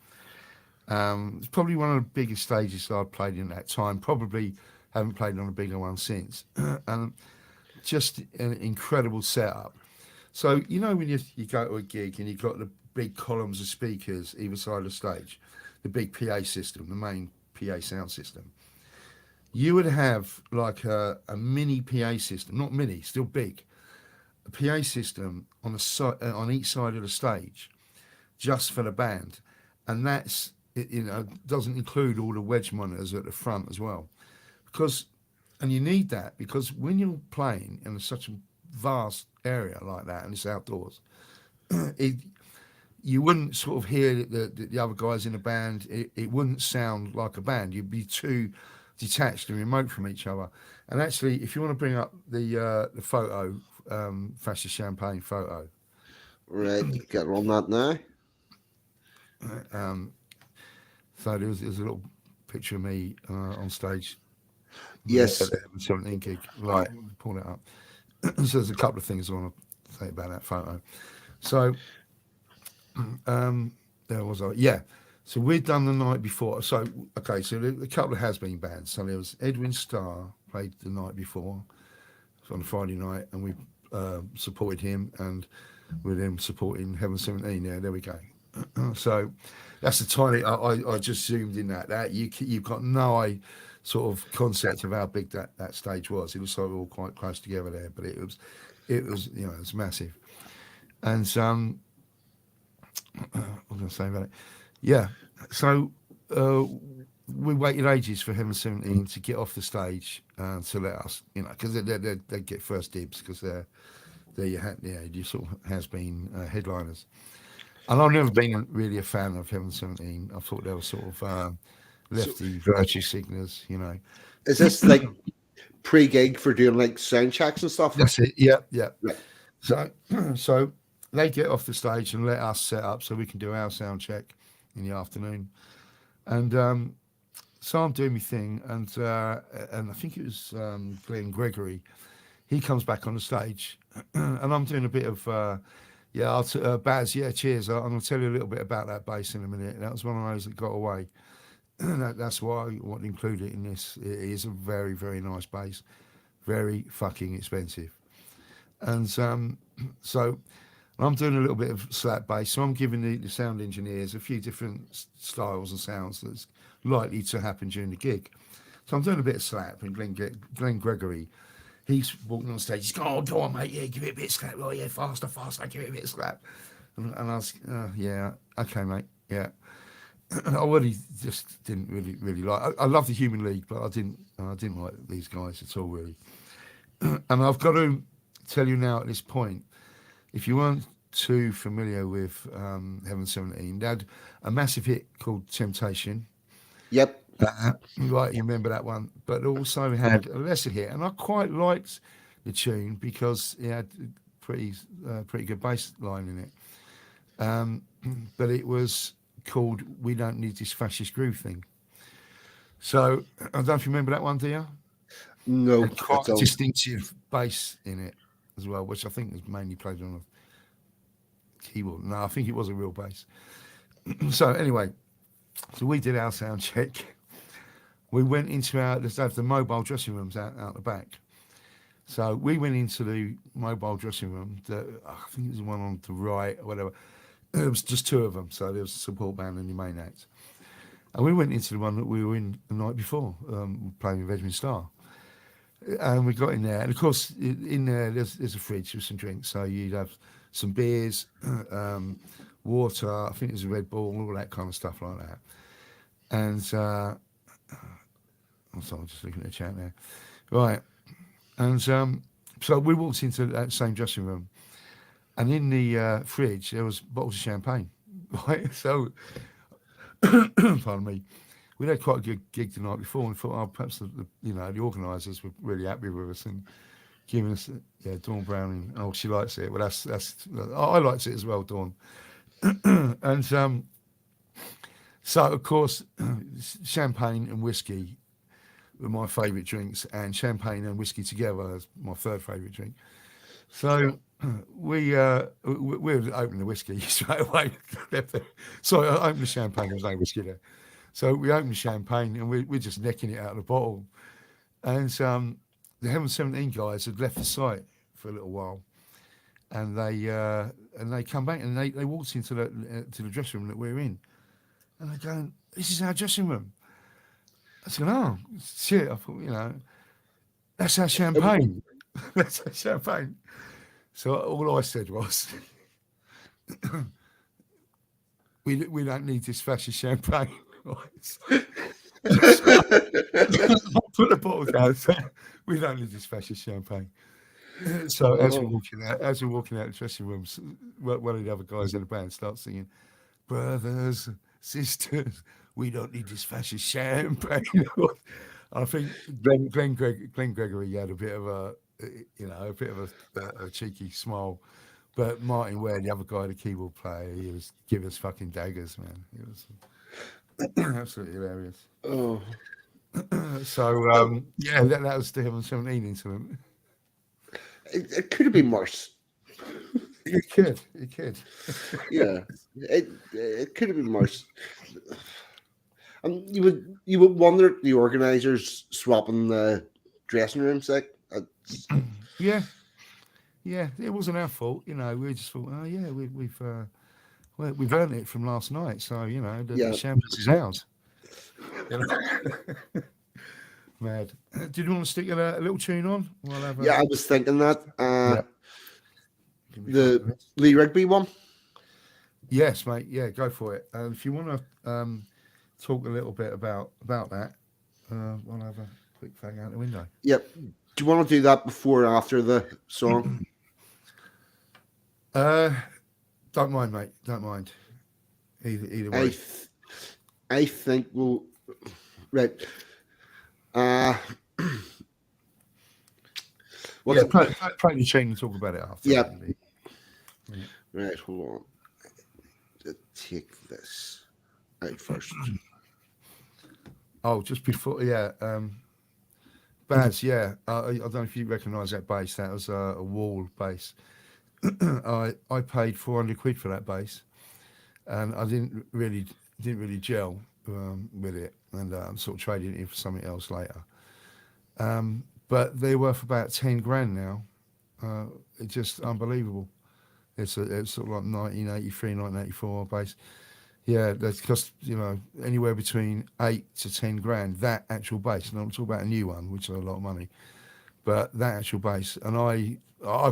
[SPEAKER 2] It's probably one of the biggest stages that I've played in that time. Probably haven't played on a bigger one since. And just an incredible setup. So, you know, when you go to a gig and you've got the big columns of speakers either side of the stage, the big PA system, the main PA sound system, you would have like a mini PA system, not mini, still big, a PA system on on each side of the stage, just for the band, and that's doesn't include all the wedge monitors at the front as well, and you need that because when you're playing in such a vast area like that and it's outdoors, you wouldn't sort of hear the other guys in the band. It wouldn't sound like a band. You'd be too detached and remote from each other. And actually, if you want to bring up the photo, fascist champagne photo,
[SPEAKER 1] Right, get on that now.
[SPEAKER 2] so there's a little picture of me on stage.
[SPEAKER 1] Yes.
[SPEAKER 2] At the 17 gig. Right, pull it up. So there's a couple of things I want to say about that photo. So there was so we'd done the night before. So okay, so a couple of has-been bands. So there was Edwin Starr played the night before, on a Friday night, and we supported him, and with him supporting Heaven 17. There we go. So that's the tiny. I just zoomed in that you've got no sort of concept of how big that stage was. It was sort of all quite close together there, but it was it was massive. And what was I say about it? Yeah. So we waited ages for Heaven 17 to get off the stage to let us, because they get first dibs because they're you sort of has been headliners. And I've never been really a fan of Heaven 17. I thought they were sort of lefty virtue signalers,
[SPEAKER 1] Is this like pre-gig for doing like sound checks and stuff?
[SPEAKER 2] That's it. Yeah.
[SPEAKER 1] Right.
[SPEAKER 2] So they get off the stage and let us set up so we can do our sound check in the afternoon. And so I'm doing my thing, and I think it was Glenn Gregory. He comes back on the stage, and I'm doing a bit of Yeah, Baz, yeah, cheers. I'm going to tell you a little bit about that bass in a minute. That was one of those that got away. That's why I want to include it in this. It is a very, very nice bass, very fucking expensive. And so I'm doing a little bit of slap bass. So I'm giving the sound engineers a few different styles and sounds that's likely to happen during the gig. So I'm doing a bit of slap, and Glenn Gregory, he's walking on stage. He's going, "Oh, go on, mate, yeah, give it a bit of slap. Oh, yeah, faster, give it a bit of slap." And I was, "Yeah, okay, mate, yeah." I really just didn't really like. I love the Human League, but I didn't like these guys at all, really. And I've got to tell you now at this point, if you weren't too familiar with Heaven 17, they had a massive hit called Temptation.
[SPEAKER 1] Yep.
[SPEAKER 2] Right, you remember that one, but also had a lesser hit, and I quite liked the tune because it had pretty good bass line in it. But it was called "We Don't Need This Fascist Groove Thing." So I don't know if you remember that one, do you?
[SPEAKER 1] No,
[SPEAKER 2] And quite
[SPEAKER 1] that's
[SPEAKER 2] a
[SPEAKER 1] all.
[SPEAKER 2] distinctive bass in it as well, which I think was mainly played on a keyboard. No, I think it was a real bass. So anyway, so we did our sound check. We went into the mobile dressing rooms out the back. So we went into the mobile dressing room. I think it was the one on the right or whatever. There was just two of them. So there was a support band and the main act. And we went into the one that we were in the night before, playing with Edwin Starr. And we got in there. And of course, in there, there's a fridge with some drinks. So you'd have some beers, water, I think there's a Red Bull, all that kind of stuff like that. And I'm sorry, I'm just looking at the chat now. Right. And so we walked into that same dressing room, and in the fridge there was bottles of champagne. Right. So, pardon me, we'd had quite a good gig the night before, and thought, oh, perhaps the organisers were really happy with us and giving us, Dawn Browning. Oh, she likes it. Well, I liked it as well, Dawn. And so of course, champagne and whiskey were my favourite drinks, and champagne and whiskey together is my third favourite drink. So we opened the whiskey straight away. Sorry, I opened the champagne. There was no whiskey there. So we opened the champagne, and we're just necking it out of the bottle. And the Heaven 17 guys had left the site for a little while, and they come back, and they walked into the dressing room that we're in, and they're going, "This is our dressing room." I said, "Oh, shit." I thought, that's our champagne. That's our champagne. So all I said was, we don't need this fascist champagne. Right? So I put the bottle down. So we don't need this fascist champagne. So as we're walking out the dressing rooms, one of the other guys in the band starts singing, "Brothers, sisters, we don't need this fascist champagne." I think Glenn Gregory had a bit of a cheeky smile, but Martin Ware, the other guy, the keyboard player, he was giving us fucking daggers, man. It was absolutely hilarious.
[SPEAKER 1] Oh.
[SPEAKER 2] So that was the Heaven 17 incident.
[SPEAKER 1] It could have been worse.
[SPEAKER 2] It could.
[SPEAKER 1] Yeah, it could have been worse. And you would wonder if the organisers swapping the dressing rooms, like.
[SPEAKER 2] Yeah, it wasn't our fault, We just thought, oh yeah, we've earned it from last night, so the champagne is ours. Mad. Did you want to stick a little tune on?
[SPEAKER 1] I was thinking that. The
[SPEAKER 2] Yes.
[SPEAKER 1] Lee Rigby one.
[SPEAKER 2] Yes, mate. Yeah, go for it. If you want to talk a little bit about that, we'll have a quick fag out the window.
[SPEAKER 1] Yep. Do you want to do that before or after the song?
[SPEAKER 2] Don't mind, mate. Don't mind. Either way.
[SPEAKER 1] I think we'll. Right.
[SPEAKER 2] Play the tune and talk about it after.
[SPEAKER 1] Yeah. Right, hold on. Take this out first.
[SPEAKER 2] Oh, just before, Baz, I don't know if you recognise that bass. That was a wall bass. I paid 400 quid for that bass, and I didn't really gel with it, and I'm sort of trading it in for something else later. But they're worth about 10 grand now. It's just unbelievable. It's sort of like 1983, 1984 bass. Yeah, that's cost anywhere between 8 to 10 grand. That actual bass, and I'm talking about a new one, which is a lot of money. But that actual bass, and I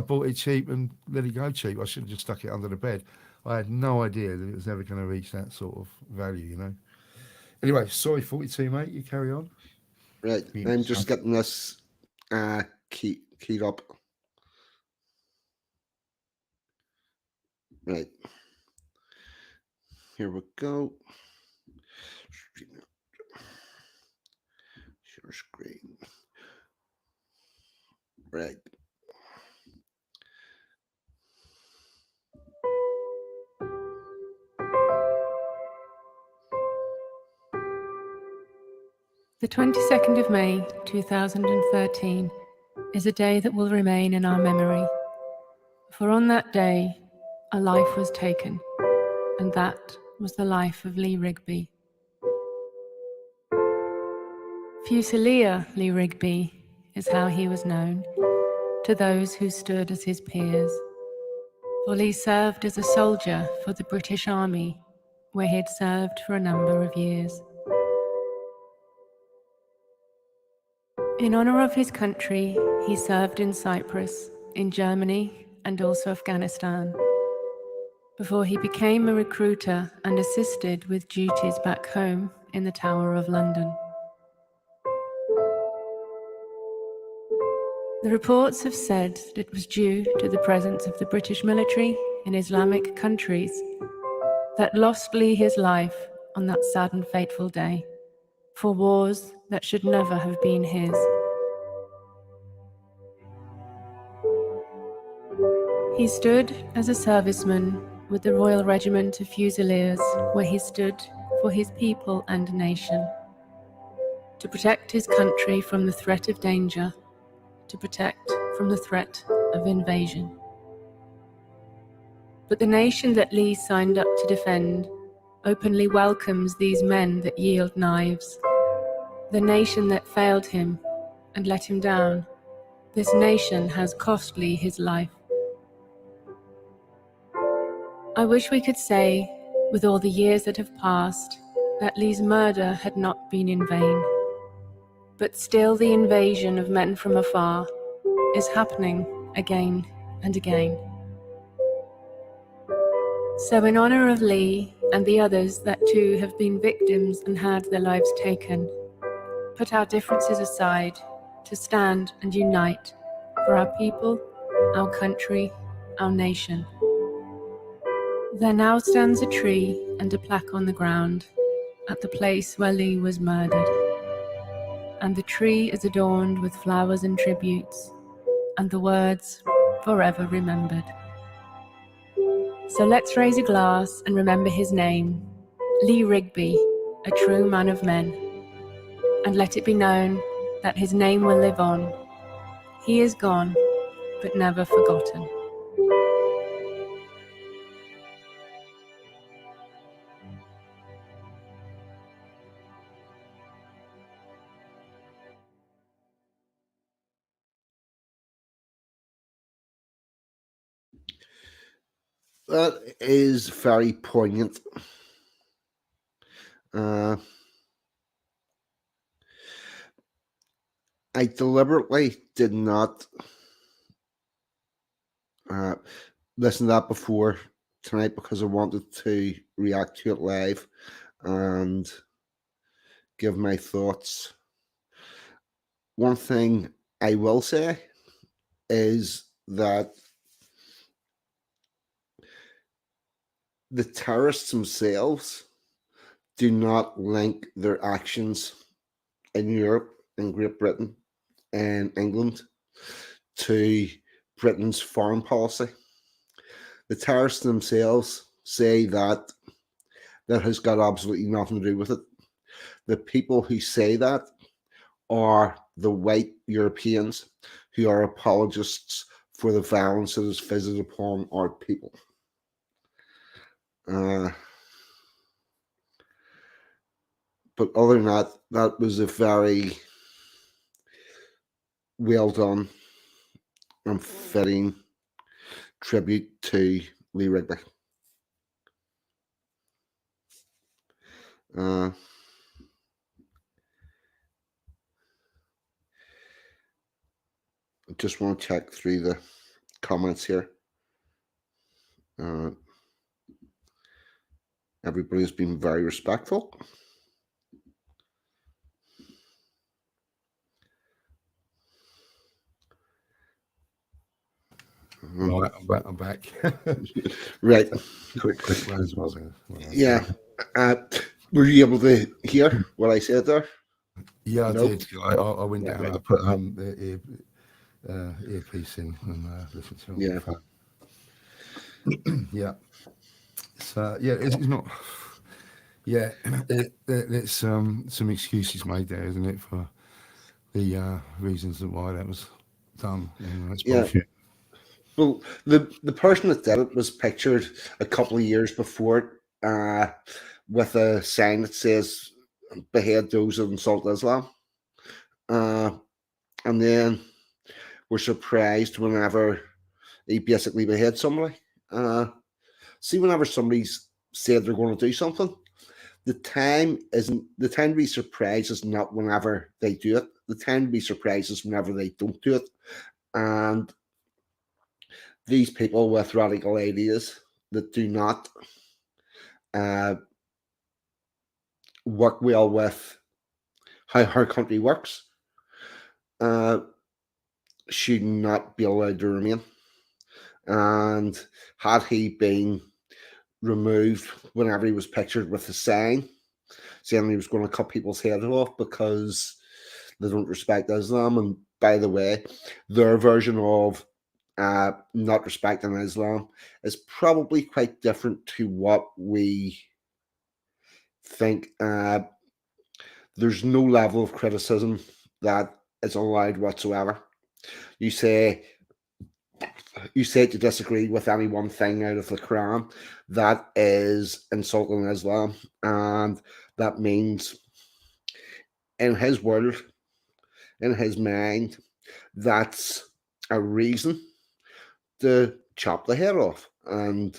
[SPEAKER 2] bought it cheap and let it go cheap. I should have just stuck it under the bed. I had no idea that it was never going to reach that sort of value. Anyway, sorry, 42, mate. You carry on.
[SPEAKER 1] Right, I'm just getting this keyed up. Right, here we go. Share screen. Right.
[SPEAKER 4] The 22nd of May 2013 is a day that will remain in our memory. For on that day, a life was taken, and that was the life of Lee Rigby. Fusilier Lee Rigby is how he was known to those who stood as his peers. For Lee served as a soldier for the British Army, where he'd served for a number of years. In honor of his country, he served in Cyprus, in Germany, and also Afghanistan, before he became a recruiter and assisted with duties back home in the Tower of London. The reports have said that it was due to the presence of the British military in Islamic countries that lost Lee his life on that sad and fateful day, for wars that should never have been his. He stood as a serviceman with the Royal Regiment of Fusiliers, where he stood for his people and nation, to protect his country from the threat of danger, to protect from the threat of invasion. But the nation that Lee signed up to defend openly welcomes these men that yield knives. The nation that failed him and let him down, this nation has cost Lee his life. I wish we could say, with all the years that have passed, that Lee's murder had not been in vain. But still the invasion of men from afar is happening again and again. So in honor of Lee and the others that too have been victims and had their lives taken, put our differences aside to stand and unite for our people, our country, our nation. There now stands a tree and a plaque on the ground at the place where Lee was murdered. And the tree is adorned with flowers and tributes, and the words, "Forever remembered." So let's raise a glass and remember his name, Lee Rigby, a true man of men. And let it be known that his name will live on. He is gone, but never forgotten.
[SPEAKER 1] That is very poignant. I deliberately did not listen to that before tonight because I wanted to react to it live and give my thoughts. One thing I will say is that the terrorists themselves do not link their actions in Europe, in Great Britain, and England to Britain's foreign policy. The terrorists themselves say that has got absolutely nothing to do with it. The people who say that are the white Europeans who are apologists for the violence that is visited upon our people. But other than that, that was a very well done and fitting tribute to Lee Rigby. I just want to check through the comments here. Everybody's been very respectful.
[SPEAKER 2] Right, I'm back.
[SPEAKER 1] Right.
[SPEAKER 2] quick ones, wasn't it?
[SPEAKER 1] Yeah. Were you able to hear what I said there?
[SPEAKER 2] Yeah, I
[SPEAKER 1] Nope.
[SPEAKER 2] did. I went
[SPEAKER 1] Yeah,
[SPEAKER 2] down.
[SPEAKER 1] right.
[SPEAKER 2] I put the earpiece in and listened to it on
[SPEAKER 1] Yeah.
[SPEAKER 2] the phone. Yeah. So yeah, it's not. Yeah, there's some excuses made there, isn't it, for the reasons why that was done? And that's
[SPEAKER 1] Yeah.
[SPEAKER 2] bullshit.
[SPEAKER 1] Well, the person that did it was pictured a couple of years before with a sign that says "Behead those who insult Islam," and then we're surprised whenever he basically behead somebody. See, whenever somebody's said they're going to do something, the time to be surprised is not whenever they do it. The time to be surprised is whenever they don't do it, and these people with radical ideas that do not work well with how our country works should not be allowed to remain. And had he been removed whenever he was pictured with a sign saying he was going to cut people's heads off because they don't respect Islam, and by the way, their version of not respecting Islam is probably quite different to what we think. There's no level of criticism that is allowed whatsoever. You say you disagree with any one thing out of the Quran, that is insulting Islam, and that means in his world, in his mind, that's a reason to chop the head off. And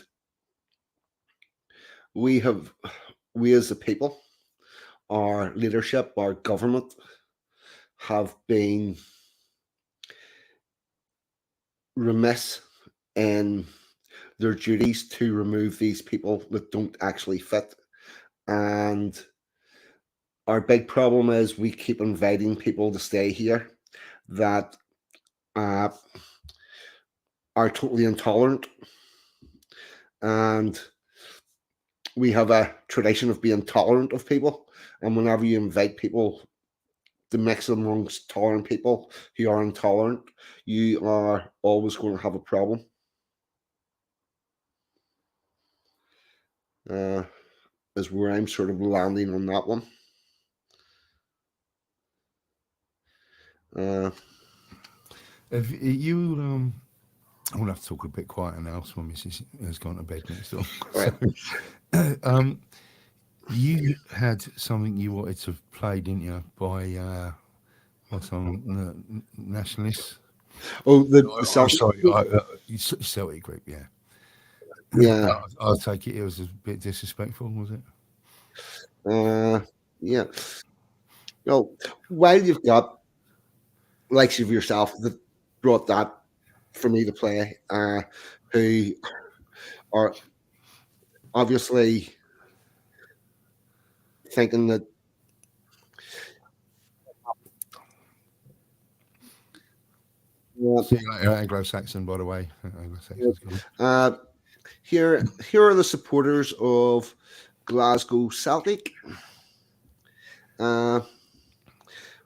[SPEAKER 1] we as a people, our leadership, our government, have been remiss in their duties to remove these people that don't actually fit. And our big problem is we keep inviting people to stay here that are totally intolerant. And we have a tradition of being tolerant of people. And whenever you invite people to mix amongst tolerant people who are intolerant, you are always going to have a problem. Is where I'm sort of landing on that one.
[SPEAKER 2] Have you I want to have to talk a bit quieter now, so my missus has gone to bed next door.
[SPEAKER 1] Right.
[SPEAKER 2] So, you had something you wanted to play, didn't you, by what's on Nationalists?
[SPEAKER 1] Oh, the Celtic.
[SPEAKER 2] Celtic group, yeah.
[SPEAKER 1] Yeah.
[SPEAKER 2] I'll take it was a bit disrespectful, was it?
[SPEAKER 1] Yeah. Well, while you've got likes of yourself that brought that for me to play, who are obviously thinking that
[SPEAKER 2] See you later, Anglo-Saxon, by the way. Anglo-Saxon's gone.
[SPEAKER 1] here are the supporters of Glasgow Celtic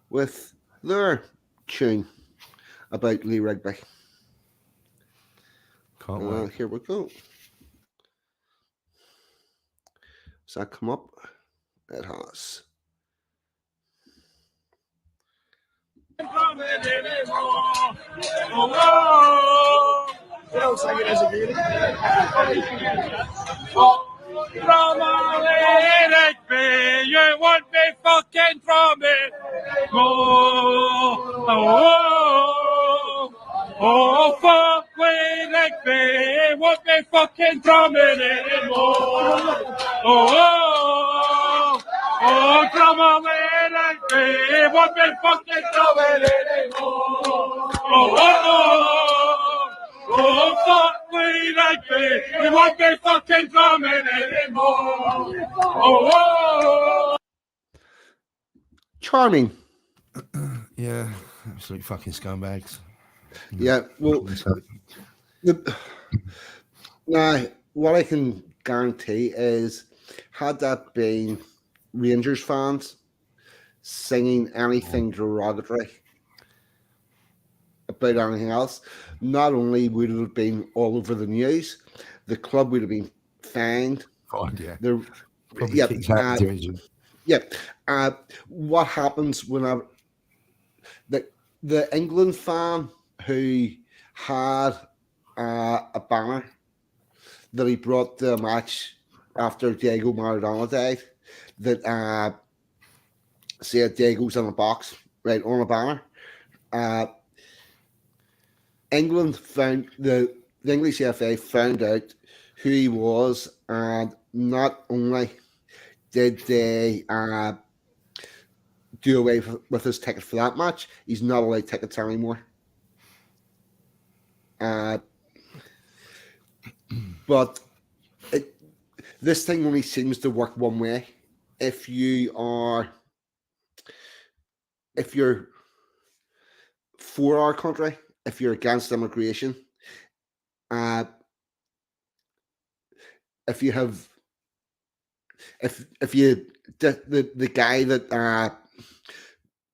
[SPEAKER 1] with their tune about Lee Rigby.
[SPEAKER 2] Can't wait.
[SPEAKER 1] Here we go. Does that come up? It has.
[SPEAKER 3] You won't be fucking from it. Oh, fuck with like me, won't be fucking from it anymore. Come on, man, like me, won't be fucking from it anymore. Fuck we like me, we won't be fucking from it anymore.
[SPEAKER 1] Charming.
[SPEAKER 2] Yeah, absolute fucking scumbags.
[SPEAKER 1] Yeah, well, now what I can guarantee is, had that been Rangers fans singing anything derogatory about anything else, not only would it have been all over the news, the club would have been fined.
[SPEAKER 2] Fine, yeah.
[SPEAKER 1] They're
[SPEAKER 2] Probably kicked out of the division.
[SPEAKER 1] Yeah. What happens whenever the England fan who had a banner that he brought to a match after Diego Maradona died, that said Diego's in a box, right, on a banner. England found the English FA found out who he was, and not only did they do away with his ticket for that match, he's not allowed tickets anymore. But this thing only seems to work one way. If you're for our country, if you're against immigration, if you have, if you the guy that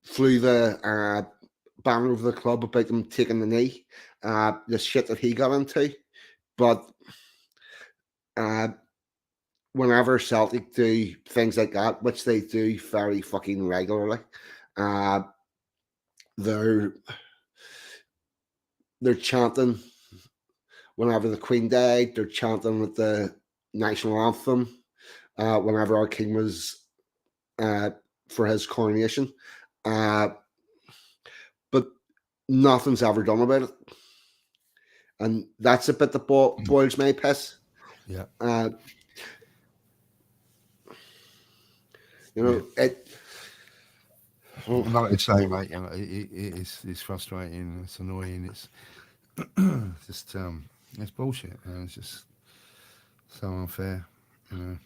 [SPEAKER 1] flew the banner over the club about them taking the knee, the shit that he got into, but whenever Celtic do things like that, which they do very fucking regularly, they're chanting whenever the Queen died. They're chanting with the national anthem whenever our king was for his coronation, but nothing's ever done about it, and that's a bit that boils my piss.
[SPEAKER 2] Yeah. It. Like I say, mate, you know, it's frustrating. It's annoying. It's just it's bullshit. And it's just so unfair. You know.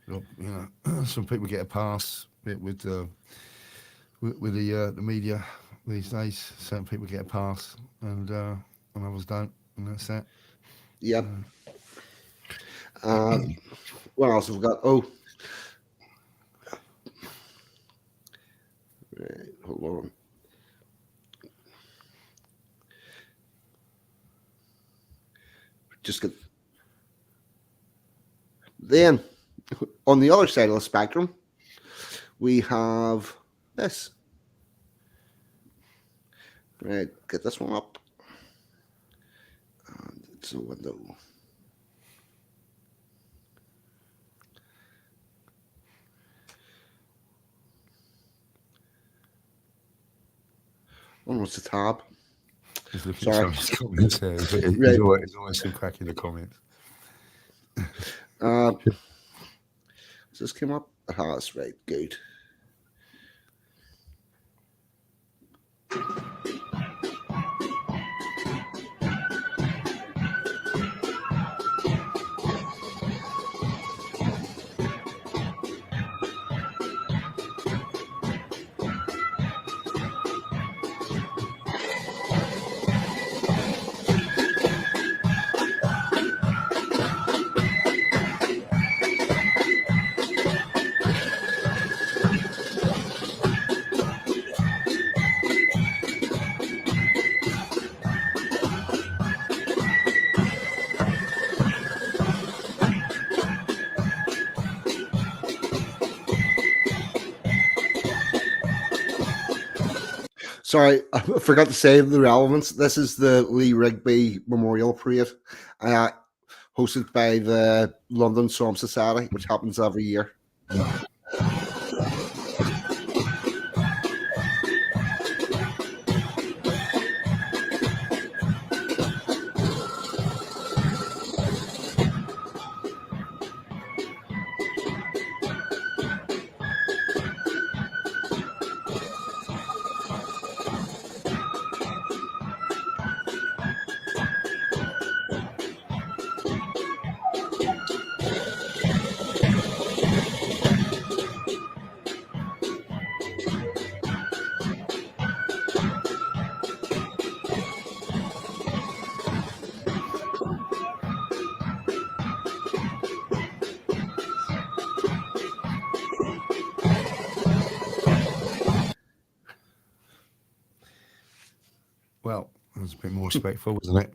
[SPEAKER 2] Look, you know, some people get a pass with the media these days. Certain people get a pass, and others don't, and that's that.
[SPEAKER 1] Yep. What else have we got? Oh, right, hold on. Just get. Then, on the other side of the spectrum, we have this. Right, get this one up. And it's a window. Oh, it's a tab.
[SPEAKER 2] He's looking at some of his comments there. There's always some crack in the comments.
[SPEAKER 1] This came up. That's right. Good. Sorry, I forgot to say the relevance. This is the Lee Rigby Memorial Parade, uh, hosted by the London Psalm Society, which happens every year.
[SPEAKER 2] Well, it was a bit more respectful, wasn't it?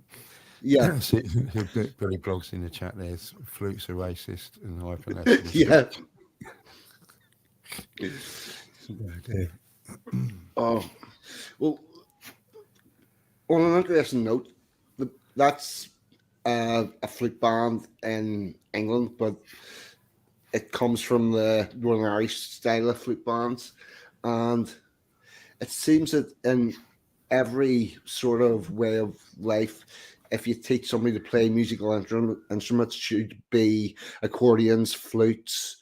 [SPEAKER 1] Yeah,
[SPEAKER 2] See, Billy Blogs in the chat. There's flutes are racist and hypernationalist.
[SPEAKER 1] yeah.
[SPEAKER 2] Yeah.
[SPEAKER 1] Oh, well. On an interesting note, that's a flute band in England, but it comes from the Northern Irish style of flute bands, and it seems that in every sort of way of life, if you teach somebody to play musical instruments, should be accordions, flutes,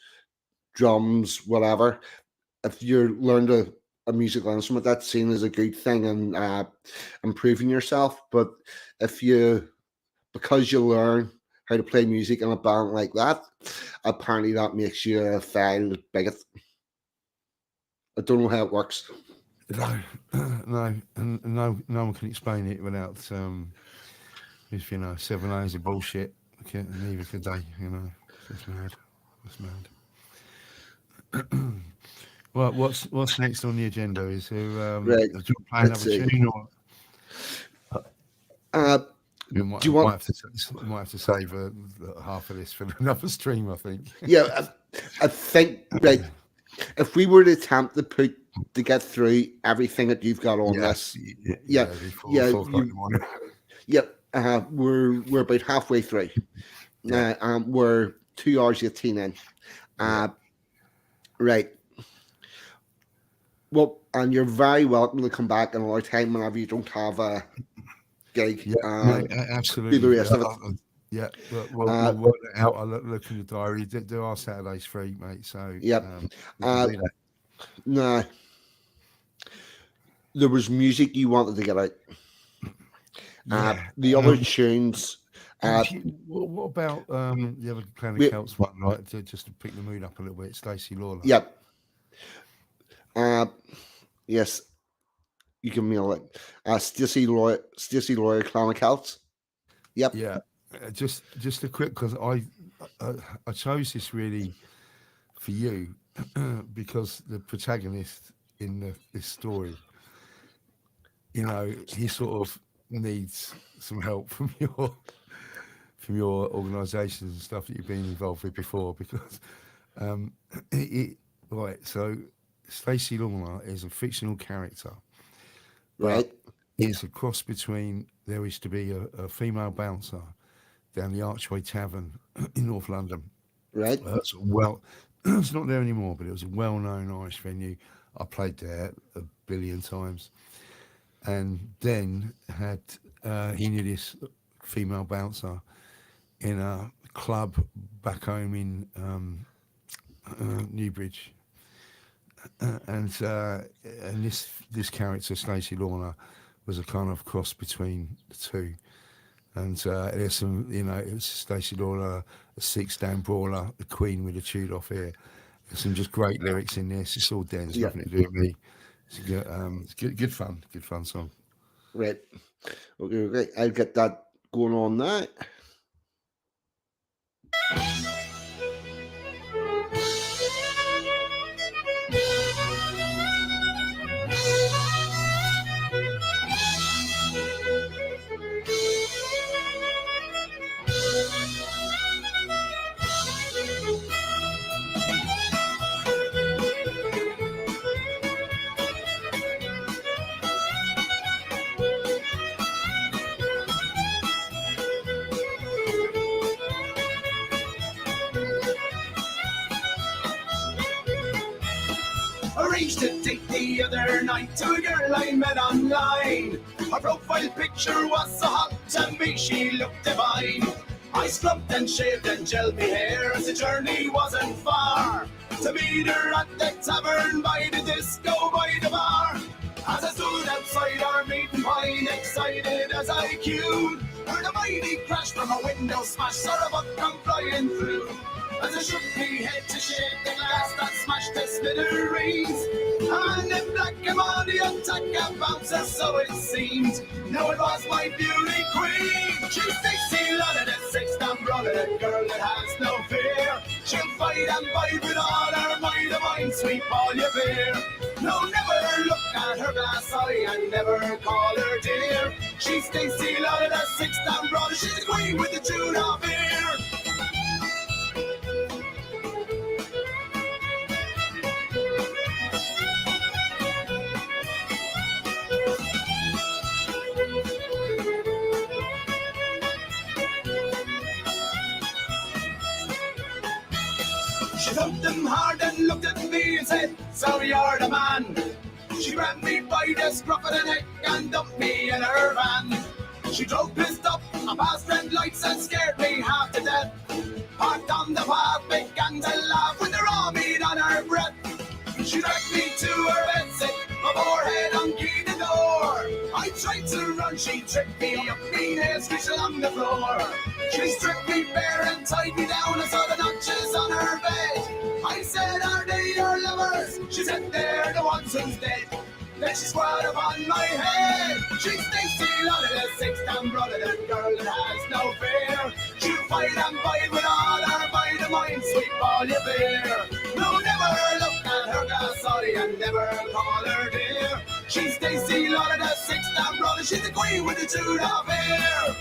[SPEAKER 1] drums, whatever. If you learn a musical instrument, that's seen as a good thing and improving yourself. But if you, because you learn how to play music in a band like that, apparently that makes you a foul bigot. I don't know how it works.
[SPEAKER 2] No, and no one can explain it without if 7 days of bullshit. Neither could they. It's mad. It's mad. Well, what's next on the agenda? Is there
[SPEAKER 1] Right,
[SPEAKER 2] do you play another tune or?
[SPEAKER 1] Do you want?
[SPEAKER 2] Might have to save half of this for another stream, I think.
[SPEAKER 1] Yeah, I think right. If we were to attempt to get through everything that you've got on this, we're about halfway through. We're 2 hours 18 in. Right. Well, and you're very welcome to come back another time whenever you don't have a gig.
[SPEAKER 2] Yeah, absolutely.
[SPEAKER 1] Do the rest of it.
[SPEAKER 2] Yeah, we'll work it out. I'll look in the diary. There are Saturdays free, mate. So
[SPEAKER 1] nah. There was music you wanted to get out. The other tunes.
[SPEAKER 2] What about the other Clan of Celts one, right? Just to pick the mood up a little bit, Stacey Lawler.
[SPEAKER 1] Yep. Yes. You can mail it. Stacey Lawyer, Clan of Celts. Yep.
[SPEAKER 2] Yeah. Just a quick, because I chose this really for you because the protagonist in this story, he sort of needs some help from your organisations and stuff that you've been involved with before, because right. So Stacey Lawler is a fictional character,
[SPEAKER 1] right?
[SPEAKER 2] It's a cross between, there used to be a female bouncer down the Archway Tavern in North London.
[SPEAKER 1] Right.
[SPEAKER 2] It's not there anymore, but it was a well-known Irish venue. I played there a billion times. And then he knew this female bouncer in a club back home in Newbridge. And this character, Stacey Lawler, was a kind of cross between the two. And there's some, it's Stacey Lawler, a 6-down brawler, the Queen with a chewed off ear. There's some just great lyrics in this. It's all dense, nothing to do with me. It's good fun song.
[SPEAKER 1] Right. Okay. I'll get that going on now.
[SPEAKER 3] arranged a date the other night to a girl I met online. Her profile picture was so hot to me, she looked divine. I scrubbed and shaved and gelled my hair as the journey wasn't far. To meet her at the tavern, by the disco, by the bar. As I stood outside our meeting point, excited as I queued, heard a mighty crash from a window smash, sort of a come flying through. As I shook me head to shake the glass that smashed to smithereens, and in black came on the attack of bouncers, so it seemed. Now it was my beauty queen. She's Stacy Lodder, the sixth and brother, the girl that has no fear. She'll fight and fight with all her might of mine, sweet Paul bear. No, never look at her glass eye and never call her dear. She's Stacy Lodder, the sixth and brother, she's the queen with the tune of ear. She thumped them hard and looked at me and said, so you're the man. She grabbed me by the scruff of the neck and dumped me in her van. She drove pissed up past red lights and scared me half to death. Parked on the path, began to laugh with the raw meat on her breath. She dragged me to her bedsit, my forehead unkeyed the door. I tried to run, she tripped me up, me nails screeched along the floor. She stripped me bare and tied me down, I saw the notches on her bed. I said, are they your lovers? She said, they're the ones who's dead. Then she squatted upon my head. She's Stacy Lodder, the sixth and brother, the girl that has no fear. She'll fight and fight with all her might and mind, sweet Paul bear. No, never look at her glass eye and never call her dear. She's Stacy Lodder, the sixth and brother, she's the queen with the tune of hair.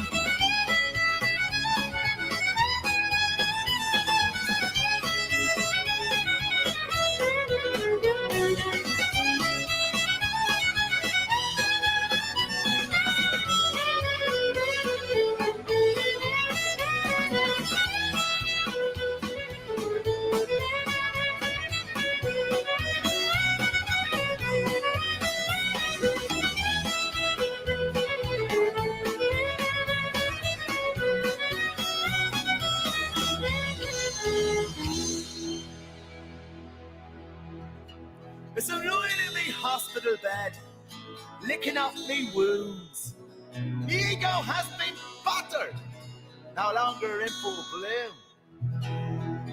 [SPEAKER 3] As I'm lying in me hospital bed, licking off me wounds, me ego has been battered, no longer in full bloom.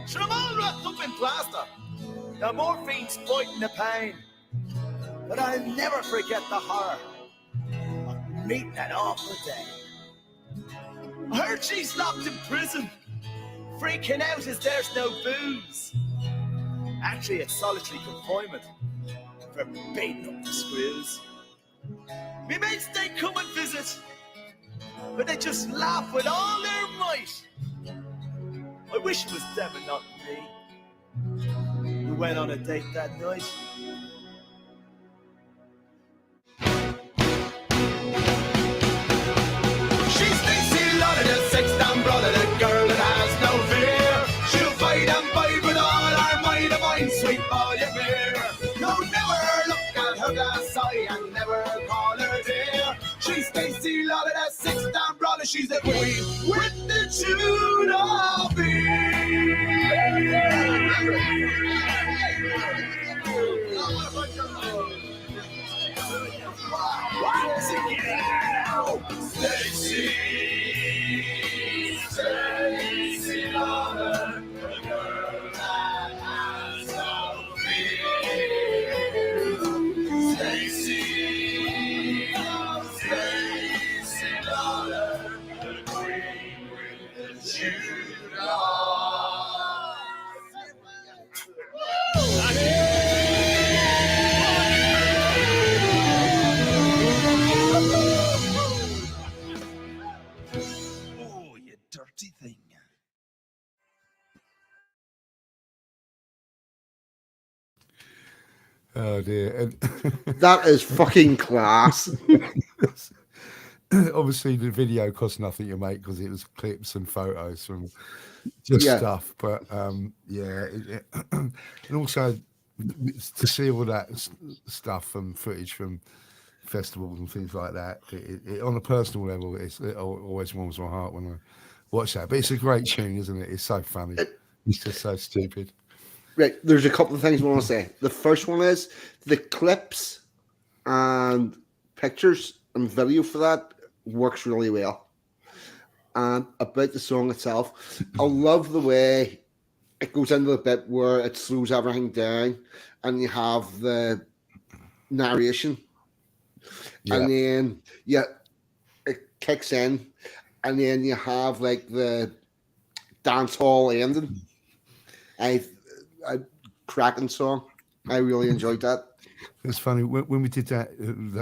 [SPEAKER 3] Sure, I'm all wrapped up in plaster, the morphine's fighting the pain, but I'll never forget the horror of meeting an awful day. I heard she's locked in prison, freaking out as there's no booze. Actually, it's solitary confinement for beating up the screws. Me mates, they come and visit, but they just laugh with all their might. I wish it was them and not me who went on a date that night. She's Stacy Lodder, the sixth and brother, the girl that has no fear. She'll fight and fight with all her might and mind, sweet Paul bear. No, never look at her glass eye and never call her dear. She's Stacy Lodder, the sixth and brother, she's the queen with the tune of once again, Stacy Lodder, the girl that has no fear. Stacy Lodder, the queen with the tune of. Oh, you dirty thing.
[SPEAKER 2] Oh dear. And
[SPEAKER 1] That is fucking class.
[SPEAKER 2] obviously the video cost nothing to make because it was clips and photos from just
[SPEAKER 1] Yeah.
[SPEAKER 2] stuff. But and also to see all that stuff and footage from festivals and things like that, on a personal level, it always warms my heart when I watch that. But it's a great tune, isn't it? It's so funny. It's just so stupid.
[SPEAKER 1] Right, there's a couple of things I want to say. The first one is the clips and pictures and video for that works really well. And about the song itself, I love the way it goes into the bit where it slows everything down and you have the narration.
[SPEAKER 2] Yeah.
[SPEAKER 1] And then it kicks in and then you have like the dance hall ending. A cracking song. I really enjoyed that.
[SPEAKER 2] It's funny when we did that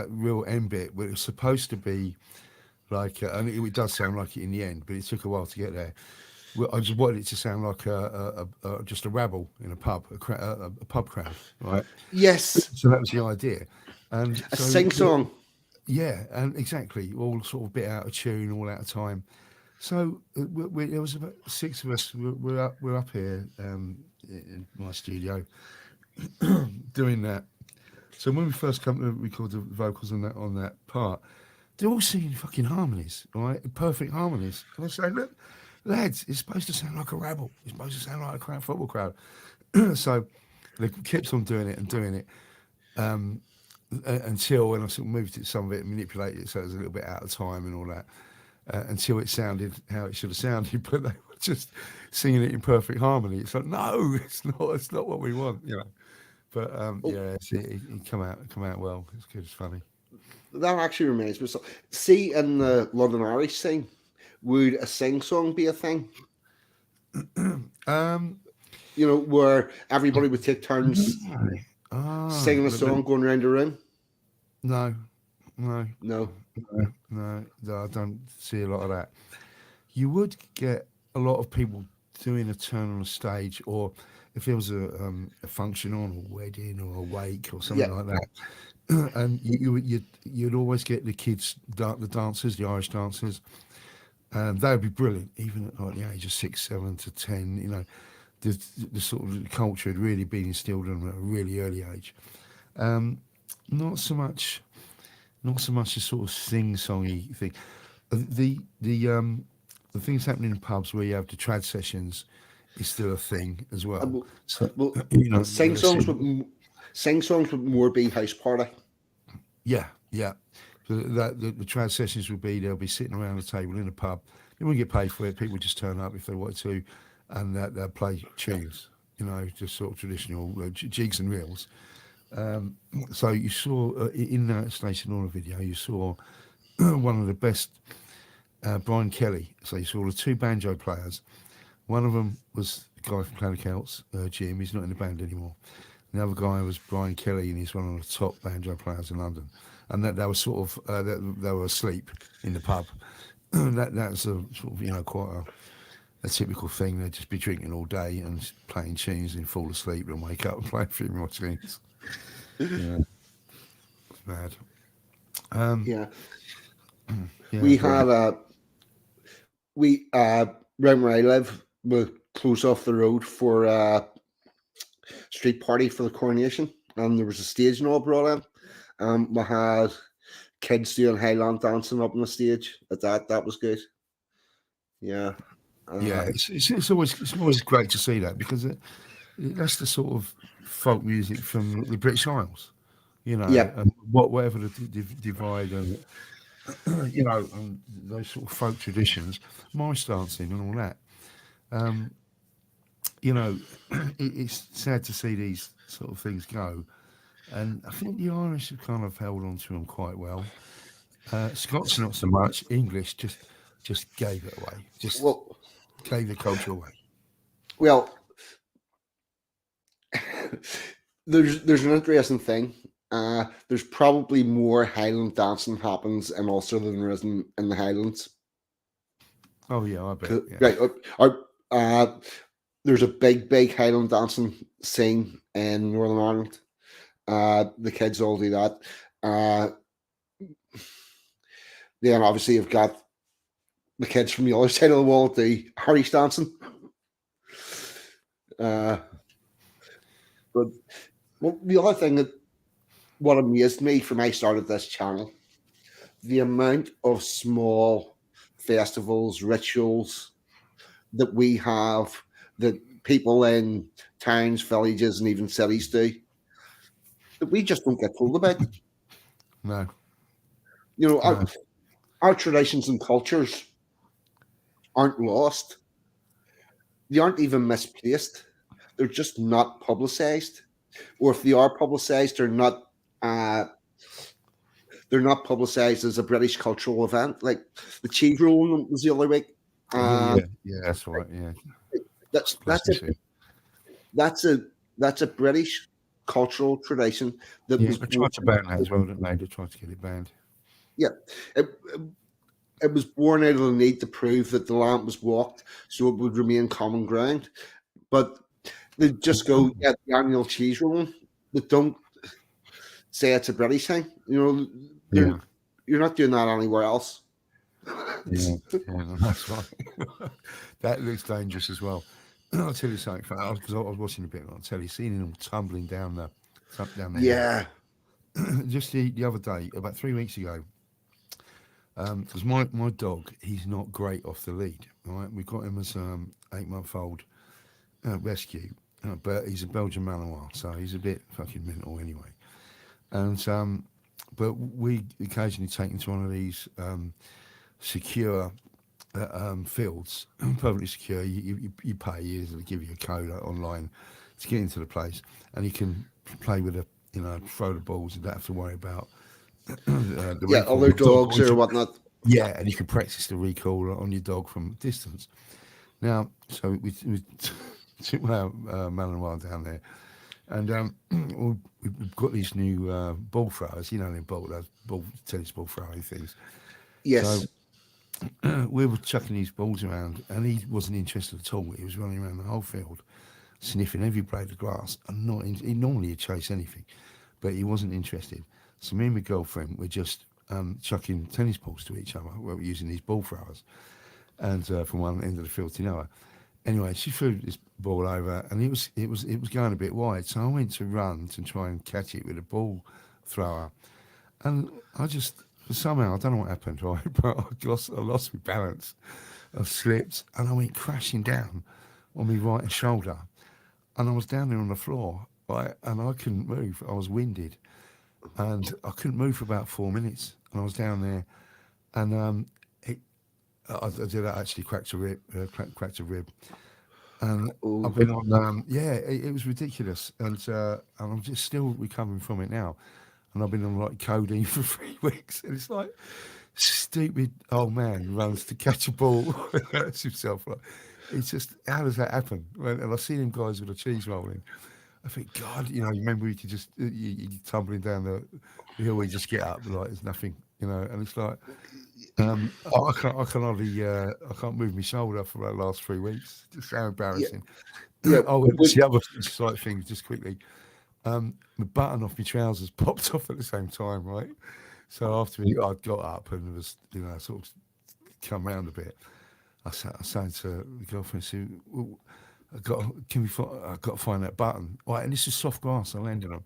[SPEAKER 2] real end bit where it was supposed to be like, and it does sound like it in the end, but it took a while to get there. Well, I just wanted it to sound like just a rabble in a pub, a pub crowd, right?
[SPEAKER 1] Yes,
[SPEAKER 2] So that was the idea, and
[SPEAKER 1] a
[SPEAKER 2] so,
[SPEAKER 1] sing song.
[SPEAKER 2] Yeah, and exactly, all sort of a bit out of tune, all out of time. So there was about 6 of us. We're up here in my studio doing that. So when we first come to record the vocals on that part, they're all singing fucking harmonies, right? Perfect harmonies. And I say, look, lads, it's supposed to sound like a rabble. It's supposed to sound like a crowd, football crowd. So they kept on doing it, until when I sort of moved it, some of it, manipulated it so it was a little bit out of time and all that, until it sounded how it should have sounded. But they were just singing it in perfect harmony. It's like, no, it's not. It's not what we want, you know. But yeah, it come out well. It's good. It's funny.
[SPEAKER 1] That actually reminds me. So, see, in the London Irish scene, would a sing song be a thing? You know, where everybody would take turns singing a song, going around the room.
[SPEAKER 2] No,
[SPEAKER 1] No.
[SPEAKER 2] I don't see a lot of that. You would get a lot of people doing a turn on a stage, or if there was a function on, a wedding or a wake or something like that, and you'd always get the kids, the dancers, the Irish dancers, and they would be brilliant, even at like the age of 6, 7 to 10. You know, the sort of culture had really been instilled in them at a really early age. Not so much a sort of sing-songy thing. The things happening in pubs where you have the trad sessions is still a thing as well. So, you know,
[SPEAKER 1] sing songs would more be house party.
[SPEAKER 2] Yeah. So the trad sessions would be, they'll be sitting around the table in a pub. They wouldn't get paid for it. People would just turn up if they wanted to, and they'll play tunes. You know, just sort of traditional jigs and reels. So you saw in that Station Order video, you saw one of the best, Brian Kelly. So you saw the 2 banjo players. One of them was the guy from Clan of Celts, Jim. He's not in the band anymore. The other guy was Brian Kelly, and he's one of the top banjo players in London. And that was sort of they were asleep in the pub. That's a sort of, you know, quite a typical thing. They'd just be drinking all day and playing tunes and fall asleep and wake up and play a few more tunes. Yeah, it's mad.
[SPEAKER 1] We had around where I live, we're close off the road for a street party for the coronation, and there was a stage and all brought in. We had kids doing Highland dancing up on the stage. That was good. Yeah.
[SPEAKER 2] It's always great to see that, because that's the sort of folk music from the British Isles, you know. And whatever the divide and you know, and those sort of folk traditions, Morris dancing and all that. You know, it's sad to see these sort of things go, and I think the Irish have kind of held on to them quite well. Scots not so much. English just gave it away. Gave the culture away.
[SPEAKER 1] Well, there's an interesting thing. There's probably more Highland dancing happens in Ulster than there is in the Highlands.
[SPEAKER 2] Oh yeah, I bet. Yeah.
[SPEAKER 1] Right. There's a big Highland dancing scene in Northern Ireland. The kids all do that. Then obviously you've got the kids from the other side of the wall do Irish dancing. But Well, the other thing that what amazed me from I started this channel, the amount of small festivals, rituals that we have that people in towns, villages, and even cities do that we just don't get told about.
[SPEAKER 2] No,
[SPEAKER 1] You know,
[SPEAKER 2] no.
[SPEAKER 1] our traditions and cultures aren't lost. They aren't even misplaced. They're just not publicized. Or if they are publicized, uh, they're not publicized as a British cultural event. Like the cheese rolling was the other week.
[SPEAKER 2] Yeah, that's right. Yeah,
[SPEAKER 1] That,
[SPEAKER 2] bless
[SPEAKER 1] that's a
[SPEAKER 2] you.
[SPEAKER 1] that's a that's a British cultural tradition that
[SPEAKER 2] Yeah,
[SPEAKER 1] was
[SPEAKER 2] they
[SPEAKER 1] born.
[SPEAKER 2] tried to ban that as well, didn't they? They tried to get it banned.
[SPEAKER 1] Yeah, it, it was born out of the need to prove that the land was walked, so it would remain common ground. But they just go get the annual cheese rolling. They don't say it's a British thing. You know,
[SPEAKER 2] Yeah,
[SPEAKER 1] you're not doing that anywhere else.
[SPEAKER 2] yeah, that's right. That looks dangerous as well. I'll tell you something. Because I was watching a bit on telly, seeing it all tumbling down the hill.
[SPEAKER 1] Yeah.
[SPEAKER 2] Just the other day, about 3 weeks ago, because my dog, he's not great off the lead. Right, we got him as 8-month-old rescue, but he's a Belgian Malinois, so he's a bit fucking mental anyway. And but we occasionally take him to one of these secure fields, perfectly secure. You pay years, they give you a code online to get into the place, and you can play with throw the balls and don't have to worry about the
[SPEAKER 1] Yeah,
[SPEAKER 2] recall.
[SPEAKER 1] other dogs or whatnot.
[SPEAKER 2] Yeah, and you can practice the recall on your dog from distance. Now, so we took our Malinois down there, and we've got these new ball throwers, those tennis ball throwing things.
[SPEAKER 1] Yes.
[SPEAKER 2] So we were chucking these balls around, and he wasn't interested at all. He was running around the whole field, sniffing every blade of grass, and he normally would chase anything, but he wasn't interested. So me and my girlfriend were just chucking tennis balls to each other. We were using these ball throwers, and from one end of the field to the other. Anyway, she threw this ball over, and it was going a bit wide. So I went to run to try and catch it with a ball thrower, and somehow I don't know what happened, right? But I lost my balance. I slipped, and I went crashing down on my right shoulder, and I was down there on the floor, right? And I couldn't move. I was winded, and I couldn't move for about 4 minutes. And I was down there, and I did actually cracked a rib, and
[SPEAKER 1] Ooh.
[SPEAKER 2] I've been on. It was ridiculous, and I'm just still recovering from it now. And I've been on like codeine for 3 weeks, and it's like stupid old man runs to catch a ball, hurts himself. Like, it's just, how does that happen? And I see them guys with a cheese rolling. I think, God, you remember you could just you tumbling down the hill, you just get up like there's nothing, and it's like. I can hardly I can't move my shoulder for the last 3 weeks. Just so embarrassing.
[SPEAKER 1] Yeah.
[SPEAKER 2] And the other slight thing, just quickly, the button off my trousers popped off at the same time, right? So after I got up and was, sort of come round a bit, I said to the girlfriend, well, I've got to find that button. Right, and this is soft grass I landed on,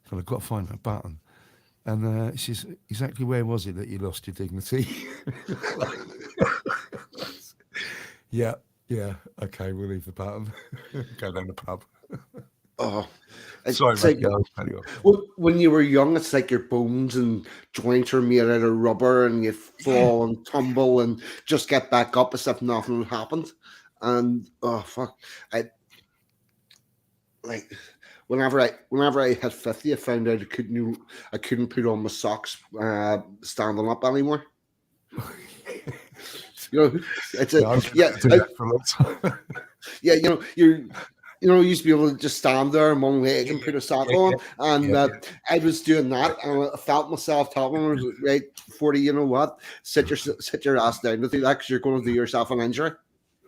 [SPEAKER 2] so I've got to find that button. And she says, exactly where was it that you lost your dignity? Yeah, okay, we'll leave the button. Go down the pub.
[SPEAKER 1] Oh,
[SPEAKER 2] Sorry,
[SPEAKER 1] it's
[SPEAKER 2] mate.
[SPEAKER 1] like, when you were young, it's like your bones and joints are made out of rubber, and you fall and tumble and just get back up as if nothing had happened. And oh fuck, whenever I hit 50, I found out I couldn't put on my socks standing up anymore. It's
[SPEAKER 2] for a long time.
[SPEAKER 1] Yeah, you used to be able to just stand there and one leg and put a sock on, and I was doing that, and I felt myself telling me, right, 40, you know what, sit your ass down to do that, because you're going to do yourself an injury.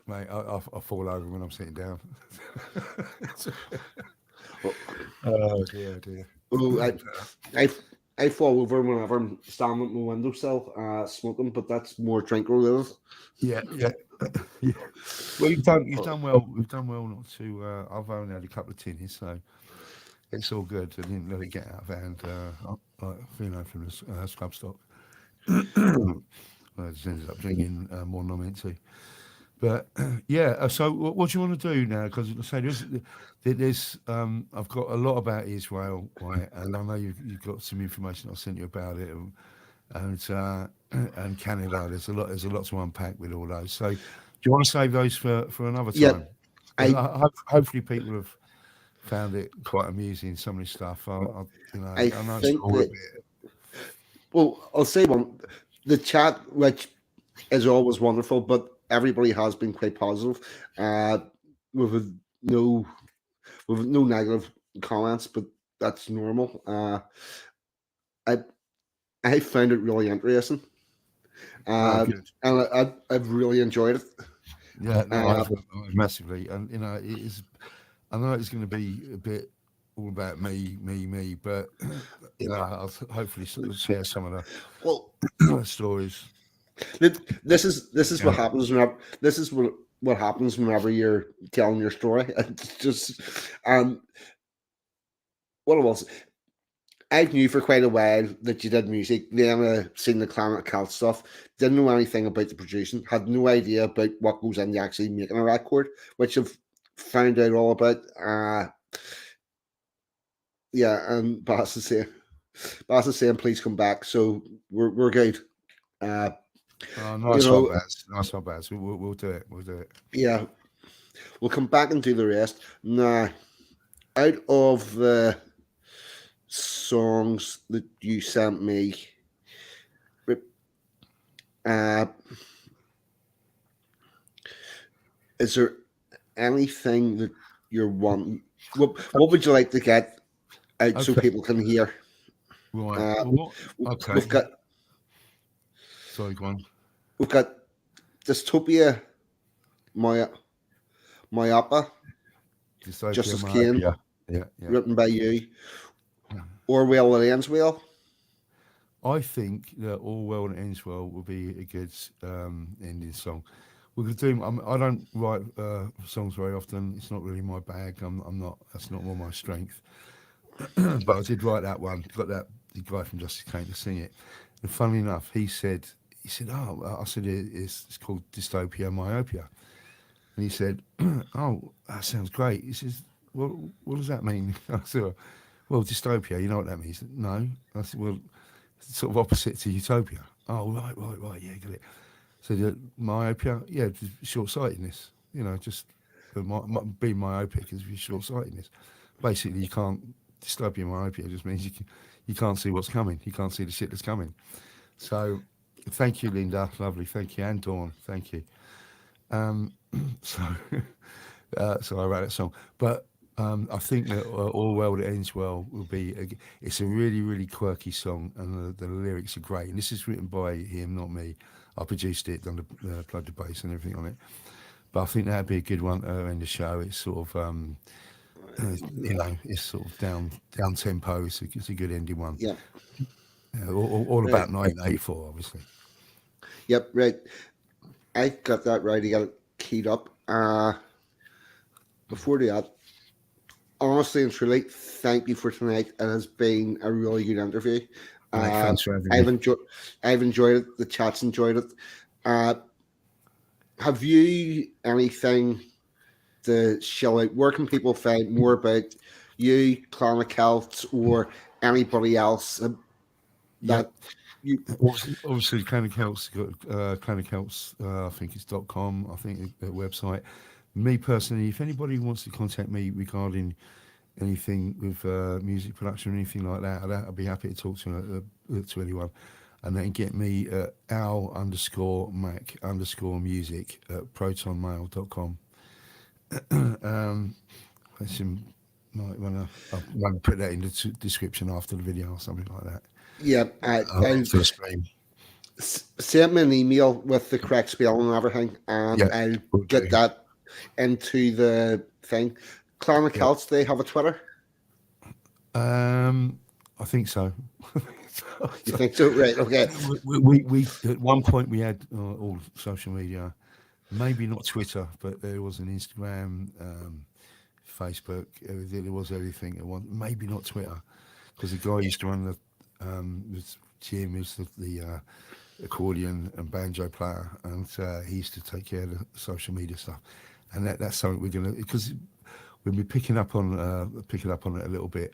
[SPEAKER 2] Mate, I fall over when I'm sitting down. Oh dear.
[SPEAKER 1] Oh, I fall over whenever I'm standing at my windowsill smoking, but that's more drink related.
[SPEAKER 2] Yeah. Well, you've done well. We've done well not to. I've only had a couple of tinnies, so It's all good. I didn't let it get out of hand, from the scrub stock. I just ended up drinking more than I meant to. But yeah, so what do you want to do now? Because I say I've got a lot about Israel, right? And I know you've got some information I sent you about it, and Canada. There's a lot to unpack with all those. So do you want to save those for another
[SPEAKER 1] Yeah,
[SPEAKER 2] time?
[SPEAKER 1] I
[SPEAKER 2] Hopefully people have found it quite amusing. Some of this stuff,
[SPEAKER 1] I
[SPEAKER 2] I know it's
[SPEAKER 1] think
[SPEAKER 2] all a
[SPEAKER 1] that,
[SPEAKER 2] bit.
[SPEAKER 1] well, I'll say one. The chat, which is always wonderful, but everybody has been quite positive. With no with no negative comments, but that's normal. I I found it really interesting,
[SPEAKER 2] Good.
[SPEAKER 1] and I've really enjoyed it.
[SPEAKER 2] Yeah, no,
[SPEAKER 1] Uh,
[SPEAKER 2] I've massively, and it is. I know it's going to be a bit all about me, but I'll hopefully sort of share some of
[SPEAKER 1] well,
[SPEAKER 2] the stories.
[SPEAKER 1] this is what happens whenever this is what happens whenever you're telling your story. It's just what it was. I knew for quite a while that you did music. Then I seen the Clan of Celts stuff. Didn't know anything about the producing. Had no idea about what goes into actually making a record, which I've found out all about. Yeah, and Bass is saying, please come back. So we're good. Uh,
[SPEAKER 2] Oh,
[SPEAKER 1] you
[SPEAKER 2] nice one,
[SPEAKER 1] know,
[SPEAKER 2] Baz. Nice one, Baz. We'll do it. We'll do it.
[SPEAKER 1] yeah, we'll come back and do the rest. Now, out of the songs that you sent me, uh, is there anything that you're wanting? What would you like to get out so
[SPEAKER 2] Okay.
[SPEAKER 1] people can hear?
[SPEAKER 2] Right.
[SPEAKER 1] Uh,
[SPEAKER 2] Well, okay.
[SPEAKER 1] we've got
[SPEAKER 2] Sorry, go on.
[SPEAKER 1] we've got Dystopia, Maya, Mayapa,
[SPEAKER 2] Dystopia,
[SPEAKER 1] Justice Kane,
[SPEAKER 2] myopia. Yeah.
[SPEAKER 1] written by you, Orwell and Ainswell.
[SPEAKER 2] I think that All Well that Ends Well will be a good ending song. We could do. I don't write songs very often. It's not really my bag. I'm not. That's not one of my strength. But I did write that one. Got the guy from Justice Kane to sing it. And funnily enough, he said, "Oh," I said, it's called Dystopia Myopia," and he said, "Oh, that sounds great." He says, "What does that mean?" I said, "Well, dystopia. You know what that means?" No. I said, "Well, it's sort of opposite to utopia." Oh, right. Yeah, get it. So the myopia, yeah, short-sightedness. Just being myopic is short-sightedness. Basically, you can't dystopia myopia. Just means you can't see what's coming. You can't see the shit that's coming. So, thank you, Linda. Lovely. Thank you, and Dawn. Thank you. So, so I wrote that song, but I think that All Well That Ends Well will be. It's a really, really quirky song, and the lyrics are great. And this is written by him, not me. I produced it, done plugged the bass and everything on it. But I think that'd be a good one to end the show. It's sort of, it's sort of down tempo. It's a good ending one.
[SPEAKER 1] Yeah,
[SPEAKER 2] All
[SPEAKER 1] right.
[SPEAKER 2] about 1984, obviously.
[SPEAKER 1] Yep, right. I got that right. I got it keyed up. Before that, honestly and truly, thank you for tonight. It has been a really good interview.
[SPEAKER 2] Right, thanks for having
[SPEAKER 1] I've
[SPEAKER 2] me.
[SPEAKER 1] enjoyed it. The chat's enjoyed it. Have you anything to shell out? Where can people find more about you, Clan of Celts, or anybody else
[SPEAKER 2] Yep.
[SPEAKER 1] that you?
[SPEAKER 2] Obviously, Clan of Celts got Clan of Celts. I think it's .com. I think the website. Me personally, if anybody wants to contact me regarding anything with music production or anything like that, I'd be happy to talk to anyone. And then get me at al_mac_music at protonmail.com. Might want to put that in the description after the video or something like that.
[SPEAKER 1] Yeah,
[SPEAKER 2] For the stream.
[SPEAKER 1] send me an email with the correct spelling and everything, and
[SPEAKER 2] Yeah,
[SPEAKER 1] I'll
[SPEAKER 2] will
[SPEAKER 1] get
[SPEAKER 2] do.
[SPEAKER 1] that into the thing. Clan of
[SPEAKER 2] Yeah.
[SPEAKER 1] Celts, they have a Twitter.
[SPEAKER 2] I think so.
[SPEAKER 1] You think so? Right. Okay.
[SPEAKER 2] We at one point we had all social media, maybe not Twitter, but there was an Instagram, Facebook. There was everything at once. Maybe not Twitter, because the guy used to run was Jim, who's the accordion and banjo player, and he used to take care of the social media stuff. And that's something we're gonna, because we'll be picking up on it a little bit.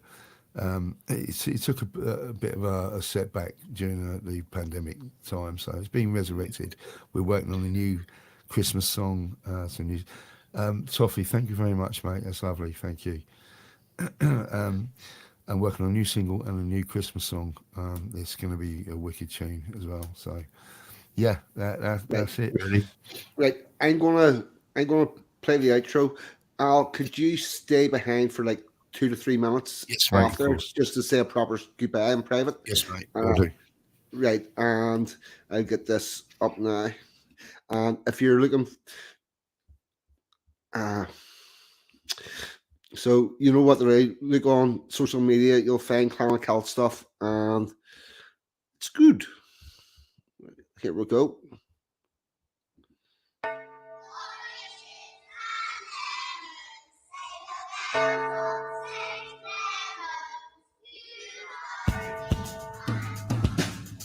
[SPEAKER 2] It took a bit of a setback during the pandemic time, so it's being resurrected. We're working on a new Christmas song. Toffee, thank you very much, mate. That's lovely. Thank you. And working on a new single and a new Christmas song. It's going to be a wicked tune as well. So, yeah, that's it, really.
[SPEAKER 1] Right, I'm gonna play the outro. Al, could you stay behind for like 2 to 3 minutes
[SPEAKER 2] Yes, mate,
[SPEAKER 1] after, just to say a proper goodbye in private?
[SPEAKER 2] Yes, mate. Will do.
[SPEAKER 1] Right, and I'll get this up now. And if you're looking, so you know what, look on social media, you'll find Clan of Celts stuff, and it's good. Here we go.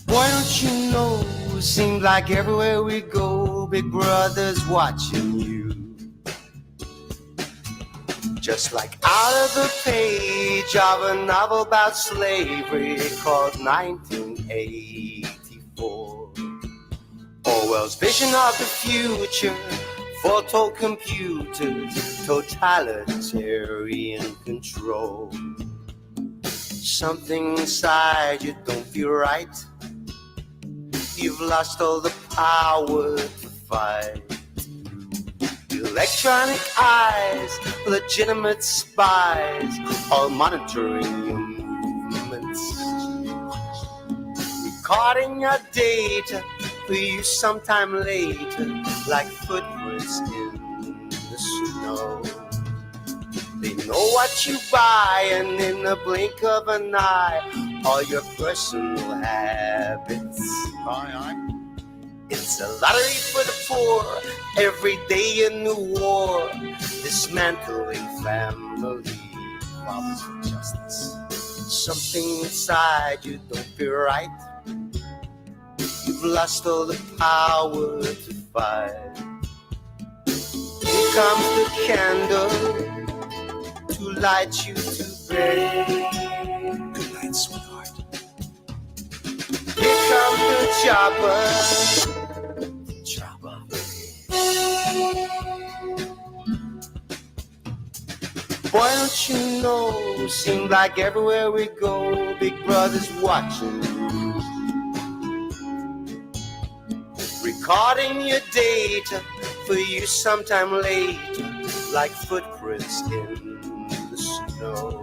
[SPEAKER 5] Boy, don't you know, seems like everywhere we go, Big Brother's watching you. Just like out of the page of a novel about slavery called 1984. Orwell's vision of the future, foretold computers, totalitarian control. Something inside you don't feel right. You've lost all the power to fight. Electronic eyes, legitimate spies, all monitoring your movements, recording your data for you sometime later, like footprints in the snow. They know what you buy, and in the blink of an eye, all your personal habits. It's a lottery for the poor, every day a new war, dismantling family problems for justice. Something inside you don't feel right. You've lost all the power to fight. Here comes the candle to light you to bed. Good night, sweetheart. Here comes the chopper. Boy, don't you know, seems like everywhere we go, Big Brother's watching. Recording your data for you sometime later, like footprints in the snow.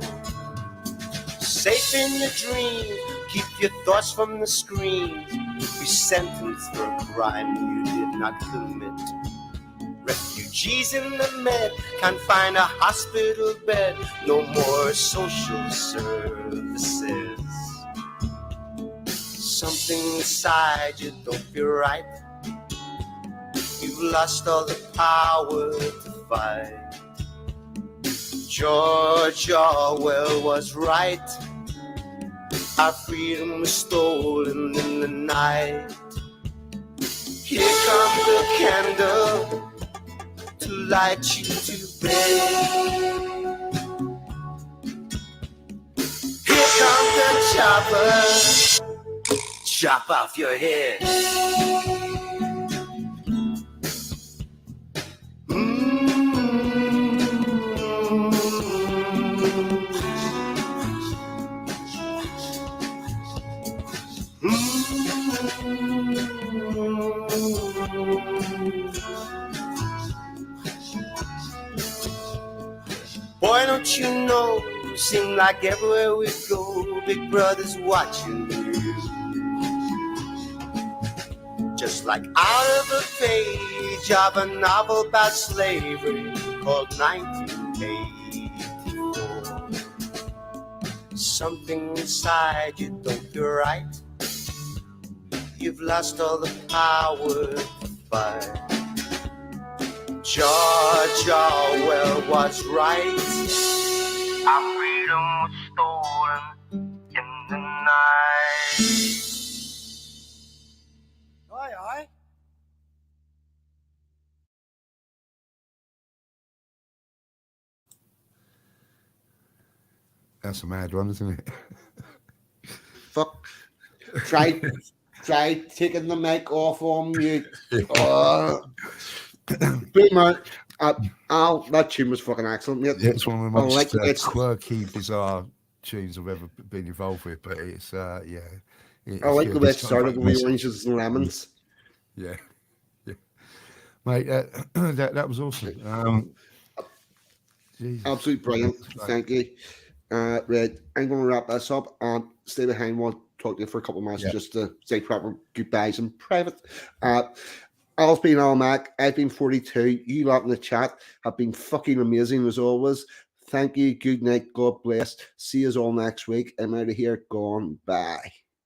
[SPEAKER 5] Safe in your dreams, keep your thoughts from the screen. Be sentenced for a crime you did not commit. Refugees in the Med can't find a hospital bed. No more social services. Something inside you don't feel right. You've lost all the power to fight. George Orwell was right. Our freedom was stolen in the night. Here comes the candle to light you to bed. Here comes the chopper, chop off your head. Boy, don't you know, seem like everywhere we go, Big Brother's watching you. Just like out of a page of a novel about slavery called 1984. Something inside you don't feel right. You've lost all the power to fight. Georgia, well, what's right? Our freedom was stolen in the night. Aye, aye.
[SPEAKER 2] That's a mad one, isn't it?
[SPEAKER 1] Fuck. Try taking the mic off on mute. But man, Al, that tune was fucking excellent, mate.
[SPEAKER 2] Yeah, it's one of the
[SPEAKER 1] I
[SPEAKER 2] most
[SPEAKER 1] like it.
[SPEAKER 2] quirky, bizarre tunes I've ever been involved with. But it's yeah. It's
[SPEAKER 1] I like
[SPEAKER 2] good.
[SPEAKER 1] the way it
[SPEAKER 2] It's kind of
[SPEAKER 1] started with
[SPEAKER 2] like
[SPEAKER 1] the oranges and lemons.
[SPEAKER 2] yeah, mate. That was awesome. Jesus.
[SPEAKER 1] Absolutely brilliant. Thank you. Right, I'm going to wrap this up and stay behind. Want to talk to you for a couple of minutes just to say proper goodbyes in private. Al's been Al Mac. I've been 42. You lot in the chat have been fucking amazing as always. Thank you. Good night. God bless. See you all next week. I'm out of here. Gone. Bye.